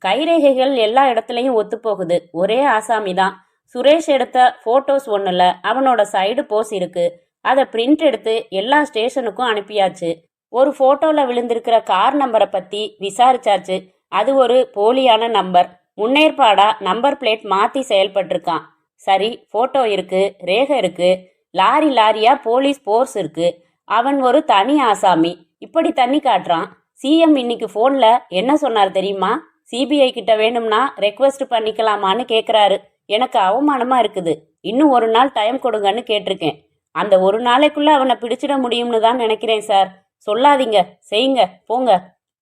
கைரேகைகள் எல்லா இடத்துலயும் ஒத்து போகுது. ஒரே ஆசாமி தான். சுரேஷ் எடுத்த போட்டோஸ் ஒண்ணுல அவனோட சைடு போஸ் இருக்கு. அதை பிரிண்ட் எடுத்து எல்லா ஸ்டேஷனுக்கும் அனுப்பியாச்சு. ஒரு போட்டோல விழுந்திருக்கிற கார் நம்பரை பத்தி விசாரிச்சாச்சு. அது ஒரு போலியான நம்பர். முன்னேற்பாடா நம்பர் பிளேட் மாத்தி செயல்பட்டிருக்கான். சரி, போட்டோ இருக்கு, ரேகை இருக்கு, லாரி லாரியா போலீஸ் போர்ஸ் இருக்கு. அவன் ஒரு தனி ஆசாமி. இப்படி தண்ணி காட்டுறான். சிஎம் இன்னைக்கு போன்ல என்ன சொன்னார் தெரியுமா? சிபிஐ கிட்ட வேணும்னா ரெக்வெஸ்ட் பண்ணிக்கலாமான்னு கேக்குறாரு. எனக்கு அவமானமா இருக்குது. இன்னும் ஒரு நாள் டைம் கொடுங்கன்னு கேட்டிருக்கேன். அந்த ஒரு நாளைக்குள்ள அவனை பிடிச்சிட முடியும்னு தான் நினைக்கிறேன் சார். சொல்லாதீங்க, செய்யுங்க, போங்க.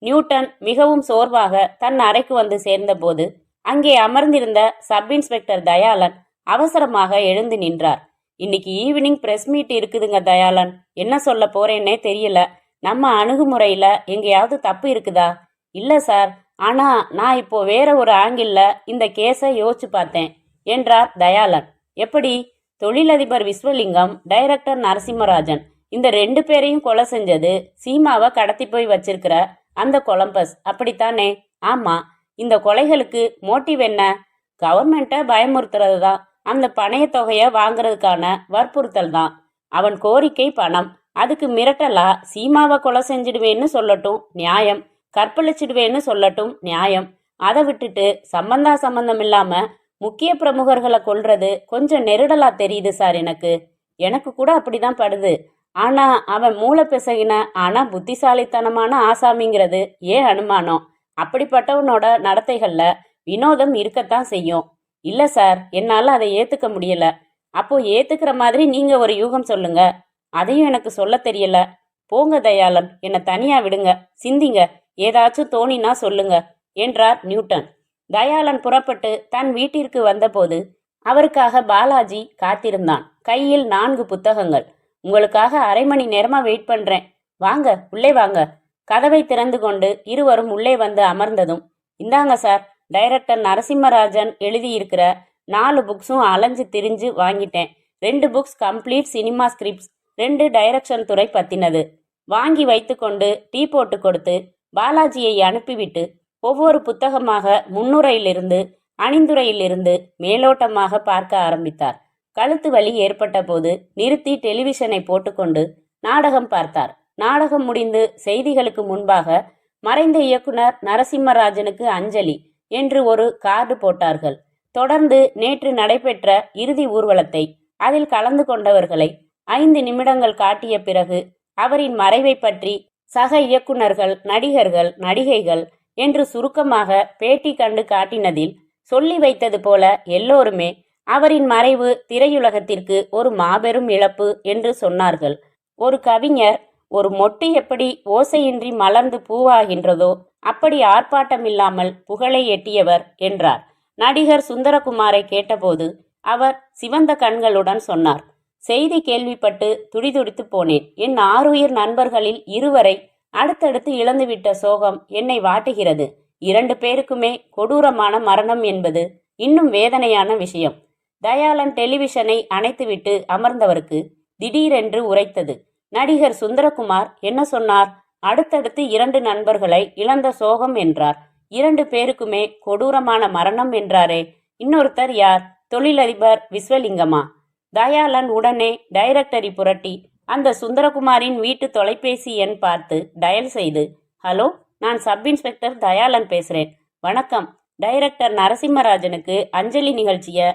நியூட்டன் மிகவும் சோர்வாக தன் அறைக்கு வந்து சேர்ந்தபோது அங்கே அமர்ந்திருந்த சப் இன்ஸ்பெக்டர் தயாளன் அவசரமாக எழுந்து நின்றார். இன்னைக்கு ஈவினிங் பிரஸ் மீட் இருக்குதுங்க தயாளன். என்ன சொல்ல போறேன்னே தெரியல. நம்ம அணுகுமுறையில எங்கேயாவது தப்பு இருக்குதா? இல்ல சார், ஆனா நான் இப்போ வேற ஒரு ஆங்கிள் இந்த கேஸை யோசிச்சு பார்த்தேன் என்றார் தயாளன். எப்படி? தொழிலதிபர் விஸ்வலிங்கம், டைரக்டர் நரசிம்மராஜன், இந்த 2 பேரையும் கொலை செஞ்சது சீமாவை கடத்தி போய் வச்சிருக்கிற அந்த கொலம்பஸ், அப்படித்தானே? ஆமா. இந்த கொலைகளுக்கு மோட்டிவ் என்ன? கவர்மெண்ட்டை பயமுறுத்துறது தான். அந்த பணைய தொகையை வாங்குறதுக்கான வற்புறுத்தல் தான். அவன் கோரிக்கை பணம். அதுக்கு மிரட்டலா சீமாவை கொலை செஞ்சிடுவேன்னு சொல்லட்டும் நியாயம், கற்பழிச்சிடுவேன்னு சொல்லட்டும் நியாயம். அதை விட்டுட்டு சம்பந்தம் இல்லாம முக்கிய பிரமுகர்களை கொல்றது கொஞ்சம் நெருடலா தெரியுது சார். எனக்கு கூட அப்படிதான் படுது. ஆனா அவன் மூளை பிசகின ஆனா புத்திசாலித்தனமான ஆசாமிங்கிறது ஏன் அனுமானம்? அப்படிப்பட்டவனோட நடத்தைகள்ல வினோதம் இருக்கத்தான் செய்யும். இல்ல சார், என்னால அதை ஏத்துக்க முடியல. அப்போ ஏத்துக்கிற மாதிரி நீங்க ஒரு யூகம் சொல்லுங்க. அதையும் எனக்கு சொல்ல தெரியல. போங்க தயாளன், என்னை தனியா விடுங்க. சிந்திங்க, ஏதாச்சும் தோணினா சொல்லுங்க என்றார் நியூட்டன். தயாளன் புறப்பட்டு தன் வீட்டிற்கு வந்தபோது அவருக்காக பாலாஜி காத்திருந்தான். கையில் 4 புத்தகங்கள். உங்களுக்காக அரை மணி நேரமா வெயிட் பண்றேன். வாங்க, உள்ளே வாங்க. கதவை திறந்து கொண்டு இருவரும் உள்ளே வந்து அமர்ந்ததும், இந்தாங்க சார், டைரக்டர் நரசிம்மராஜன் எழுதியிருக்கிற 4 புக்ஸும் அலைஞ்சு திரிஞ்சு வாங்கிட்டேன். 2 books complete cinema scripts, 2 direction துறை பத்தினது. வாங்கி வைத்துக்கொண்டு டீ போட்டு கொடுத்து பாலாஜியை அனுப்பிவிட்டு ஒவ்வொரு புத்தகமாக முன்னுரையிலிருந்து அணிந்துரையிலிருந்து மேலோட்டமாக பார்க்க ஆரம்பித்தார். கழுத்து வலி ஏற்பட்ட போது நிறுத்தி டெலிவிஷனை போட்டுக்கொண்டு நாடகம் பார்த்தார். நாடகம் முடிந்து செய்திகளுக்கு முன்பாக மறைந்த இயக்குனர் நரசிம்மராஜனுக்கு அஞ்சலி என்று ஒரு கார்டு போட்டார்கள். தொடர்ந்து நேற்று நடைபெற்ற இறுதி ஊர்வலத்தை, அதில் கலந்து கொண்டவர்களை, 5 நிமிடங்கள் காட்டிய பிறகு அவரின் மறைவை பற்றி சக இயக்குனர்கள், நடிகர்கள், நடிகைகள் என்று சுருக்கமாக பேட்டி கண்டு காட்டினதில் சொல்லி வைத்தது போல எல்லோருமே அவரின் மறைவு திரையுலகத்திற்கு ஒரு மாபெரும் இழப்பு என்று சொன்னார்கள். ஒரு கவிஞர் ஒரு மொட்டு எப்படி ஓசையின்றி மலர்ந்து பூவாகின்றதோ அப்படி ஆர்ப்பாட்டமில்லாமல் புகழை எட்டியவர் என்றார். நடிகர் சுந்தரகுமாரை கேட்டபோது அவர் சிவந்த கண்களுடன் சொன்னார், செய்தி கேள்விப்பட்டு துடிதுடித்து போனேன். என் ஆருயிர் நண்பர்களில் 2 வரை அடுத்தடுத்து இழந்துவிட்ட சோகம் என்னை வாட்டுகிறது. 2 பேருக்குமே கொடூரமான மரணம் என்பது இன்னும் வேதனையான விஷயம். தயாளன் டெலிவிஷனை அணைத்துவிட்டு அமர்ந்தவருக்கு திடீரென்று உரைத்தது. நடிகர் சுந்தரகுமார் என்ன சொன்னார்? அடுத்தடுத்து 2 நண்பர்களை இழந்த சோகம் என்றார். 2 பேருக்குமே கொடூரமான மரணம் என்றாரே. இன்னொருத்தர் யார்? தொழிலதிபர் விஸ்வலிங்கமா? தயாளன் உடனே டைரக்டரி புரட்டி அந்த சுந்தரகுமாரின் வீட்டு தொலைபேசி எண் பார்த்து டயல் செய்து, ஹலோ, நான் சப் இன்ஸ்பெக்டர் தயாளன் பேசுறேன். வணக்கம். டைரக்டர் நரசிம்மராஜனுக்கு அஞ்சலி நிகழ்ச்சிய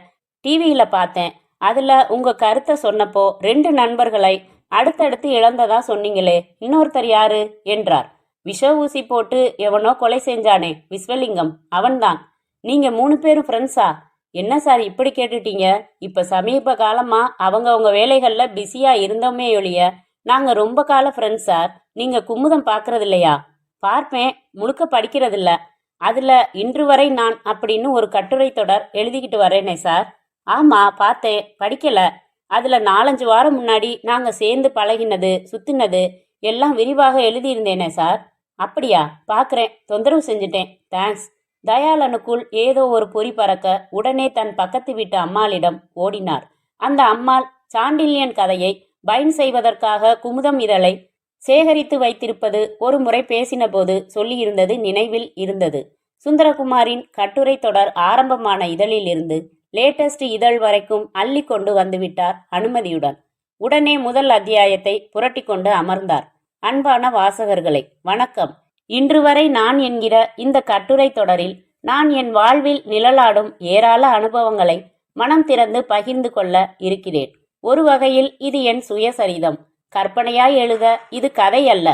டிவியில் பார்த்தேன். அதில் உங்கள் கருத்தை சொன்னப்போ 2 நண்பர்களை அடுத்தடுத்து இழந்ததா சொன்னீங்களே, இன்னொருத்தர் யாரு என்றார். விஷ ஊசி போட்டு எவனோ கொலை செஞ்சானே விஸ்வலிங்கம், அவன்தான். நீங்க 3 பேரும் ஃப்ரெண்ட்ஸா? என்ன சார் இப்படி கேட்டுட்டீங்க? இப்ப சமீப காலமா அவங்க வேலைகள்ல பிஸியா இருந்தோமே ஒழிய நாங்க ரொம்ப கால ஃப்ரெண்ட்ஸ் சார். நீங்க குமுதம் பாக்குறது இல்லையா? பார்ப்பேன், முழுக்க படிக்கிறது இல்ல. அதுல இன்று வரை நான் அப்படின்னு ஒரு கட்டுரை தொடர் எழுதிக்கிட்டு வரேனே சார். ஆமா பார்த்தேன், படிக்கல. அதுல 4-5 வாரம் முன்னாடி நாங்க சேர்ந்து பழகினது, சுத்தினது எல்லாம் விரிவாக எழுதியிருந்தேனே சார். அப்படியா? பாக்குறேன், தொந்தரவு செஞ்சுட்டேன், தேங்க்ஸ். தயாளனுக்குள் ஏதோ ஒரு பொறி பறக்க உடனே தன் பக்கத்து வீட்டு அம்மாளிடம் ஓடினார். அந்த அம்மாள் சாண்டில்யன் கதையை பைன் செய்வதற்காக குமுதம் இதழை சேகரித்து வைத்திருப்பது ஒரு முறை பேசின போது சொல்லியிருந்தது நினைவில் இருந்தது. சுந்தரகுமாரின் கட்டுரை தொடர் ஆரம்பமான இதழில் இருந்து லேட்டஸ்ட் இதழ் வரைக்கும் அள்ளி கொண்டு வந்துவிட்டார் அனுமதியுடன். உடனே முதல் அத்தியாயத்தை புரட்டி கொண்டு அமர்ந்தார். அன்பான வாசகர்களே, வணக்கம். இன்று வரை நான் என்கிற இந்த கட்டுரை தொடரில் நான் என் வாழ்வில் நிழலாடும் ஏராள அனுபவங்களை மனம் திறந்து பகிர்ந்து கொள்ள இருக்கிறேன். ஒரு வகையில் இது என் சுயசரிதம். கற்பனையாய் எழுத இது கதை அல்ல.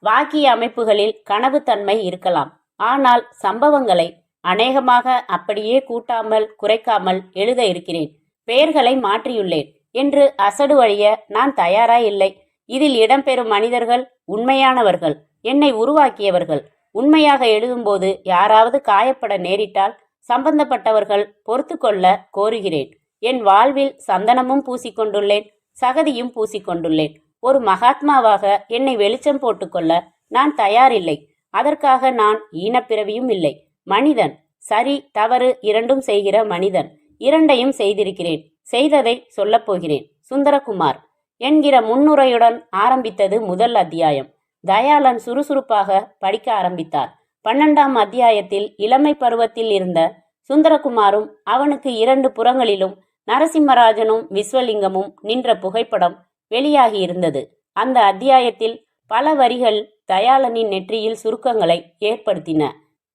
வாக்கிய அமைப்புகளில் கனவுத்தன்மை இருக்கலாம். ஆனால் சம்பவங்களை அநேகமாக அப்படியே கூட்டாமல் குறைக்காமல் எழுத இருக்கிறேன். பெயர்களை மாற்றியுள்ளேன் என்று அசடு வழிய நான் தயாராய் இல்லை. இதில் இடம்பெறும் மனிதர்கள் உண்மையானவர்கள், என்னை உருவாக்கியவர்கள். உண்மையாக எழுதும்போது யாராவது காயப்பட நேரிட்டால் சம்பந்தப்பட்டவர்கள் பொறுத்து கொள்ள கோருகிறேன். என் வாழ்வில் சந்தனமும் பூசிக்கொண்டுள்ளேன், சகதியும் பூசிக்கொண்டுள்ளேன். ஒரு மகாத்மாவாக என்னை வெளிச்சம் போட்டுக்கொள்ள நான் தயாரில்லை. அதற்காக நான் ஈனப்பிறவியும் இல்லை. மனிதன், சரி தவறு இரண்டும் செய்கிற மனிதன். 2ஐயும் செய்திருக்கிறேன். செய்ததை சொல்லப்போகிறேன். சுந்தரகுமார் என்கிற முன்னுரையுடன் ஆரம்பித்தது முதல் அத்தியாயம். தயாளன் சுறுசுறுப்பாக படிக்க ஆரம்பித்தார். 12ஆம் அத்தியாயத்தில் இளமை பருவத்தில் இருந்த சுந்தரகுமாரும் அவனுக்கு 2 புறங்களிலும் நரசிம்மராஜனும் விஸ்வலிங்கமும் நின்ற புகைப்படம் வெளியாகி இருந்தது. அந்த அத்தியாயத்தில் பல வரிகள் தயாளனின் நெற்றியில் சுருக்கங்களை ஏற்படுத்தின.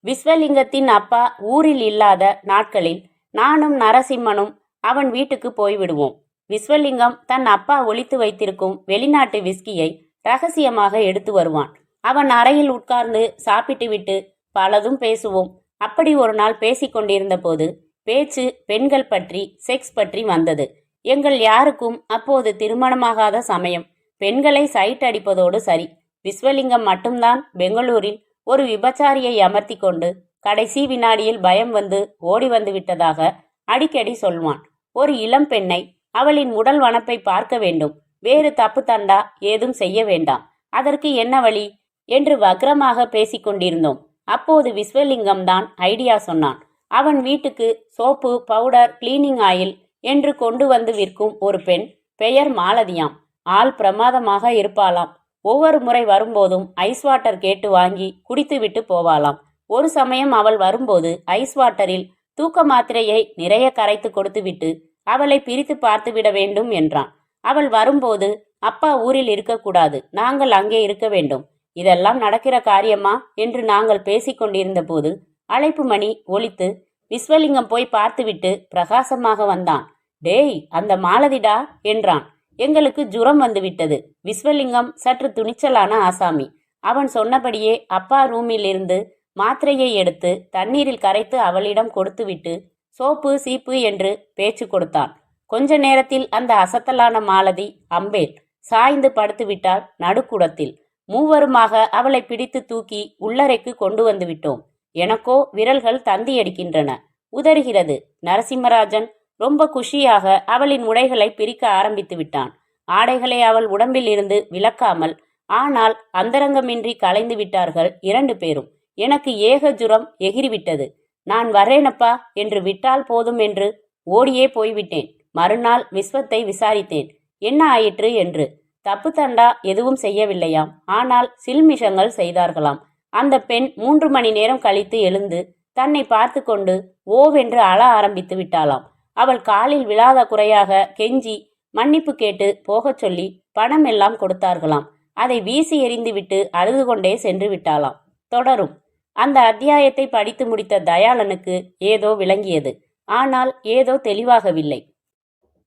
விஸ்வலிங்கத்தின் அப்பா ஊரில் இல்லாத நாட்களில் நானும் நரசிம்மனும் அவன் வீட்டுக்கு போய்விடுவோம். விஸ்வலிங்கம் தன் அப்பா ஒளித்து வைத்திருக்கும் வெளிநாட்டு விஸ்கியை ரகசியமாக எடுத்து வருவான். அவன் அறையில் உட்கார்ந்து சாப்பிட்டு விட்டு பலதும் பேசுவோம். அப்படி ஒரு நாள் பேசிக்கொண்டிருந்த போது பேச்சு பெண்கள் பற்றி, செக்ஸ் பற்றி வந்தது. எங்கள் யாருக்கும் அப்போது திருமணமாகாத சமயம். பெண்களை சைட் அடிப்பதோடு சரி. விஸ்வலிங்கம் மட்டும்தான் பெங்களூரில் ஒரு விபச்சாரியை அமர்த்தி கொண்டு கடைசி வினாடியில் பயம் வந்து ஓடி வந்து விட்டதாக அடிக்கடி சொல்வான். ஒரு இளம் பெண்ணை, அவளின் உடல் வனப்பை பார்க்க வேண்டும். வேறு தப்பு தண்டா ஏதும் செய்ய வேண்டாம். அதற்கு என்ன வழி என்று வக்ரமாக பேசிக்கொண்டிருந்தோம். அப்போது விஸ்வலிங்கம் தான் ஐடியா சொன்னான். அவன் வீட்டுக்கு சோப்பு, பவுடர், கிளீனிங் ஆயில் என்று கொண்டு வந்து விற்கும் ஒரு பெண். பெயர் மாலதியாம். ஆள் பிரமாதமாக இருப்பாளாம். ஒவ்வொரு முறை வரும்போதும் ஐஸ் வாட்டர் கேட்டு வாங்கி குடித்துவிட்டு போவாளாம். ஒரு சமயம் அவள் வரும்போது ஐஸ் வாட்டரில் தூக்க மாத்திரையை நிறைய கரைத்து கொடுத்துவிட்டு அவளை பிரித்து பார்த்துவிட வேண்டும் என்றான். அவள் வரும்போது அப்பா ஊரில் இருக்கக்கூடாது, நாங்கள் அங்கே இருக்க வேண்டும். இதெல்லாம் நடக்கிற காரியமா என்று நாங்கள் பேசிக்கொண்டிருந்த போது அழைப்பு மணி ஒலித்து விஸ்வலிங்கம் போய் பார்த்துவிட்டு பிரகாசமாக வந்தான். டேய், அந்த மாலதிடா என்றான். எங்களுக்கு ஜுரம் வந்துவிட்டது. விஸ்வலிங்கம் சற்று துணிச்சலான ஆசாமி. அவன் சொன்னபடியே அப்பா ரூமில் இருந்து மாத்திரையை எடுத்து தண்ணீரில் கரைத்து அவளிடம் கொடுத்துவிட்டு சோப்பு சீப்பு என்று பேச்சு கொடுத்தான். கொஞ்ச நேரத்தில் அந்த அசத்தலான மாலதி அம்பேல் சாய்ந்து படுத்துவிட்டாள் நடுக்குடத்தில். மூவருமாக அவளை பிடித்து தூக்கி உள்ளறைக்கு கொண்டு வந்து விட்டோம். எனக்கோ விரல்கள் தந்தி அடிக்கின்றன, உதறுகிறது. நரசிம்மராஜன் ரொம்ப குஷியாக அவளின் உடைகளை பிரிக்க ஆரம்பித்து விட்டான். ஆடைகளை அவள் உடம்பில் இருந்து விலக்காமல் ஆனால் அந்தரங்கமின்றி கலைந்து விட்டார்கள் 2 பேரும். எனக்கு ஏக ஜுரம் எகிரிவிட்டது. நான் வரேனப்பா என்று விட்டால் போதும் என்று ஓடியே போய்விட்டேன். மறுநாள் விஸ்வத்தை விசாரித்தேன், என்ன ஆயிற்று என்று. தப்பு தண்டா எதுவும் செய்யவில்லையாம், ஆனால் சில்மிஷங்கள் செய்தார்களாம். அந்த பெண் 3 மணி நேரம் கழித்து எழுந்து தன்னை பார்த்து கொண்டு ஓவென்று அழ ஆரம்பித்து விட்டாளாம். அவள் காலில் விழாத குறையாக கெஞ்சி மன்னிப்பு கேட்டு போகச் சொல்லி பணம் எல்லாம் கொடுத்தார்களாம். அதை வீசி எறிந்துவிட்டு அழுது கொண்டே சென்று விட்டாளாம். தொடரும். அந்த அத்தியாயத்தை படித்து முடித்த தயாளனுக்கு ஏதோ விளங்கியது, ஆனால் ஏதோ தெளிவாகவில்லை.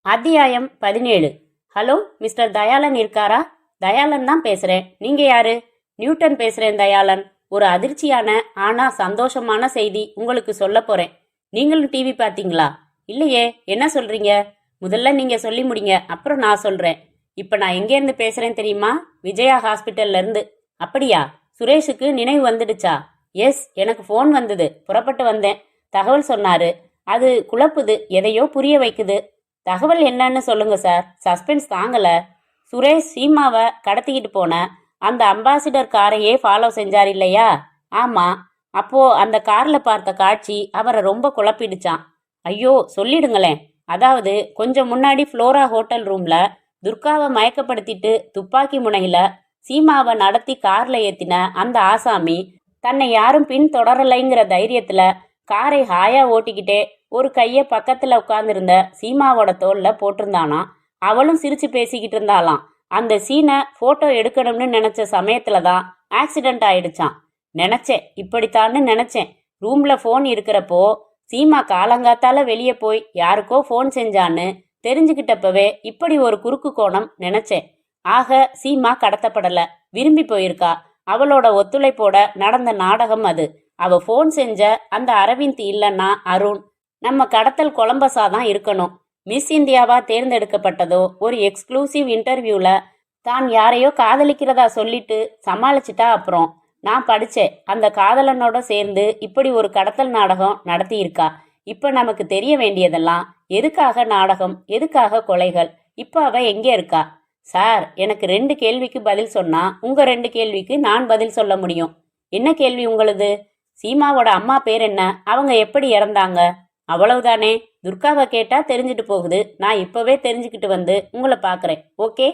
அத்தியாயம் 17. ஹலோ, மிஸ்டர் தயாளன் இருக்காரா? தயாளன் தான் பேசுறேன். நீங்க யாரு? நியூட்டன் பேசுறேன் தயாளன். ஒரு அதிர்ச்சியான ஆனா சந்தோஷமான செய்தி உங்களுக்கு சொல்ல போறேன். நீங்களும் டிவி பார்த்தீங்களா? இல்லையே, என்ன சொல்றீங்க? முதல்ல நீங்க சொல்லி முடிங்க, அப்புறம் நான் சொல்றேன். இப்ப நான் எங்கேருந்து பேசுறேன் தெரியுமா? விஜயா ஹாஸ்பிட்டல்ல இருந்து. அப்படியா? சுரேஷுக்கு நினைவு வந்துடுச்சா? எஸ், எனக்கு ஃபோன் வந்தது, புறப்பட்டு வந்தேன். தகவல் சொன்னாரு. அது குழப்புது, எதையோ புரிய வைக்குது. தகவல் என்னன்னு சொல்லுங்க சார், சஸ்பென்ஸ் தாங்கல. சுரேஷ் சீமாவை கடத்திக்கிட்டு போன அந்த அம்பாசிடர் காரையே ஃபாலோ செஞ்சார் இல்லையா? ஆமா. அப்போ அந்த கார்ல பார்த்த காட்சி அவரை ரொம்ப குழப்பிடுச்சான். ஐயோ, சொல்லிடுங்களேன். அதாவது கொஞ்சம் முன்னாடி ஃப்ளோரா ஹோட்டல் ரூம்ல துர்காவை மயக்கப்படுத்திட்டு துப்பாக்கி முனையில சீமாவை நடத்தி கார்ல ஏத்தின அந்த ஆசாமி தன்னை யாரும் பின் தொடரலைங்கிற தைரியத்துல காரை ஹாயா ஓட்டிக்கிட்டே ஒரு கைய பக்கத்துல உட்கார்ந்திருந்த சீமாவோட தோல்ல போட்டிருந்தானா. அவளும் சிரிச்சு பேசிக்கிட்டு இருந்தாளாம். அந்த சீனை போட்டோ எடுக்கணும்னு நினைச்ச சமயத்துலதான் ஆக்சிடென்ட் ஆயிடுச்சான். நினைச்சேன், இப்படித்தான்னு நினைச்சேன். ரூம்ல போன் இருக்கிறப்போ சீமா காலங்காத்தால வெளியே போய் யாருக்கோ போன் செஞ்சான்னு தெரிஞ்சுக்கிட்டப்பவே இப்படி ஒரு குறுக்கு கோணம் நினைச்சேன். ஆக சீமா கடத்தப்படல, விரும்பி போயிருக்கா. அவளோட ஒத்துழைப்போட நடந்த நாடகம் அது. அவ போன் செஞ்ச அந்த அரவிந்த் இல்லைன்னா அருண், நம்ம கடத்தல் கொலம்பஸா தான் இருக்கணும். மிஸ் இந்தியாவா தேர்ந்தெடுக்கப்பட்டதோ ஒரு எக்ஸ்க்ளூசிவ் இன்டர்வியூல தான் யாரையோ காதலிக்கிறதா சொல்லிட்டு சமாளிச்சிட்டா. அப்புறம் நான் படிச்சேன், அந்த காதலனோட சேர்ந்து இப்படி ஒரு கடத்தல் நாடகம் நடத்தியிருக்கா. இப்ப நமக்கு தெரிய வேண்டியதெல்லாம் எதுக்காக நாடகம், எதுக்காக கொலைகள். இப்ப அவ எங்கே இருக்கா? சார், எனக்கு 2 கேள்விக்கு பதில் சொன்னா உங்க 2 கேள்விக்கு நான் பதில் சொல்ல முடியும். என்ன கேள்வி உங்களுது? சீமாவோட அம்மா பேர் என்ன? அவங்க எப்படி இறந்தாங்க? அவ்வளவுதானே. துர்காவை கேட்டா தெரிஞ்சுட்டு போகுது. நான் இப்பவே தெரிஞ்சுக்கிட்டு வந்து உங்களை பார்க்குறேன். ஓகே.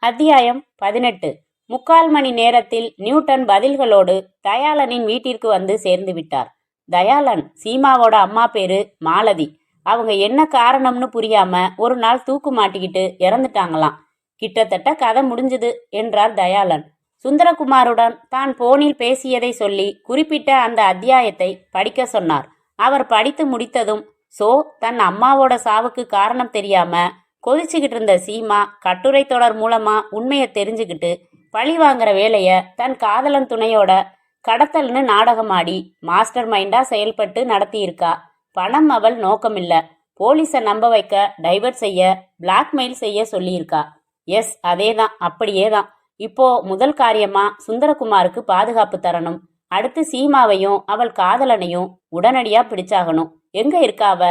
அத்தியாயம் 18. 3/4 மணி நேரத்தில் நியூட்டன் பதில்களோடு தயாளனின் வீட்டிற்கு வந்து சேர்ந்து விட்டார். தயாளன், சீமாவோட அம்மா பேரு மாலதி. அவங்க என்ன காரணம்னு புரியாம ஒரு நாள் தூக்கு மாட்டிக்கிட்டு இறந்துட்டாங்களாம். கிட்டத்தட்ட கதை முடிஞ்சுது என்றார் தயாளன். சுந்தரகுமாருடன் தான் போனில் பேசியதை சொல்லி குறிப்பிட்ட அந்த அத்தியாயத்தை படிக்க சொன்னார். அவர் படித்து முடித்ததும் தன் அம்மாவோட சாவுக்கு காரணம் தெரியாம கொதிச்சுக்கிட்டு இருந்த சீமா கட்டுரை தொடர் மூலமா உண்மையை தெரிஞ்சுக்கிட்டு பழி வாங்குற வேலைய தன் காதலன் துணையோட கடத்தல்னு நாடகமாடி மாஸ்டர் மைண்டா செயல்பட்டு நடத்தியிருக்கா. பணம் அவள் நோக்கமில்ல, போலீஸை நம்ப வைக்க, டைவர்ட் செய்ய, பிளாக்மெயில் செய்ய சொல்லியிருக்கா. எஸ், அதேதான், அப்படியேதான். இப்போ முதல் காரியமா சுந்தரகுமாருக்கு பாதுகாப்பு தரணும். அடுத்து சீமாவையும் அவள் காதலனையும் உடனடியா பிடிச்சாகணும். எங்க இருக்கா அவ?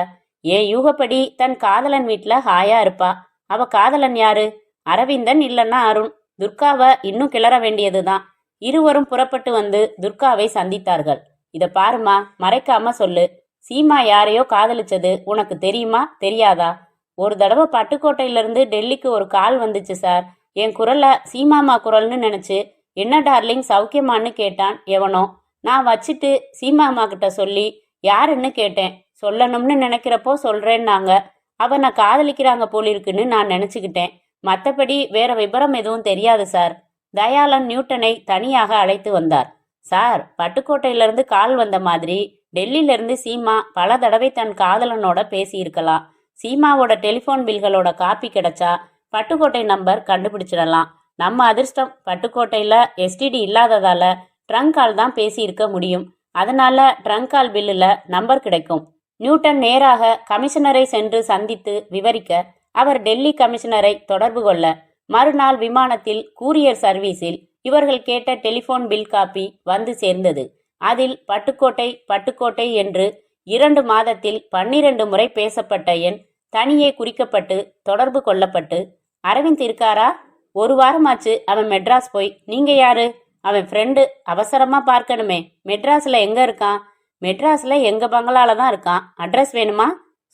ஏன் யூகப்படி தன் காதலன் வீட்டுல ஹாயா இருப்பா. அவ காதலன் யாரு? அரவிந்தன் இல்லைன்னா அருண். துர்காவை இன்னும் கிளற வேண்டியதுதான். இருவரும் புறப்பட்டு வந்து துர்காவை சந்தித்தார்கள். இத பாருமா, மறைக்காம சொல்லு. சீமா யாரையோ காதலிச்சது உனக்கு தெரியுமா தெரியாதா? ஒரு தடவை பட்டுக்கோட்டையிலிருந்து டெல்லிக்கு ஒரு கால் வந்துச்சு சார். என் குரல்ல சீமாமா குரல்னு நினைச்சு என்ன டார்லிங் சௌக்கியமானு கேட்டான் எவனோ. நான் வச்சுட்டு சீமாமா கிட்ட சொல்லி யாருன்னு கேட்டேன். சொல்லணும்னு நினைக்கிறப்போ சொல்றேன்னாங்க. அவனை காதலிக்கிறாங்க போலிருக்குன்னு நான் நினைச்சுக்கிட்டேன். மற்றபடி வேற விபரம் எதுவும் தெரியாது சார். தயாளன் நியூட்டனை தனியாக அழைத்து வந்தார். சார், பட்டுக்கோட்டையிலிருந்து கால் வந்த மாதிரி டெல்லியிலிருந்து சீமா பல தடவை தன் காதலனோட பேசியிருக்கலாம். சீமாவோட டெலிஃபோன் பில்களோட காப்பி கிடைச்சா பட்டுக்கோட்டை நம்பர் கண்டுபிடிச்சிடலாம். நம்ம அதிர்ஷ்டம் பட்டுக்கோட்டையில எஸ்டிடி இல்லாததால ட்ரங்க் கால் தான் பேசி இருக்க முடியும். அதனால ட்ரங்க் கால் பில்லுல நம்பர் கிடைக்கும். நியூட்டன் நேராக கமிஷனரை சென்று சந்தித்து விவரிக்க, அவர் டெல்லி கமிஷனரை தொடர்பு கொள்ள, மறுநாள் விமானத்தில் கூரியர் சர்வீஸில் இவர்கள் கேட்ட டெலிபோன் பில் காப்பி வந்து சேர்ந்தது. அதில் பட்டுக்கோட்டை பட்டுக்கோட்டை என்று 2 மாதத்தில் 12 முறை பேசப்பட்ட எண் தனியே குறிக்கப்பட்டு தொடர்பு கொள்ளப்பட்டு, அரவிந்த் இருக்காரா? 1 வாரமாச்சு அவன் மெட்ராஸ் போய். நீங்க யாரு? அவன் ஃப்ரெண்டு, அவசரமா பார்க்கணுமே. மெட்ராஸ்ல எங்க இருக்கான்? மெட்ராஸ்ல எங்க பங்களால தான் இருக்கான். அட்ரஸ் வேணுமா?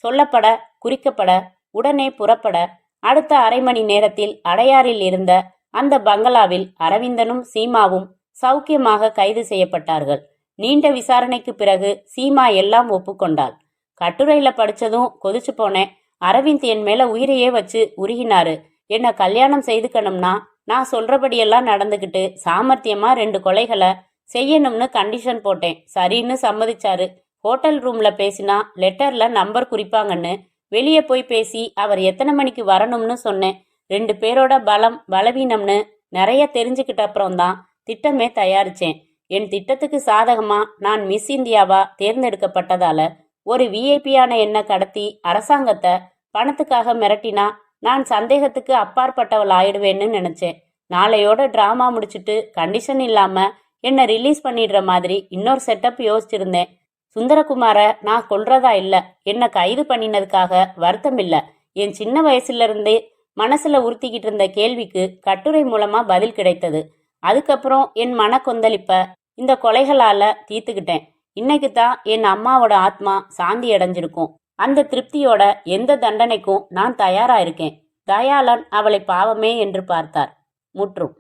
சொல்லப்பட, குறிக்கப்பட, உடனே புறப்பட, அடுத்த அரை மணி நேரத்தில் அடையாறில் இருந்த அந்த பங்களாவில் அரவிந்தனும் சீமாவும் சௌக்கியமாக கைது செய்யப்பட்டார்கள். நீண்ட விசாரணைக்கு பிறகு சீமா எல்லாம் ஒப்புக்கொண்டாள். கட்டுரையில படிச்சதும் கொதிச்சு போனேன். அரவிந்த் என் மேல உயிரையே வச்சு உருகினாரு. என்ன கல்யாணம் செய்துக்கணும்னா நான் சொல்றபடியெல்லாம் நடந்துக்கிட்டு சாமர்த்தியமா 2 கொலைகளை செய்யணும்னு கண்டிஷன் போட்டேன். சரின்னு சம்மதிச்சாரு. ஹோட்டல் ரூம்ல பேசினா லெட்டர்ல நம்பர் குறிப்பாங்கன்னு வெளியே போய் பேசி அவர் எத்தனை மணிக்கு வரணும்னு சொன்னேன். 2 பேரோட பலம் பலவீனம்னு நிறைய தெரிஞ்சுக்கிட்ட அப்புறம்தான் திட்டமே தயாரிச்சேன். என் திட்டத்துக்கு சாதகமா நான் மிஸ் இந்தியாவா தேர்ந்தெடுக்கப்பட்டதால ஒரு விஐபியான என்ன கடத்தி அரசாங்கத்தை பணத்துக்காக மிரட்டினா நான் சந்தேகத்துக்கு அப்பாற்பட்டவள் ஆயிடுவேன்னு நினைச்சேன். நாளையோட டிராமா முடிச்சுட்டு கண்டிஷன் இல்லாம என்ன ரிலீஸ் பண்ணிடுற மாதிரி இன்னொரு செட்டப் யோசிச்சிருந்தேன். சுந்தரகுமார நான் கொல்றதா இல்ல, என்ன கைது பண்ணினதுக்காக வருத்தம் இல்ல. என் சின்ன வயசுல இருந்தே மனசுல உறுத்திக்கிட்டு இருந்த கேள்விக்கு கட்டுரை மூலமா பதில் கிடைத்தது. அதுக்கப்புறம் என் மன கொந்தளிப்ப இந்த கொலைகளால தீர்த்துக்கிட்டேன். இன்னைக்கு தான் என் அம்மாவோட ஆத்மா சாந்தி அடைஞ்சிருக்கும். அந்த திருப்தியோட எந்த தண்டனைக்கும் நான் தயாரா இருக்கேன். தயாளன் அவளை பாவமே என்று பார்த்தார். முற்றும்.